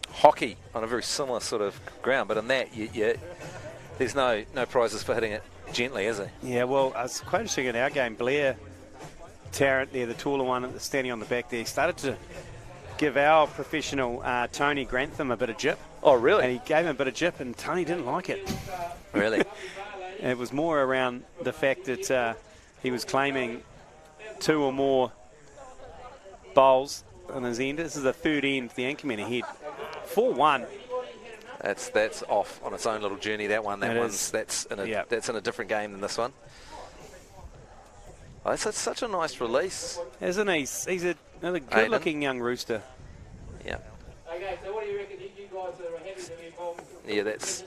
hockey on a very similar sort of ground, but in that, there's no prizes for hitting it gently, is there? Yeah, well, it's quite interesting in our game. Blair Tarrant there, the taller one standing on the back there, he started to give our professional Tony Grantham a bit of jip. Oh, really? And he gave him a bit of jip, and Tony didn't like it. Really? It was more around the fact that he was claiming 2 or more bowls on his end. This is the third end, the Anchorman ahead. 4-1. That's off on its own little journey. That one. That's in a different game than this one. Oh, it's such a nice release, isn't he? He's another good-looking young rooster. Yeah. Okay, so what do you reckon? You guys are happy to be involved? Yeah, that's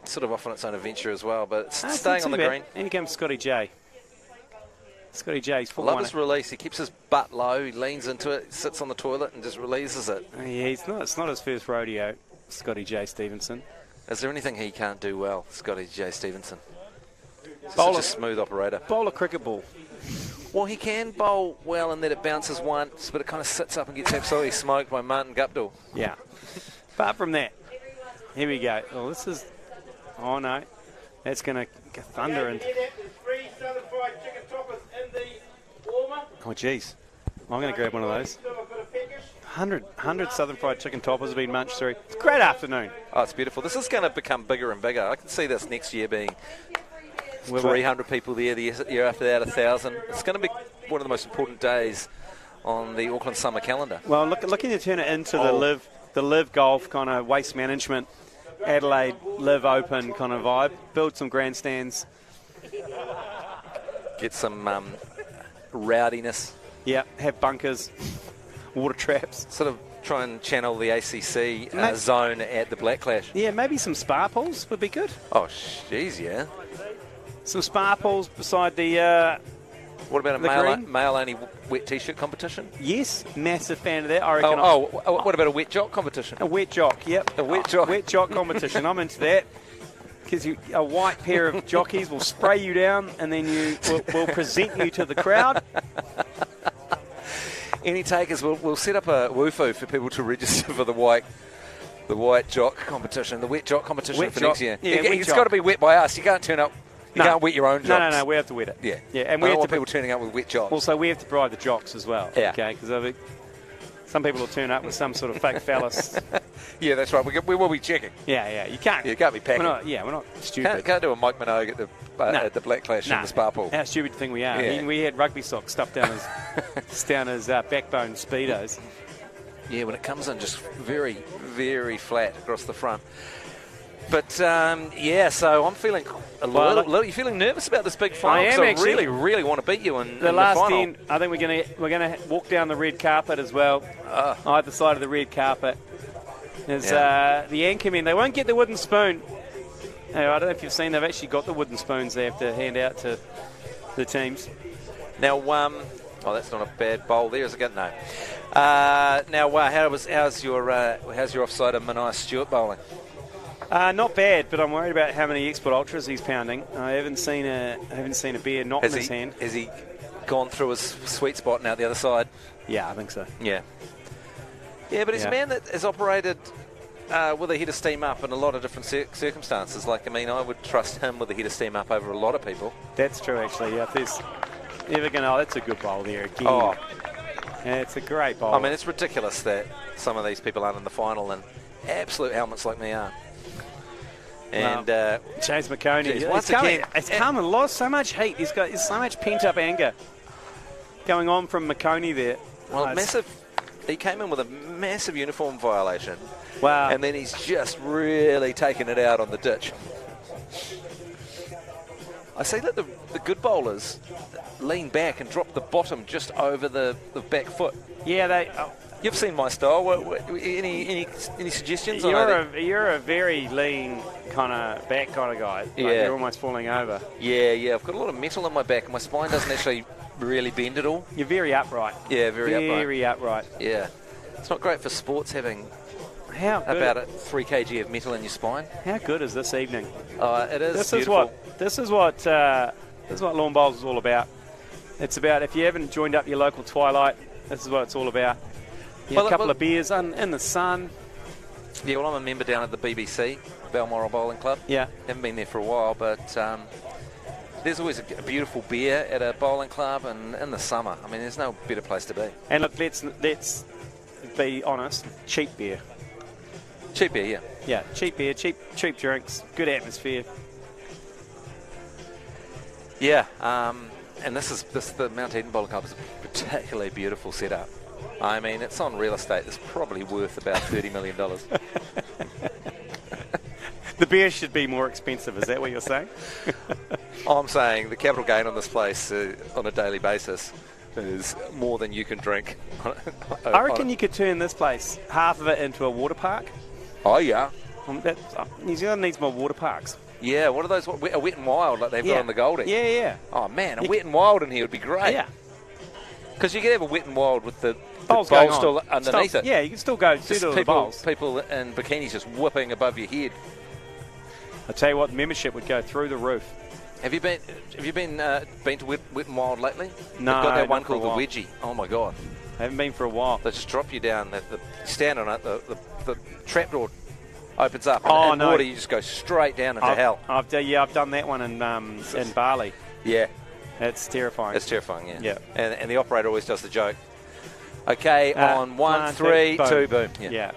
sort of off on its own adventure as well, but it's It's staying not on the too bad. green. And here comes Scotty J. Scotty J's 4-1. Love his release. He keeps his butt low. He leans into it, sits on the toilet, and just releases it. Yeah, it's not his first rodeo, Scotty J. Stevenson. Is there anything he can't do well, Scotty J. Stevenson? Bowler, Such a smooth operator. Bowl a cricket ball. Well, he can bowl well in that it bounces once, but it kind of sits up and gets absolutely smoked by Martin Guptill. Yeah. Apart from that, here we go. Oh, this is... Oh, no. That's going to thunder. And There's 3 southern fried chicken toppers in the warmer. oh, jeez. I'm going to grab one of those. 100 southern fried chicken toppers have been munched through. It's a great afternoon. Oh, it's beautiful. This is going to become bigger and bigger. I can see this next year being 300 people there, the year after that 1,000. It's going to be one of the most important days on the Auckland summer calendar. Well, looking to turn it into the live golf kind of waste management, Adelaide Live Open kind of vibe. Build some grandstands. Get some rowdiness. Yeah, have bunkers, water traps. Sort of try and channel the ACC zone at the Black Clash. Yeah, maybe some spa pools would be good. Oh, jeez, yeah. Some spa pools beside the... What about a male-only wet T-shirt competition? Yes, massive fan of that. I reckon. What about a wet jock competition? A wet jock, yep. A wet jock. Wet jock competition. I'm into that. Because a white pair of jockeys will spray you down, and then we'll present you to the crowd. Any takers? We'll set up a WUFU for people to register for the white jock competition, the wet jock competition for next year. Yeah, it's got to be wet by us. You can't turn up. You can't wet your own jocks. No, we have to wet it. Yeah, and we we don't have want to people turning up with wet jocks. Also, we have to provide the jocks as well. Yeah. Okay, because some people will turn up with some sort of fake phallus. Yeah, that's right. We will be checking. Yeah, you can't. You can't be packing. We're not stupid. Can't do a Mike Minogue at the Black Clash in the spa pool. How stupid thing we are. Yeah. We had rugby socks stuffed down his backbone speedos. Yeah, when it comes in just very, very flat across the front. But, so I'm feeling you're feeling nervous about this big final? I am actually. I really, really want to beat you in the last final. end. I think we're gonna walk down the red carpet as well. Either side of the red carpet is the Anchormen. They won't get the wooden spoon. I don't know if you've seen. They've actually got the wooden spoons they have to hand out to the teams. Now, that's not a bad bowl there, is it? No. How's your offside of Maniah Stewart bowling? Not bad, but I'm worried about how many export ultras he's pounding. I haven't seen a beer not in his hand. Has he gone through his sweet spot and out the other side? Yeah, I think so. Yeah. Yeah, but he's a man that has operated with a head of steam up in a lot of different circumstances. I would trust him with a head of steam up over a lot of people. That's true, actually. Yeah, if there's ever going that's a good bowl there again. Oh. Yeah, it's a great bowl. I mean, it's ridiculous that some of these people aren't in the final and absolute helmets like me are. And James McConey, it's come so much heat. There's so much pent-up anger going on from McConey there. Well, he came in with a massive uniform violation. Wow. And then he's just really taken it out on the ditch. I see that the good bowlers lean back and drop the bottom just over the back foot. Yeah, You've seen my style. Any suggestions? You're a very lean kind of back kind of guy. You're almost falling over. Yeah. I've got a lot of metal in my back, and my spine doesn't actually really bend at all. You're very upright. Yeah, very upright. Very upright. Yeah, it's not great for sports having How good? About a 3 kg of metal in your spine. How good is this evening? It is This beautiful. is what Lawn Bowls is all about. It's about, if you haven't joined up your local Twilight, this is what it's all about. A couple of beers in the sun. Yeah, well, I'm a member down at the BBC, Balmoral Bowling Club. Yeah. Haven't been there for a while, but there's always a beautiful beer at a bowling club, and in the summer, I mean, there's no better place to be. And look, let's be honest, cheap beer. Cheap beer, yeah. Yeah, cheap beer, cheap drinks, good atmosphere. Yeah, and the Mount Eden Bowling Club is a particularly beautiful setup. I mean, it's on real estate that's probably worth about $30 million. The beer should be more expensive, is that what you're saying? I'm saying the capital gain on this place on a daily basis is more than you can drink. I reckon you could turn this place, half of it, into a water park. Oh, yeah. New Zealand needs more water parks. Yeah, what are those? A Wet and Wild, like they've got on the Goldie. Yeah. Oh, man, a Wet and Wild in here would be great. Yeah. Because you could have a Wet and Wild with the Bowls bowl going still on. underneath it. Yeah, you can still go to the bowls. People in bikinis just whipping above your head. I tell you what, membership would go through the roof. Have you been to Wet and Wild lately? No, They've got that one not for a called the while. Wedgie. Oh my God! I haven't been for a while. They just drop you down. You stand on it. The trapdoor opens up. Oh, and no. water, you just go straight down into hell. I've done that one in Bali. Yeah, It's terrifying. it's terrifying. Yeah. Yeah. And the operator always does the joke. Okay, on 1, one, 3, two, 2, boom. Yeah.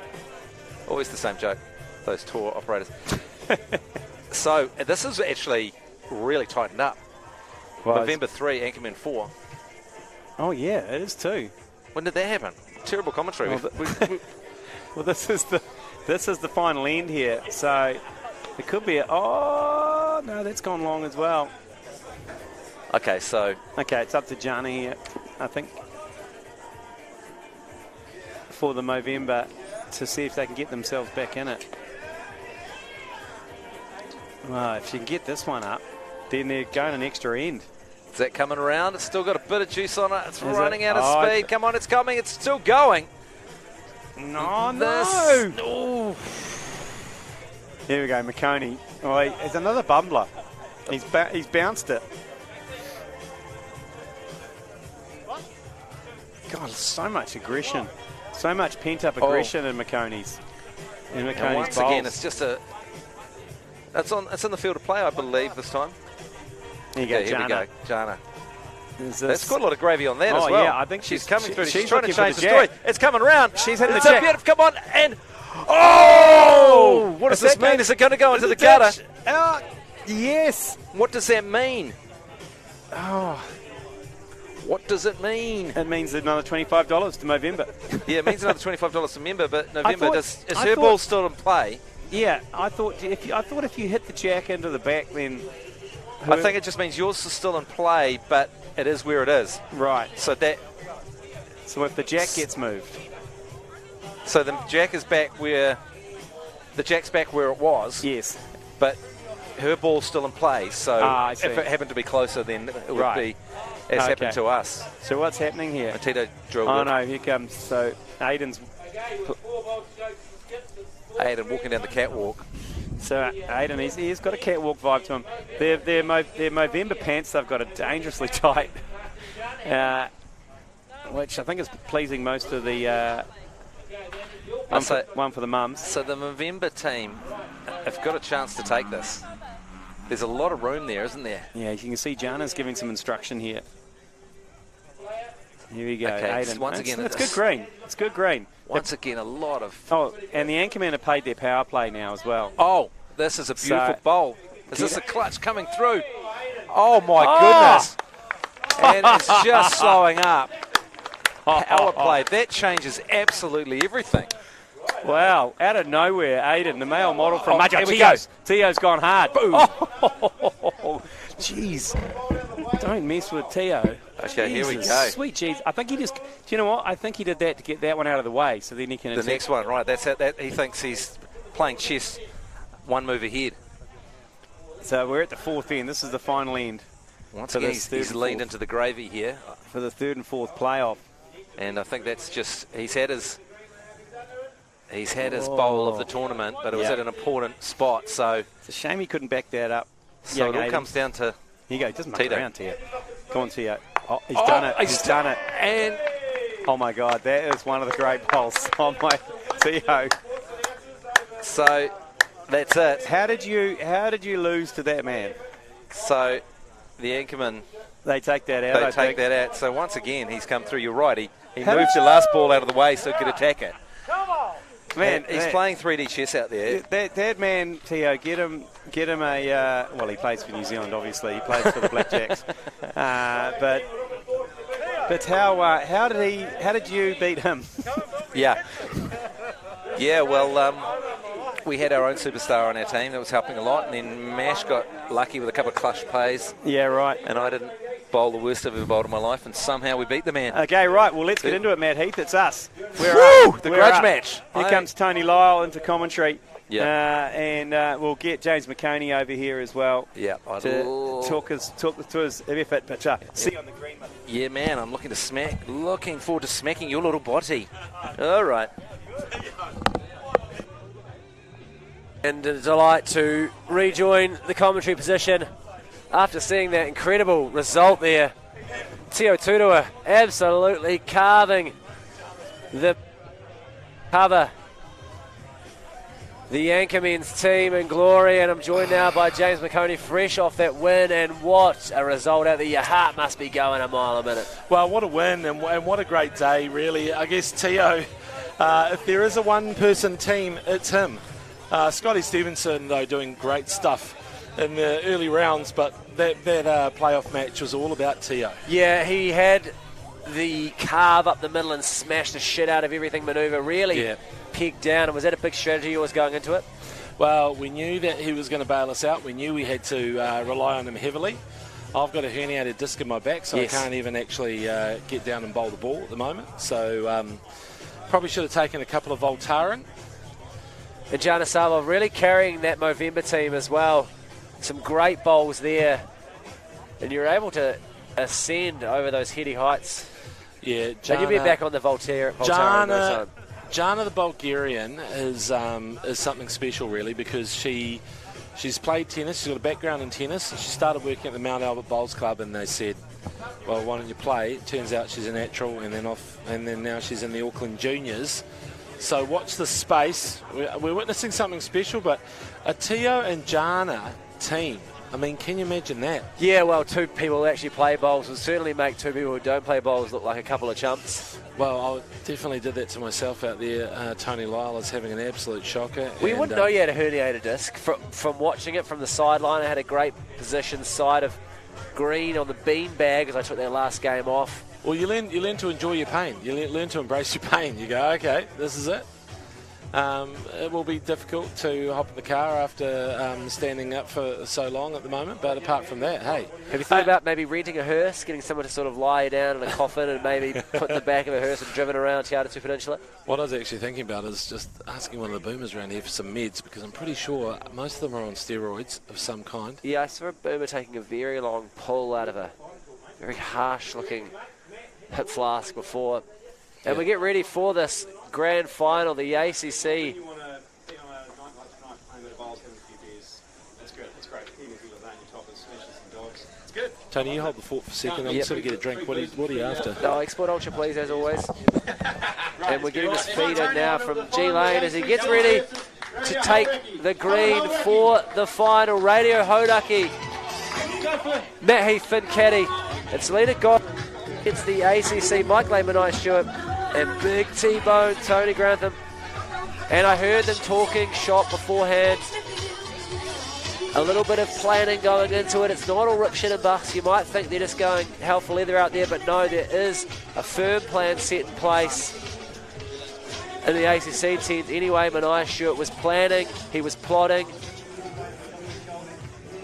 Always the same joke. Those tour operators. So this is actually really tightened up. Well, November 3, Anchorman 4. oh yeah, it is too. When did that happen? Terrible commentary. Well, this is the final end here, so it could be. Oh no, that's gone long as well. Okay, so Okay, it's up to Jana here, I think, for the Movember to see if they can get themselves back in it. Well, if you can get this one up, then they're going an extra end. is that coming around? It's still got a bit of juice on it. It's Is running it? out of Oh, speed. Come on, it's coming. It's still going. No, This- no. Here we go, McConey. Oh, it's another bumbler. He's bounced it. God, so much aggression. So much pent-up aggression in McConey's. In And McConey's once bowls. again, it's just a. It's in the field of play, I believe, this time. Here you go, Okay, here we Jana. go, Jana. Is That's this- got a lot of gravy on that Oh, as well. yeah, I think she's she's- coming through. she's She's trying to looking for change the the story. jack. It's coming around. She's hitting it's the a jack. beautiful. Come on and what does Is this that mean? going- Is it going to go into Is the it gutter? touch? Yes. What does that mean? Oh, What does it mean? it means another $25 to Movember. Yeah, it means another $25 to member, but November thought- is I her thought- ball still in play? Yeah, I thought if you hit the jack into the back, then I think it just means yours is still in play, but it is where it is. right. So that So if the jack gets moved, the jack is back where the jack's back where it was, yes. but her ball's still in play. So I if see. it happened to be closer, then it would Right. be as Okay. happened to us. So what's happening here? Tito drilled Oh it. no, here comes. So Aiden's. Aiden walking down the catwalk. So Aiden, he's got a catwalk vibe to him. Their Movember pants, they've got it dangerously tight, which I think is pleasing most of the. One for the mums. So the Movember team have got a chance to take this. There's a lot of room there, isn't there? Yeah, you can see Jana's giving some instruction here. Here we go, Okay, Aiden. once again, It's good green. It's good green. Once again, a lot of... Oh, and the Anchorman have paid their power play now as well. Oh, this is a beautiful So- bowl. Is this a clutch coming through? Oh, my goodness. And it's just slowing up. Power play. That changes absolutely everything. Wow, out of nowhere, Aiden, the male model from Oh, here we go. Tio's gone hard. Boom. Oh, jeez. Don't mess with Tio. Okay, here we Jesus, go. Sweet jeez. I think he just, do you know what? I think he did that to get that one out of the way so then he can The attack. next one, right. That's it. That, he thinks he's playing chess one move ahead. So we're at the fourth end. This is the final end Once For again, this he's third leaned and into the gravy here. for the third and fourth playoff. And I think that's just, he's had his He's had his bowl of the tournament, but it was at an important spot, so... It's a shame he couldn't back that up. So it all comes down to... Here you go, just muck Tito. around here. Go on, Tio. Oh, he's done it. He's done it. And... Oh, my God, that is one of the great bowls on my Tio. So, that's it. How did you lose to that man? So, the Anchorman... They take that out, They take that out. So, once again, he's come through. You're right. He moved your last ball out of the way so he could attack it. Man, he's playing 3D chess out there. That man, Tio, get him a... well, he plays for New Zealand, obviously. He plays for the Blackjacks. But how did you beat him? Yeah, well, we had our own superstar on our team that was helping a lot, and then Mash got lucky with a couple of clutch plays. Yeah, right. And I didn't bowl the worst I've ever bowled in my life, and somew we beat the man. Okay, right. Well, let's get into it, Matt Heath. It's us. We're up. The grudge match. Here comes Tony Lyle into commentary. Yeah. And we'll get James McConey over here as well. Yeah. To talk to his effort. But see you on the green, mate. Yeah, man. I'm looking forward to smacking your little body. All right. And a delight to rejoin the commentary position after seeing that incredible result there. Tio Tutua absolutely carving the cover. The Anchorman's team in glory, and I'm joined now by James McConey, fresh off that win, and what a result out there. Your heart must be going a mile a minute. Well, what a win, and what a great day, really. I guess Tio, if there is a one-person team, it's him. Scotty Stevenson, though, doing great stuff in the early rounds, but that playoff match was all about Tio. Yeah, he had the carve up the middle and smash the shit out of everything manoeuvre, really pegged down. And was that a big strategy yours going into it? Well, we knew that he was going to bail us out. We knew we had to rely on him heavily. I've got a herniated disc in my back, so I can't even actually get down and bowl the ball at the moment. So probably should have taken a couple of Voltaren. And Janasava really carrying that Movember team as well. Some great bowls there. And you're able to ascend over those heady heights. Yeah, and you'll be back on the Voltaren. Jana the Bulgarian is something special, really, because she's played tennis. She's got a background in tennis. She started working at the Mount Albert Bowls Club, and they said, well, why don't you play? It turns out she's a natural, and then now she's in the Auckland Juniors. So watch the space. We're witnessing something special, but a Tio and Jana team. I mean, can you imagine that? Yeah, well, two people who actually play bowls will certainly make two people who don't play bowls look like a couple of chumps. Well, I definitely did that to myself out there. Tony Lyle is having an absolute shocker. We wouldn't know you had a herniated disc. From watching it from the sideline, I had a great position side of green on the beanbag as I took that last game off. Well, you learn to enjoy your pain. You learn to embrace your pain. You go, okay, this is it. It will be difficult to hop in the car after standing up for so long at the moment, but apart from that, hey. Have you thought about maybe renting a hearse, getting someone to sort of lie you down in a coffin and maybe put in the back of a hearse and driven around Te Atatū Peninsula? What I was actually thinking about is just asking one of the boomers around here for some meds, because I'm pretty sure most of them are on steroids of some kind. Yeah, I saw a boomer taking a very long pull out of a very harsh-looking hip flask before. And we get ready for this grand final, the ACC. Tony, you hold the fort for a second. I'll sort of get a drink. What are you after? No, Export Ultra, please, as always. And we're getting this feed in now from G Lane as he gets ready to take the green for the final. Radio Hauraki, Matt Heath, Finn Caddy. It's Lena Gott. It's the ACC, Mike Lehman, I Stewart, and Big T-Bone, Tony Grantham. And I heard them talking shop beforehand. A little bit of planning going into it. It's not all rip, shit and bucks. You might think they're just going hell for leather out there, but no, there is a firm plan set in place in the ACC tent. Anyway, Manai Stewart was planning, he was plotting,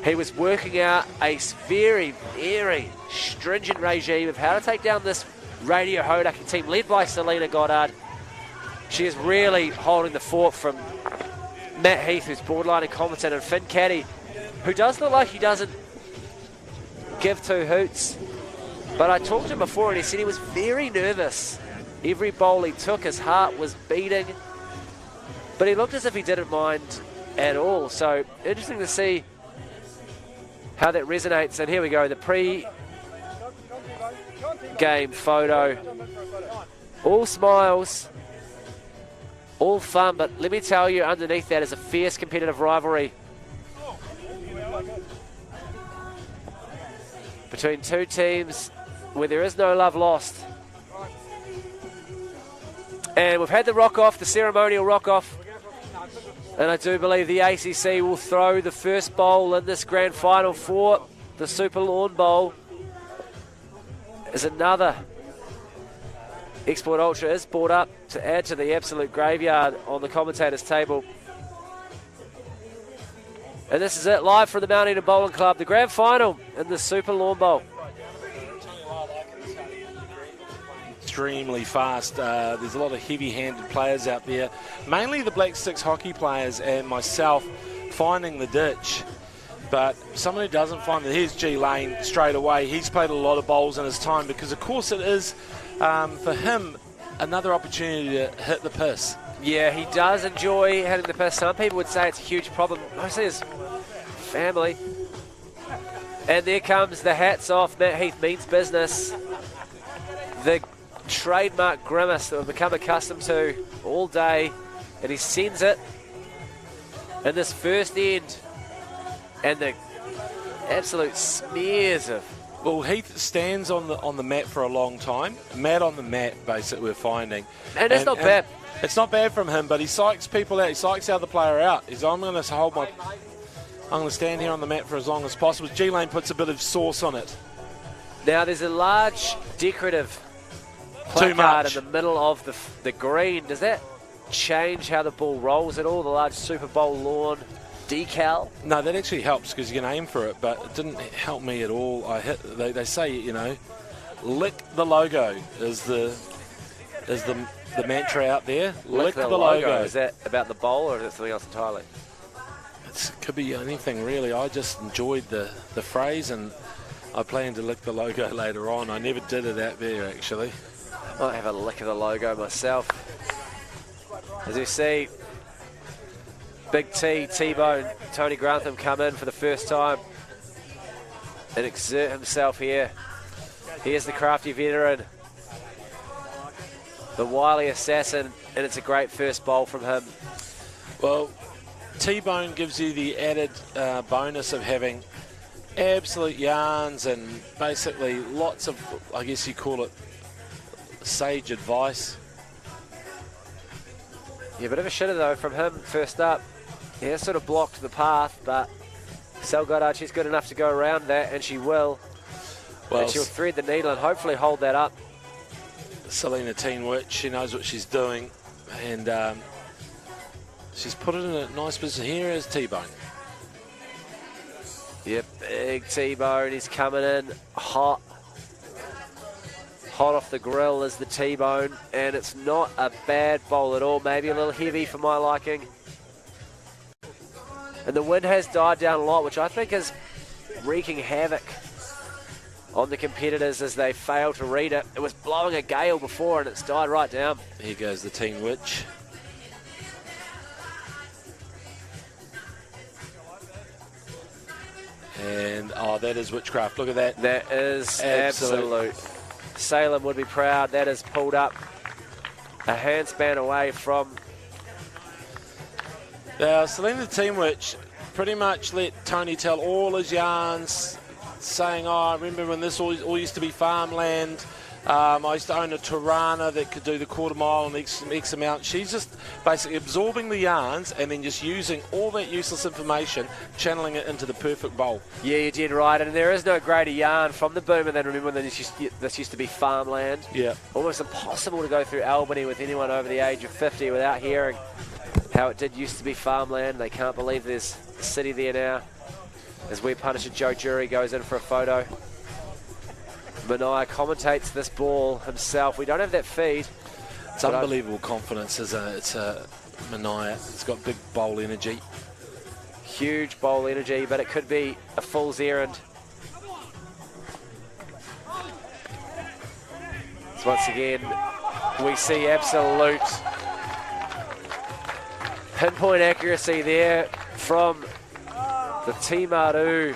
he was working out a very, very stringent regime of how to take down this Radio Hauraki team led by Selena Goddard. She is really holding the fort from Matt Heath, who's borderline incompetent, and Finn Caddy, who does look like he doesn't give two hoots. But I talked to him before and he said he was very nervous. Every bowl he took, his heart was beating. But he looked as if he didn't mind at all. So interesting to see how that resonates. And here we go, the pre-game photo. All smiles, all fun, but let me tell you, underneath that is a fierce competitive rivalry between two teams where there is no love lost. And we've had the rock-off, the ceremonial rock-off, and I do believe the ACC will throw the first bowl in this grand final for the Super Lawn Bowl. As another Export Ultra is brought up to add to the absolute graveyard on the commentators' table. And this is it, live from the Mount Eden Bowling Club, the grand final in the Super Lawn Bowl. Extremely fast. There's a lot of heavy-handed players out there, mainly the Black Sticks hockey players and myself finding the ditch. But someone who doesn't find it, here's G Lane straight away. He's played a lot of bowls in his time because, of course, it is for him another opportunity to hit the piss. Yeah, he does enjoy hitting the piss. Some people would say it's a huge problem. Mostly his family. And there comes the hats off. Matt Heath means business. The trademark grimace that we've become accustomed to all day. And he sends it in this first end. And the absolute smears of... Well, Heath stands on the mat for a long time. Mat on the mat, basically, we're finding. And it's not bad. It's not bad from him, but he psychs people out. He psychs the other player out. I'm going to stand here on the mat for as long as possible. G-Lane puts a bit of sauce on it. Now, there's a large decorative placard in the middle of the green. Does that change how the ball rolls at all? The large Super Bowl lawn decal? No, that actually helps because you can aim for it, but it didn't help me at all. They say, you know, lick the logo is the mantra out there. Lick the logo. Is that about the bowl or is it something else entirely? It could be anything really. I just enjoyed the phrase and I plan to lick the logo later on. I never did it out there actually. I might have a lick of the logo myself. As you see, Big T-Bone, Tony Grantham come in for the first time and exert himself here. Here's the crafty veteran, the wily assassin, and it's a great first bowl from him. Well, T-Bone gives you the added bonus of having absolute yarns and basically lots of, I guess you call it, sage advice. Yeah, bit of a shitter though from him first up. He has sort of blocked the path, but Sal Goddard, she's good enough to go around that, and she will. Well, and she'll thread the needle and hopefully hold that up. Selena Teenwich, she knows what she's doing, and she's put it in a nice position. Here is T-Bone. Yep, big T-Bone, he's coming in hot. Hot off the grill is the T-Bone, and it's not a bad bowl at all. Maybe a little heavy for my liking. And the wind has died down a lot, which I think is wreaking havoc on the competitors as they fail to read it. It was blowing a gale before and it's died right down. Here goes the Teen Witch. And, oh, that is witchcraft. Look at that. That is absolute. Salem would be proud. That is pulled up a handspan away from... Now, Selena Teenwich pretty much let Tony tell all his yarns, saying, oh, I remember when this all used to be farmland. I used to own a Tirana that could do the quarter mile and X amount. She's just basically absorbing the yarns and then just using all that useless information, channeling it into the perfect bowl. Yeah, you did right. And there is no greater yarn from the boomer than remember when this used to be farmland. Yeah. Almost impossible to go through Albany with anyone over the age of 50 without hearing how it did used to be farmland. They can't believe there's a city there now. As Web Punisher Joe Jury goes in for a photo. Mania commentates this ball himself. We don't have that feed. It's unbelievable confidence. It's a Mania. It's got big bowl energy. Huge bowl energy, but it could be a fool's errand. So once again, we see absolute Pinpoint accuracy there from the Timaru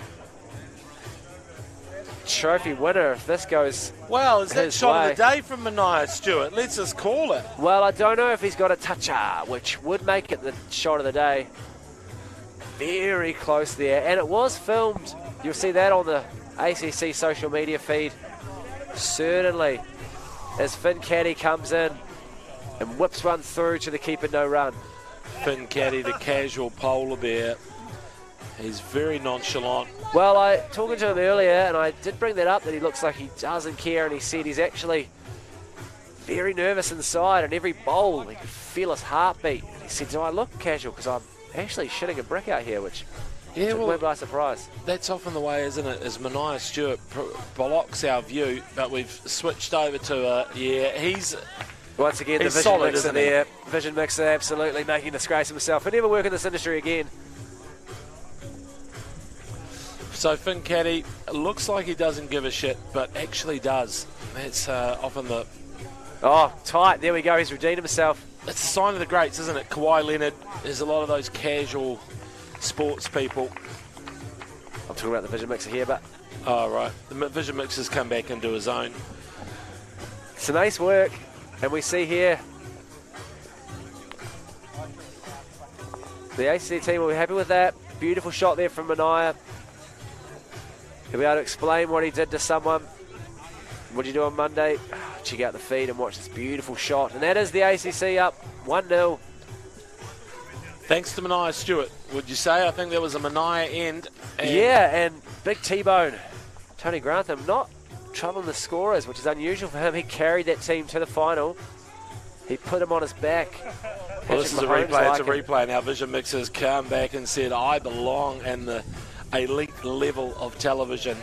trophy winner. If this goes Well, is that his shot way. of the day from Mania Stewart? Let's just call it. Well, I don't know if he's got a toucher, which would make it the shot of the day. Very close there, and it was filmed. You'll see that on the ACC social media feed. Certainly, as Finn Caddy comes in and whips one through to the keeper, no run. Finn Caddy, the casual polar bear. He's very nonchalant. Well, I talking to him earlier, and I did bring that up, that he looks like he doesn't care, and he said he's actually very nervous inside, and every bowl he could feel his heartbeat. And he said, do I look casual? Because I'm actually shitting a brick out here, which took me by surprise. That's often the way, isn't it? As Mania Stewart blocks our view, but we've switched over to he's... Once again, the he's vision solid, mixer isn't he? there. Vision mixer absolutely making a disgrace of himself. He'll never work in this industry again. So Finn Caddy looks like he doesn't give a shit, but actually does. That's often the... Oh, tight. There we go. He's redeemed himself. It's a sign of the greats, isn't it? Kawhi Leonard. There's a lot of those casual sports people. I'm talking about the vision mixer here, but... Oh, right. The vision mixer's come back into his own. Some ace work. And we see here the ACC team will be happy with that. Beautiful shot there from Mania. He'll be able to explain what he did to someone. What did you do on Monday? Check out the feed and watch this beautiful shot. And that is the ACC up 1-0. Thanks to Mania Stewart, would you say? I think there was a Mania end. Yeah, and big T-bone. Tony Grantham not troubling the scorers, which is unusual for him. He carried that team to the final. He put him on his back. Well, this is a replay. It's a replay. Now Vision Mixers come back and said, I belong in the elite level of television.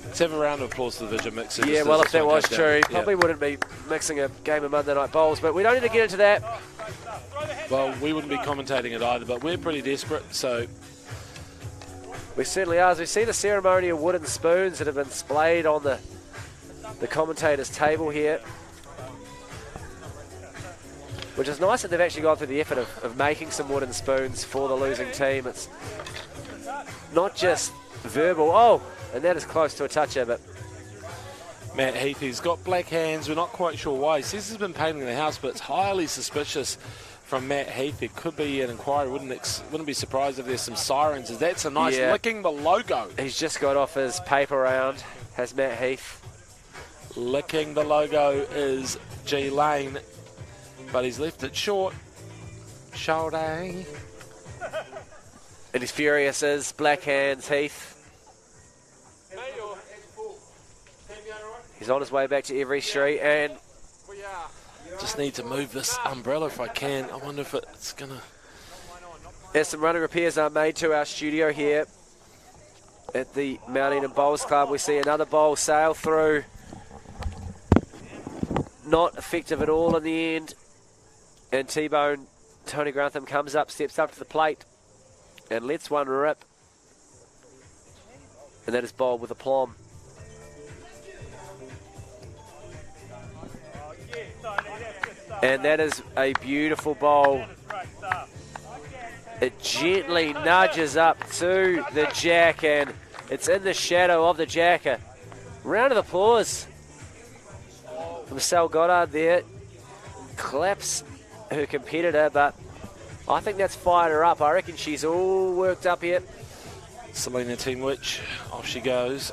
Let's have a round of applause to the Vision Mixers. Yeah, well, if that was true, he probably wouldn't be mixing a game of Monday Night Bowls, but we don't need to get into that. Well, we wouldn't be commentating it either, but we're pretty desperate, so... We certainly are. As we see the ceremonial wooden spoons that have been displayed on the commentators' table here, which is nice that they've actually gone through the effort of making some wooden spoons for the losing team. It's not just verbal. Oh, and that is close to a toucher, but... Matt Heath, he's got black hands. We're not quite sure why. He says he's been painting the house, but it's highly suspicious from Matt Heath. It could be an inquiry. Wouldn't be surprised if there's some sirens. That's a nice licking the logo. He's just got off his paper round, has Matt Heath. Licking the logo is G Lane, but he's left it short. Shoulder. And he's furious as Black Hands Heath. He's on his way back to Every Street, and just need to move this umbrella if I can. I wonder if it's going to... As some running repairs are made to our studio here at the Mount Eden Bowls Club, we see another bowl sail through. Not effective at all in the end. And T-Bone, Tony Grantham comes up, steps up to the plate and lets one rip. And that is bowled with aplomb. And that is a beautiful bowl. It gently nudges up to the jack, and it's in the shadow of the jack. A round of applause from Sal Goddard there. Claps her competitor, but I think that's fired her up. I reckon she's all worked up here. Selena Team Witch, off she goes.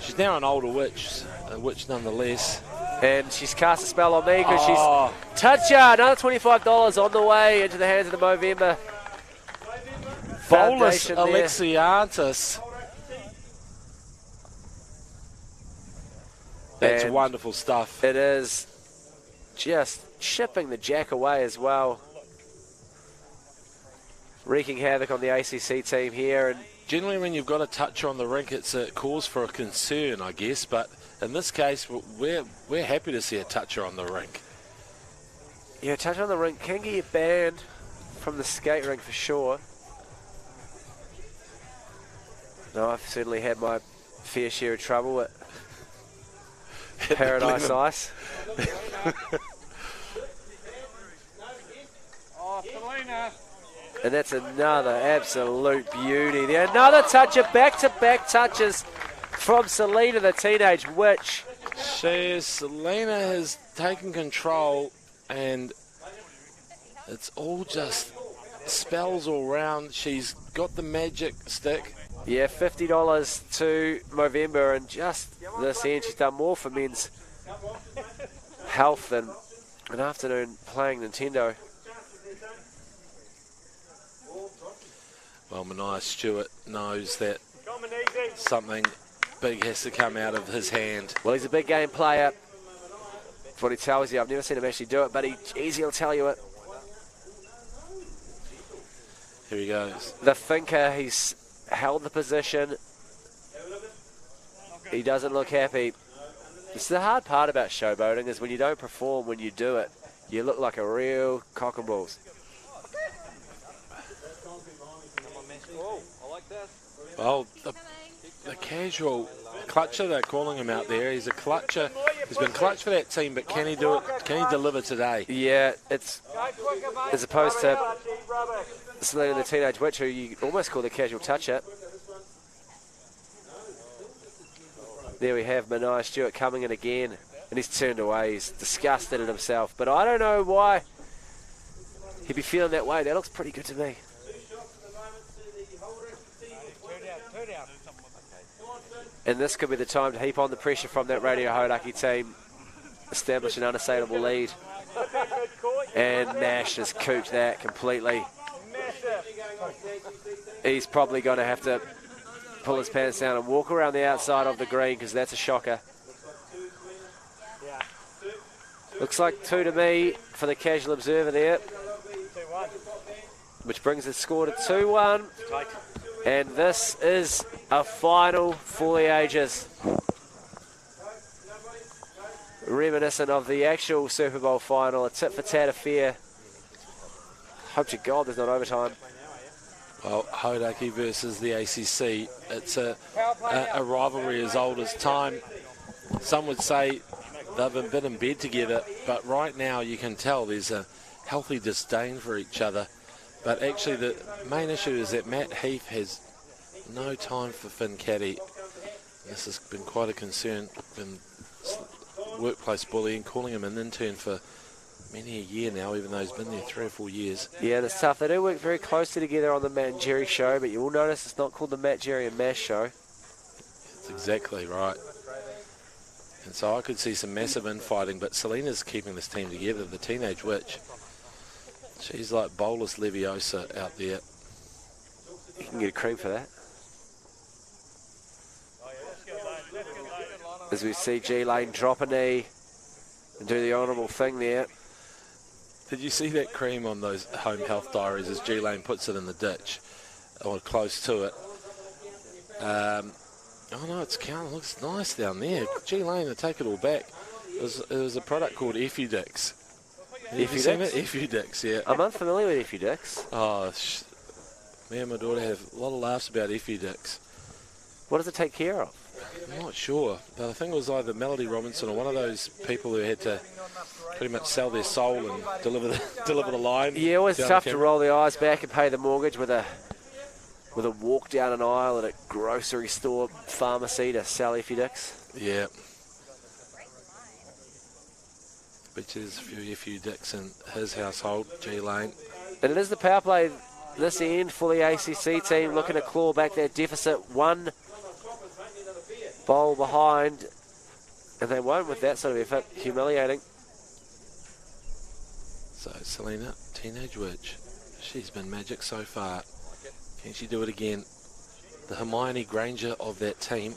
She's now an older witch, a witch nonetheless. And she's cast a spell on me because she's touched another $25 on the way into the hands of the Movember. Bolus Alexiantis. That's wonderful stuff. It is just chipping the jack away as well. Wreaking havoc on the ACC team here. And generally when you've got a toucher on the rink, it's a cause for a concern, I guess. But in this case, we're happy to see a toucher on the rink. Yeah, a toucher on the rink can get you banned from the skate rink for sure. No, I've certainly had my fair share of trouble Paradise Ice. And that's another absolute beauty there. Another touch of back-to-back touches from Selena, the Teenage Witch. Selena has taken control, and it's all just spells all round. She's got the magic stick. Yeah, $50 to Movember, and just this end, she's done more for men's health than an afternoon playing Nintendo. Well, Mania Stewart knows that something big has to come out of his hand. Well, he's a big game player. That's what he tells you. I've never seen him actually do it, but he'll tell you it. Here he goes. The thinker, he's held the position. He doesn't look happy. It's the hard part about showboating is when you don't perform when you do it, you look like a real cock and balls. Well, the casual clutcher, they're calling him out there. He's a clutcher. He's been clutch for that team, but can he do it? Can he deliver today? Yeah, it's as opposed to Selena the Teenage Witch, who you almost call the casual toucher. There we have Mania Stewart coming in again, and he's turned away. He's disgusted at himself, but I don't know why he'd be feeling that way. That looks pretty good to me. And this could be the time to heap on the pressure from that Radio Hauraki team, establish an unassailable lead. And Nash has cooped that completely. He's probably going to have to pull his pants down and walk around the outside of the green because that's a shocker. Looks like 2 to me for the casual observer there. Which brings the score to 2-1. And this is a final for the ages. Reminiscent of the actual Super Bowl final, a tit-for-tat affair. Hope to God there's not overtime. Well, Hauraki versus the ACC, it's a rivalry as old as time. Some would say they've been in bed together, but right now you can tell there's a healthy disdain for each other. But actually the main issue is that Matt Heath has no time for Finn Caddy. This has been quite a concern. Been workplace bullying, calling him an intern for many a year now, even though he's been there 3 or 4 years. Yeah, that's tough. They do work very closely together on the Matt and Jerry show, but you will notice it's not called the Matt, Jerry and Mash show. That's exactly right. And so I could see some massive infighting, but Selena's keeping this team together. The Teenage Witch, she's like Bolus Leviosa out there. You can get a cream for that. As we see G-Lane drop a knee and do the honourable thing there. Did you see that cream on those home health diaries as G-Lane puts it in the ditch or close to it? Oh no, it's counting. Looks nice down there. G-Lane, to take it all back. It was a product called Effudix. Have you seen it? Effudix, yeah. I'm unfamiliar with Effudix. Oh, me and my daughter have a lot of laughs about Effudix. What does it take care of? I'm not sure, but I think it was either Melody Robinson or one of those people who had to pretty much sell their soul and deliver the line. Yeah, always tough to roll the eyes back and pay the mortgage with a walk down an aisle at a grocery store pharmacy to sell Effudix. Yeah. Bet there's a few Effudix in his household, G-Lane. And it is the power play this end for the ACC team looking to claw back their deficit. 1 bowl behind, and they won't with that sort of effort. Humiliating. So Selena, Teenage Witch, she's been magic so far. Can she do it again? The Hermione Granger of that team.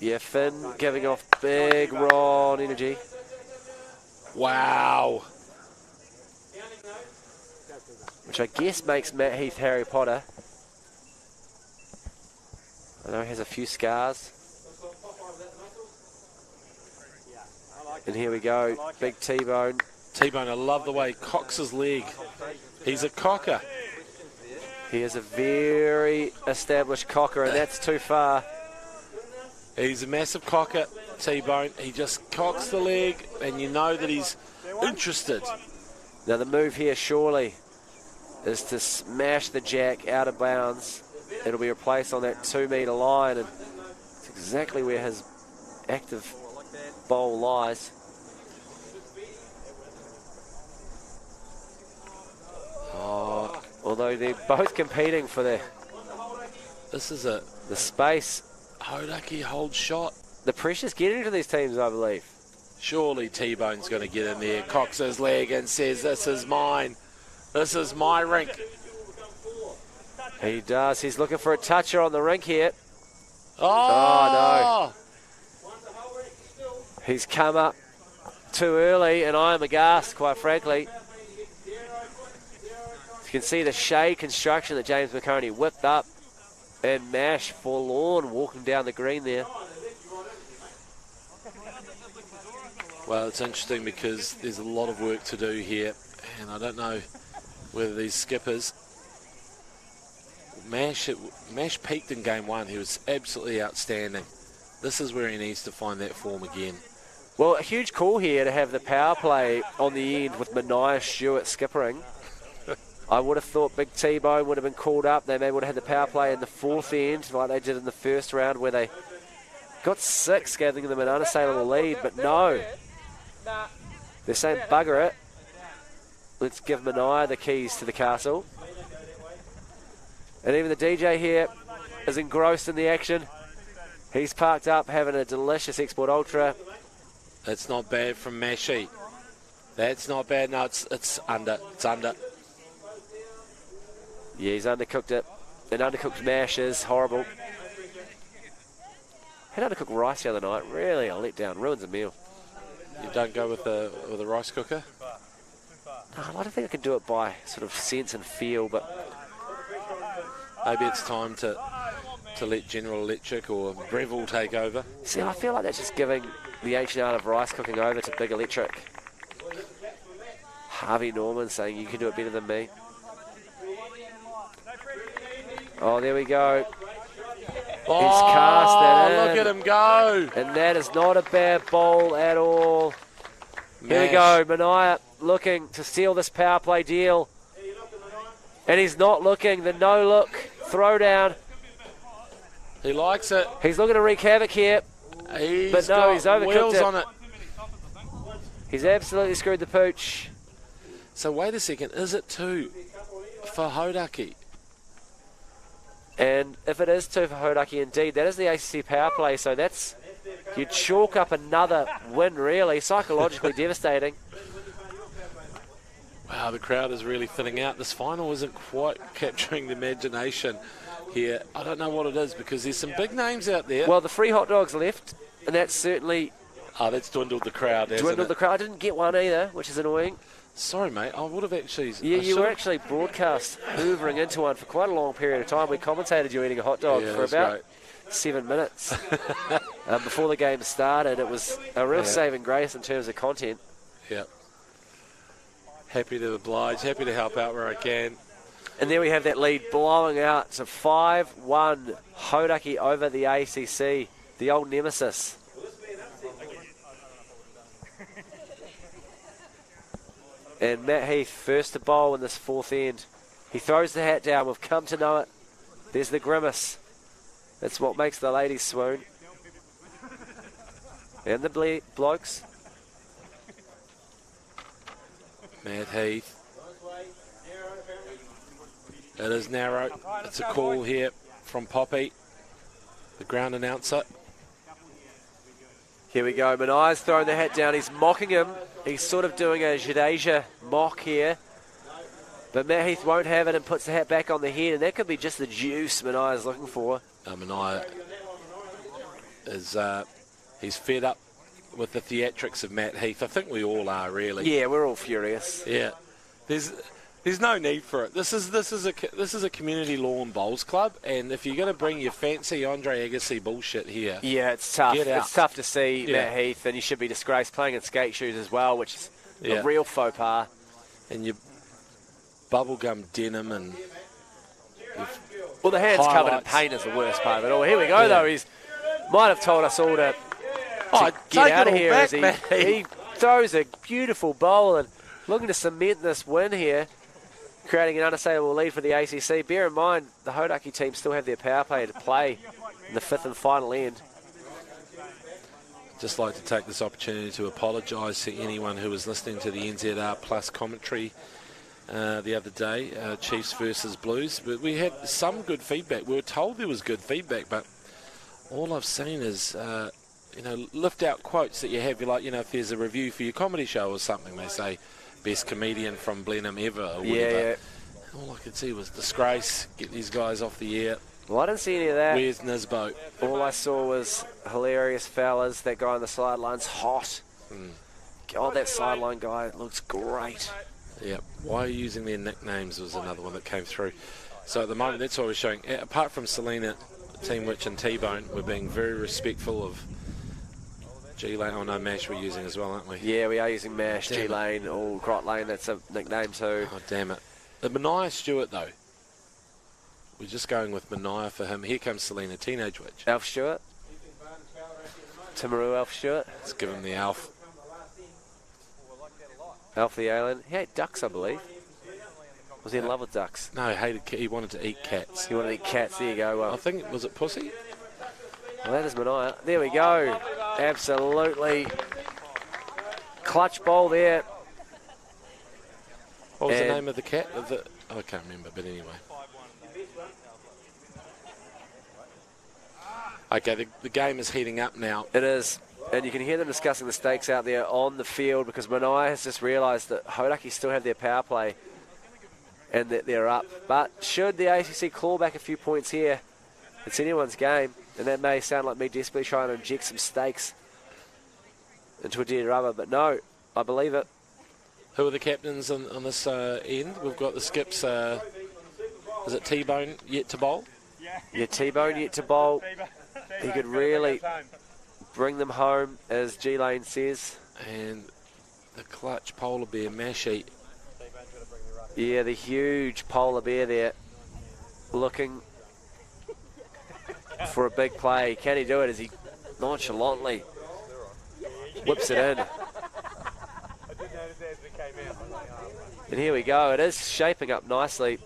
Yeah, Finn giving off big Ron energy. Wow. Which I guess makes Matt Heath Harry Potter. I know he has a few scars. And here we go, big T-Bone. T-Bone, I love the way he cocks his leg. He's a cocker. He is a very established cocker, and that's too far. He's a massive cocker, T-Bone. He just cocks the leg, and you know that he's interested. Now the move here surely is to smash the jack out of bounds. It'll be replaced on that 2 metre line, and it's exactly where his active bowl lies. Oh, although they're both competing for the space. Hauraki holds shot. The pressure's getting to these teams, I believe. Surely T-Bone's going to get in there, cocks his leg and says, "This is mine. This is my rink." He does. He's looking for a toucher on the rink here. Oh, no. He's come up too early, and I am aghast, quite frankly. You can see the shade construction that James McConey whipped up, and Mash forlorn walking down the green there. Well, it's interesting because there's a lot of work to do here, and I don't know whether these skippers... Mash peaked in game 1. He was absolutely outstanding. This is where he needs to find that form again. Well, a huge call here to have the power play on the end with Mania Stewart skippering. I would have thought Big T-Bone would have been called up. They maybe would have had the power play in the 4th end like they did in the first round where they got 6, giving them an unassailable lead, but no. They're saying bugger it. Let's give Mania the keys to the castle. And even the DJ here is engrossed in the action. He's parked up having a delicious Export Ultra. That's not bad from Mashy. That's not bad. No, it's under. It's under. Yeah, he's undercooked it. An undercooked mash is horrible. Had undercooked rice the other night. Really a letdown. Ruins a meal. You don't go with a rice cooker? No, I don't think I can do it by sort of sense and feel, but... Maybe it's time to let General Electric or Breville take over. See, I feel like that's just giving the ancient art of rice cooking over to Big Electric. Harvey Norman saying you can do it better than me. Oh, there we go. Oh, he's cast that in. Look at him go. And that is not a bad bowl at all. Here we go. Mania looking to steal this power play deal. And he's not looking. The no-look throwdown. He likes it. He's looking to wreak havoc here. He's overcooked wheels on it. He's absolutely screwed the pooch. So wait a second. Is it 2 for Hauraki? And if it is 2 for Hauraki, indeed, that is the ACC power play. So that's, you chalk up another win, really. Psychologically devastating. Wow, the crowd is really thinning out. This final isn't quite capturing the imagination here. I don't know what it is because there's some big names out there. Well, the free hot dogs left, and that's certainly... Oh, that's dwindled the crowd, hasn't it? Dwindled the crowd. I didn't get one either, which is annoying. Sorry, mate. I would have actually... Yeah, you were actually broadcast hoovering into one for quite a long period of time. We commentated you eating a hot dog for about 7 minutes. Before the game started, it was a real saving grace in terms of content. Yep. Happy to oblige, happy to help out where I can. And there we have that lead blowing out to 5-1 Hauraki over the ACC, the old nemesis. And Matt Heath first to bowl in this 4th end. He throws the hat down. We've come to know it. There's the grimace. That's what makes the ladies swoon. And the blokes. Matt Heath. It is narrow. It's a call here from Poppy, the ground announcer. Here we go. Mania's throwing the hat down. He's mocking him. He's sort of doing a Jadeja mock here. But Matt Heath won't have it and puts the hat back on the head. And that could be just the juice Mania's looking for. Mania is he's fed up with the theatrics of Matt Heath. I think we all are, really. Yeah, we're all furious. Yeah, there's no need for it. This is a community lawn bowls club, and if you're going to bring your fancy Andre Agassi bullshit here, yeah, it's tough. Get out. It's tough to see Matt Heath, and you should be disgraced playing in skate shoes as well, which is a real faux pas. And your bubblegum denim and. Well, the hand's covered in paint is the worst part of it all. Here we go, though. He's Might have told us all to get out of here as he throws a beautiful bowl and looking to cement this win here, creating an unassailable lead for the ACC. Bear in mind, the Hauraki team still have their power play to play in the fifth and final end. Just like to take this opportunity to apologise to anyone who was listening to the NZR Plus commentary the other day, Chiefs versus Blues. But we had some good feedback. We were told there was good feedback, but all I've seen is, lift out quotes that you have. You're like, if there's a review for your comedy show or something, they say, best comedian from Blenheim ever or whatever. Yeah. All I could see was disgrace, get these guys off the air. Well, I didn't see any of that. Where's Nisbo? All I saw was hilarious fellas. That guy on the sidelines, hot. God, that sideline guy looks great. Yep. Why are you using their nicknames was another one that came through. So at the moment, that's what we're showing. Apart from Selena, Team Witch and T-Bone, we're being very respectful of G-Lane. Oh no, Mash we're using as well, aren't we? Yeah, we are using Mash, G-Lane, or Grot Lane, that's a nickname too. Oh, damn it. The Mania Stewart, though. We're just going with Mania for him. Here comes Selena, Teenage Witch. Alf Stewart. Timaru Alf Stewart. Let's give him the Alf. Alf the Alien. He ate ducks, I believe. Was he in love with ducks? No, he wanted to eat cats. He wanted to eat cats, there you go. Well, I think, was it pussy? Well, that is Mania. There we go. Absolutely. Clutch bowl there. What was the name of the cat? I can't remember, but anyway. Okay, the game is heating up now. It is. And you can hear them discussing the stakes out there on the field because Mania has just realised that Hauraki still have their power play and that they're up. But should the ACC claw back a few points here, it's anyone's game. And that may sound like me desperately trying to inject some stakes into a dead rubber, but no, I believe it. Who are the captains on this end? We've got the skips. Is it T-Bone yet to bowl? Yeah, T-Bone yet to bowl. He could really bring them home, as G-Lane says. And the clutch polar bear, Mashy. Yeah, the huge polar bear there, looking for a big play. Can he do it as he nonchalantly whips it in? And here we go. It is shaping up nicely.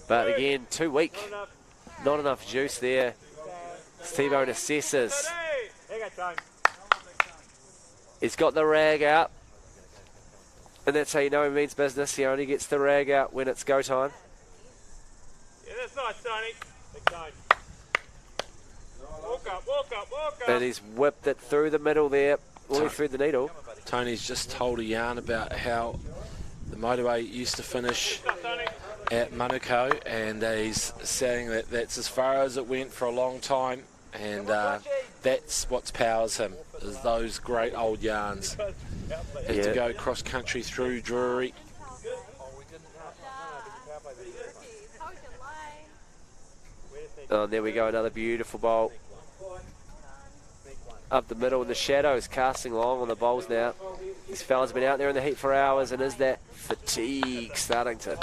But again, too weak. Not enough juice there. T-Bone assesses. He's got the rag out. And that's how you know he means business. He only gets the rag out when it's go time. Yeah, that's nice, Tony. Big time. Walk up, walk up, walk up. And he's whipped it through the middle there, all the way through the needle. Tony's just told a yarn about how the motorway used to finish at Manukau, and he's saying that that's as far as it went for a long time, and that's what powers him, is those great old yarns. Has to go cross country through Drury. Oh, there we go, another beautiful bowl. Up the middle in the shadows, casting long on the bowls now. These fellas have been out there in the heat for hours, and is that fatigue starting to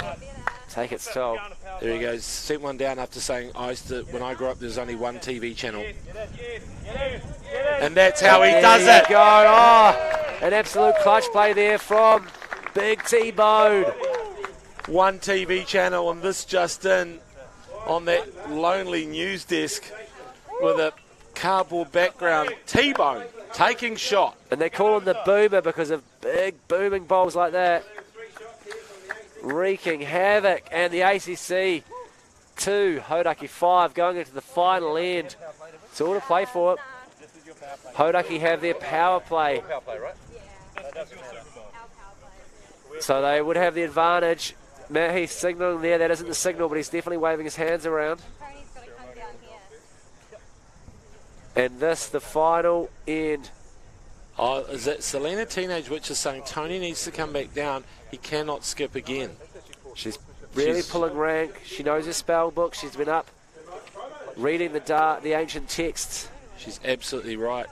take its toll? There he goes, sent one down after saying, when I grew up, there was only one TV channel. And that's how he does it. There you go. Oh, an absolute clutch play there from Big T-Bone. One TV channel, and this just in on that lonely news desk with a cardboard background. T-Bone taking shot. And they call him the boomer because of big booming bowls like that. Wreaking havoc. And the ACC 2, Hauraki 5, going into the final end. It's all to play for. Hauraki have their power play. So they would have the advantage. Matt, he's signalling there. That isn't the signal, but he's definitely waving his hands around. And this, the final end. Oh, is that Selena Teenage Witch is saying Tony needs to come back down. He cannot skip again. She's really pulling rank. She knows her spell book. She's been up reading the ancient texts. She's absolutely right.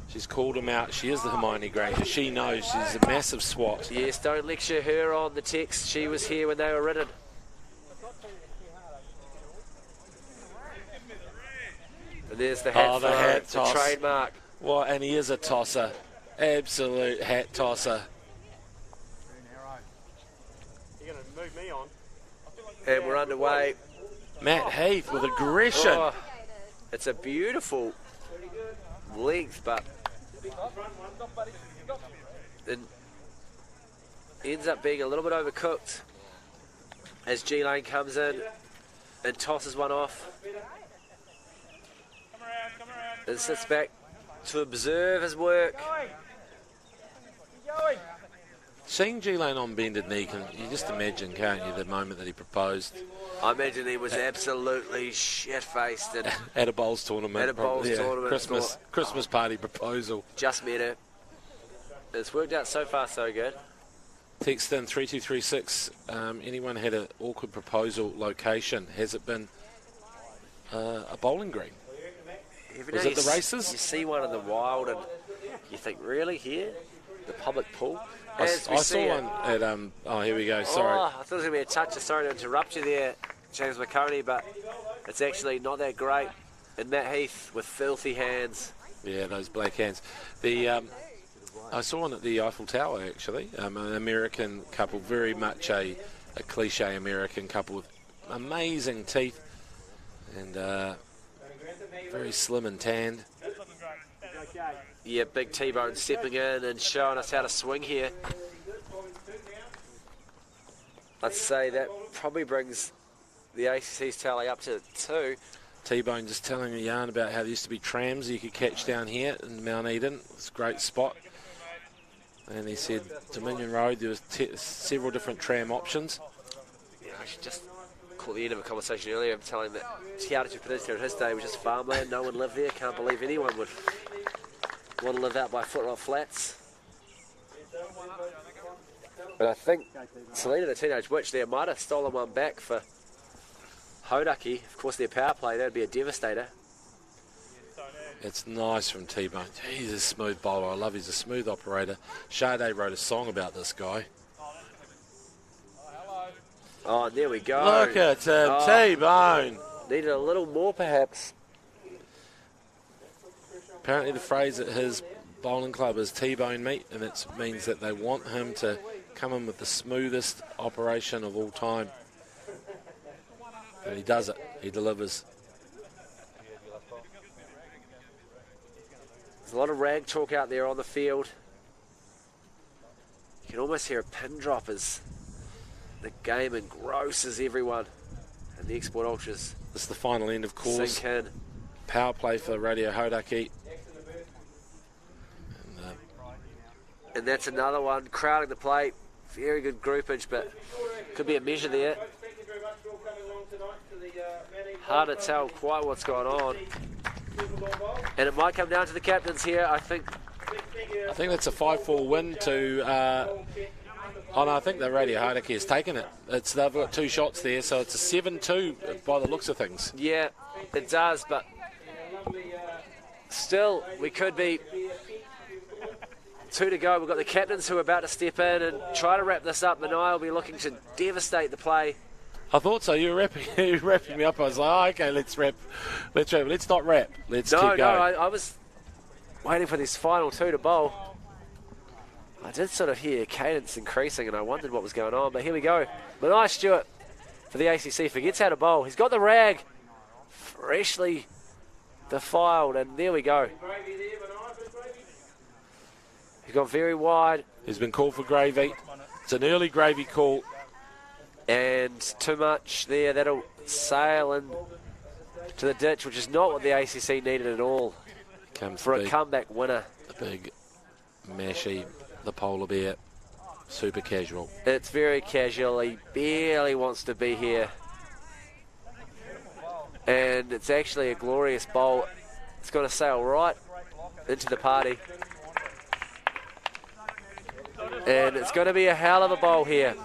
She's called him out. She is the Hermione Granger. She knows she's a massive swat. Yes, don't lecture her on the text. She was here when they were written. And there's the hat, the hat the toss. trademark. Well, and he is a tosser. Absolute hat tosser. You're going to move me on. And we're underway. Matt Heath with aggression. Oh, it's a beautiful length, but it ends up being a little bit overcooked as G-Lane comes in and tosses one off and sits back to observe his work. Seeing G-Lane on bended knee, you just imagine, can't you, the moment that he proposed? I imagine he was absolutely shit-faced and at a bowls tournament. At a bowls tournament. Christmas party proposal. Just met her. It's worked out so far so good. Text in 3236. Anyone had an awkward proposal location? Has it been a bowling green? Was it the races? You see one in the wild and you think, really, here? The public pool? I saw one at, oh, here we go, sorry. Oh, I thought it was going to be a touch. Sorry to interrupt you there, James McConey, but it's actually not that great. And Matt Heath with filthy hands. Yeah, those black hands. I saw one at the Eiffel Tower, actually. An American couple, very much a cliche American couple with amazing teeth and very slim and tanned. Yeah, big T-Bone stepping in and showing us how to swing here. I'd say that probably brings the ACC's tally up to 2. T-Bone just telling a yarn about how there used to be trams you could catch down here in Mount Eden. It's a great spot. And he said Dominion Road, there was several different tram options. Yeah, I should just caught the end of a conversation earlier. I'm telling that Te Aratu Peninsula in his day was just farmland. No one lived there. Can't believe anyone would want to live out by Footraw Flats. But I think Selena, the Teenage Witch, there might have stolen one back for Hauraki. Of course, their power play, that'd be a devastator. It's nice from T-Bone. He's a smooth bowler. I love he's a smooth operator. Sade wrote a song about this guy. Oh, there we go. Look at T-Bone. Needed a little more, perhaps. Apparently the phrase at his bowling club is T-Bone meat, and it means that they want him to come in with the smoothest operation of all time. And he does it. He delivers. There's a lot of rag talk out there on the field. You can almost hear a pin drop as the game engrosses everyone. And the Export Ultras This is the final end of course. sink in. Power play for Radio Hauraki. And that's another one crowding the plate. Very good groupage, but could be a measure there. Hard to tell quite what's going on. And it might come down to the captains here, I think. I think that's a 5-4 win to... oh, no, I think the Radio Hauraki has taken it. They've got 2 shots there, so it's a 7-2 by the looks of things. Yeah, it does, but still, we could be 2 to go. We've got the captains who are about to step in and try to wrap this up. Manai will be looking to devastate the play. I thought so. You were wrapping me up. I was like, oh, okay, let's wrap. Let's not wrap. Let's keep going. I was waiting for this final 2 to bowl. I did sort of hear cadence increasing and I wondered what was going on, but here we go. Manai Stewart for the ACC forgets how to bowl. He's got the rag freshly defiled, and there we go. He's gone very wide. He's been called for gravy. It's an early gravy call. And too much there. That'll sail in to the ditch, which is not what the ACC needed at all for a comeback winner. The big Mashy, the polar bear, super casual. It's very casual. He barely wants to be here. And it's actually a glorious bowl. It's going to sail right into the party. And it's going to be a hell of a bowl here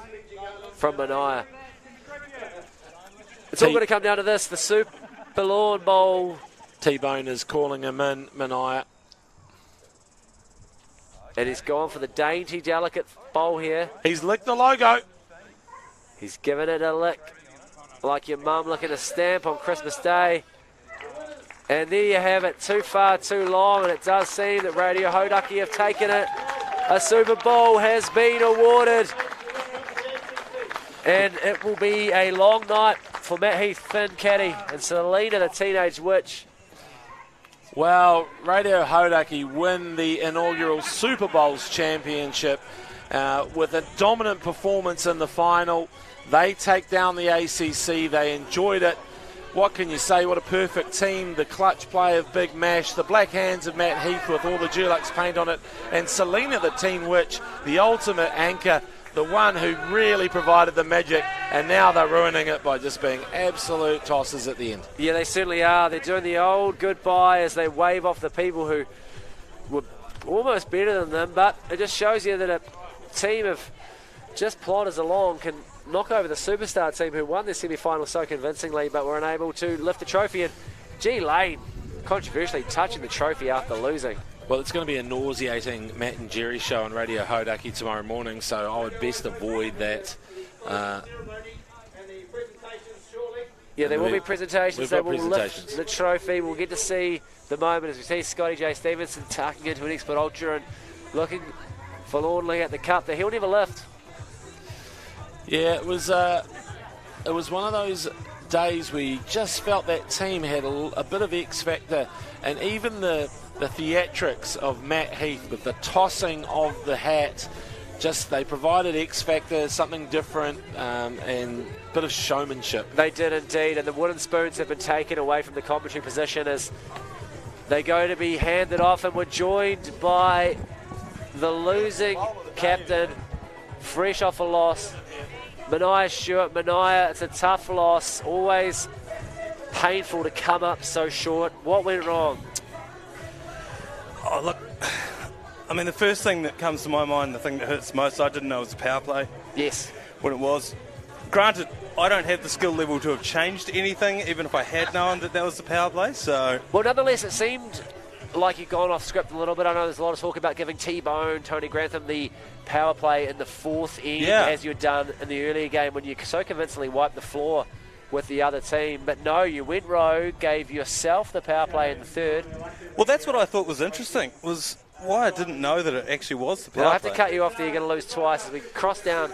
from Manai. It's all going to come down to this, the Super Lawn Bowl. T-Bone is calling him in, Manai. And he's gone for the dainty, delicate bowl here. He's licked the logo. He's given it a lick, like your mum licking a stamp on Christmas Day. And there you have it, too far, too long, and it does seem that Radio Hauraki have taken it. A Super Bowl has been awarded. And it will be a long night for Matt Heath, Finn Caddy, and Selena, the Teenage Witch. Well, Radio Hauraki win the inaugural Super Bowls championship with a dominant performance in the final. They take down the ACC. They enjoyed it. What can you say? What a perfect team. The clutch play of Big Mash, the black hands of Matt Heath with all the Dulux paint on it, and Selena, the Teen Witch, the ultimate anchor, the one who really provided the magic, and now they're ruining it by just being absolute tossers at the end. Yeah, they certainly are. They're doing the old goodbye as they wave off the people who were almost better than them, but it just shows you that a team of just plotters along can knock over the superstar team who won their semi-final so convincingly, but were unable to lift the trophy. And G Lane controversially touching the trophy after losing. Well, it's going to be a nauseating Matt and Jerry show on Radio Hauraki tomorrow morning, so I would best avoid that. Yeah, there will be presentations. They will lift the trophy. We'll get to see the moment as we see Scotty J. Stevenson tucking into an Expert Ultra and looking forlornly at the cup that he'll never lift. Yeah, it was one of those days where you just felt that team had a bit of X factor, and even the theatrics of Matt Heath with the tossing of the hat, just they provided X factor, something different, and a bit of showmanship. They did indeed, and the wooden spoons have been taken away from the commentary position as they go to be handed off, and we're joined by the losing captain, fresh off a loss, Mania Stewart. Mania, it's a tough loss, always painful to come up so short. What went wrong? Oh, look, I mean, the first thing that comes to my mind, the thing that hurts most, I didn't know it was the power play. Yes. When it was. Granted, I don't have the skill level to have changed anything, even if I had known that was the power play, so... Well, nonetheless, it seemed like you'd gone off script a little bit. I know there's a lot of talk about giving T-Bone, Tony Grantham, the power play in the fourth end, as you'd done in the earlier game when you so convincingly wiped the floor with the other team. But no, you went rogue, gave yourself the power play in the third. Well, that's what I thought was interesting, was why I didn't know that it actually was the power play. Well, I have to cut you off there. You're going to lose twice as we cross down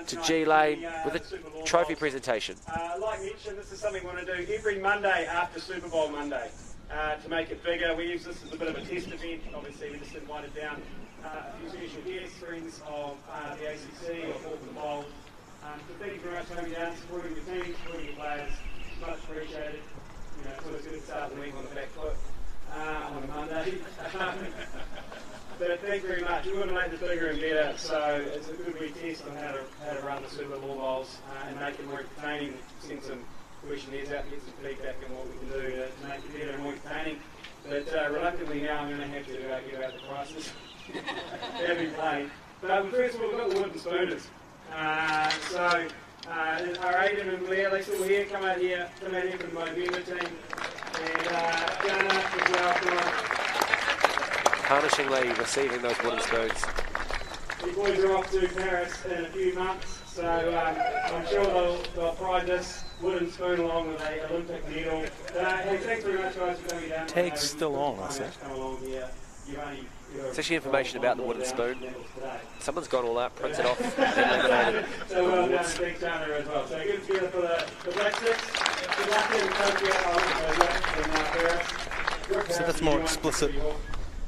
to G Lane with a trophy presentation. Like mentioned, this is something we want to do every Monday after Super Bowl Monday to make it bigger. We use this as a bit of a test event. Obviously, we just invited down a few special guests, friends of the ACC or the Bowl. So thank you very much for coming down, supporting the team, supporting the players. Much appreciated. You know, it's good to start the week on the back foot on a Monday. But thank you very much. We want to make this bigger and better, so it's a good retest on how to run the Super Bowl Bowls and make it more entertaining. Send some questionnaires out, get some feedback on what we can do to make it better and more entertaining. But reluctantly now I'm going to have to give out the prices. Every play. But first of all, we've got the wooden spooners. So our Aiden and Blair, they still here, come out here from the Movember team. And Gunnar as well. Punishingly receiving those wooden spoons. The boys are off to Paris in a few months, so I'm sure they'll pride this wooden spoon along with an Olympic medal. Hey, thanks very much, guys, for coming down. Tag's still on, I see. It's actually information about the wooden spoon. Someone's gone all out, printed off, and laminated. So well done, thanks down there as well. So good together for the black sticks. Good luck in Tokyo. So that's more explicit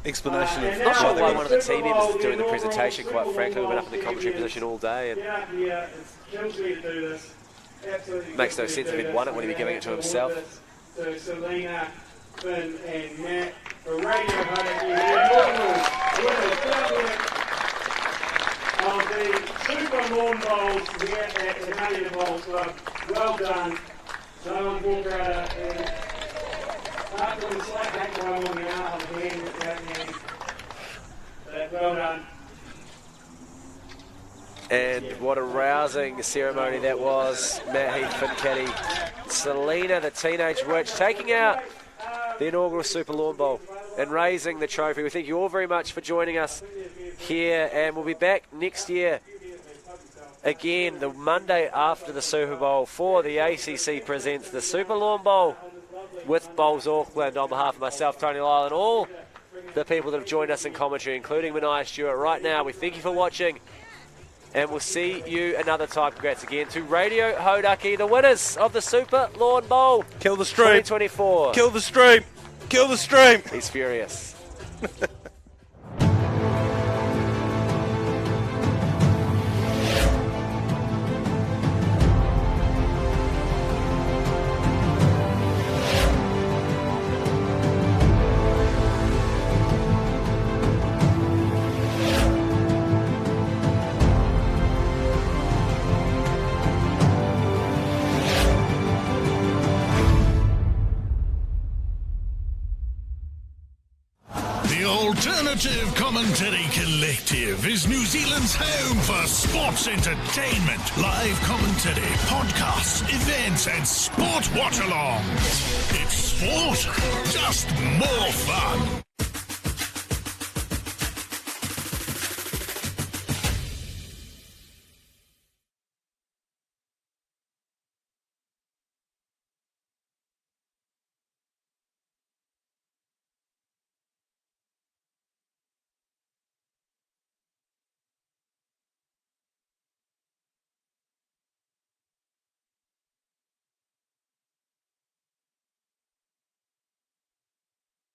explanation of Not sure why one of the team members is doing the presentation, quite frankly. We've been up in the commentary position all day, and makes no sense if he'd won it when he'd be giving it to himself. So Selena, Finn and Matt for Radio Hauraki, of the Super Lawn Bowls here at the Canadian Bowls Club. Well done. No one walk out and after the slight background on the out of the hand. Well done. And what a rousing ceremony that was. Matt Heath, Finn Caddy, Selena, the Teenage Witch, taking out the inaugural Super Lawn Bowl and raising the trophy. We thank you all very much for joining us here, and we'll be back next year again, the Monday after the Super Bowl, for the ACC presents the Super Lawn Bowl with Bowls Auckland on behalf of myself, Tony Lyle, and all the people that have joined us in commentary, including Mania Stewart. Right now, we thank you for watching, and we'll see you another time. Congrats again to Radio Hauraki, the winners of the Super Lawn Bowl. Kill the stream. 2024. Kill the stream. Kill the stream. He's furious. Alternative Commentary Collective is New Zealand's home for sports entertainment, live commentary, podcasts, events, and sport watch-alongs. It's sport, just more fun.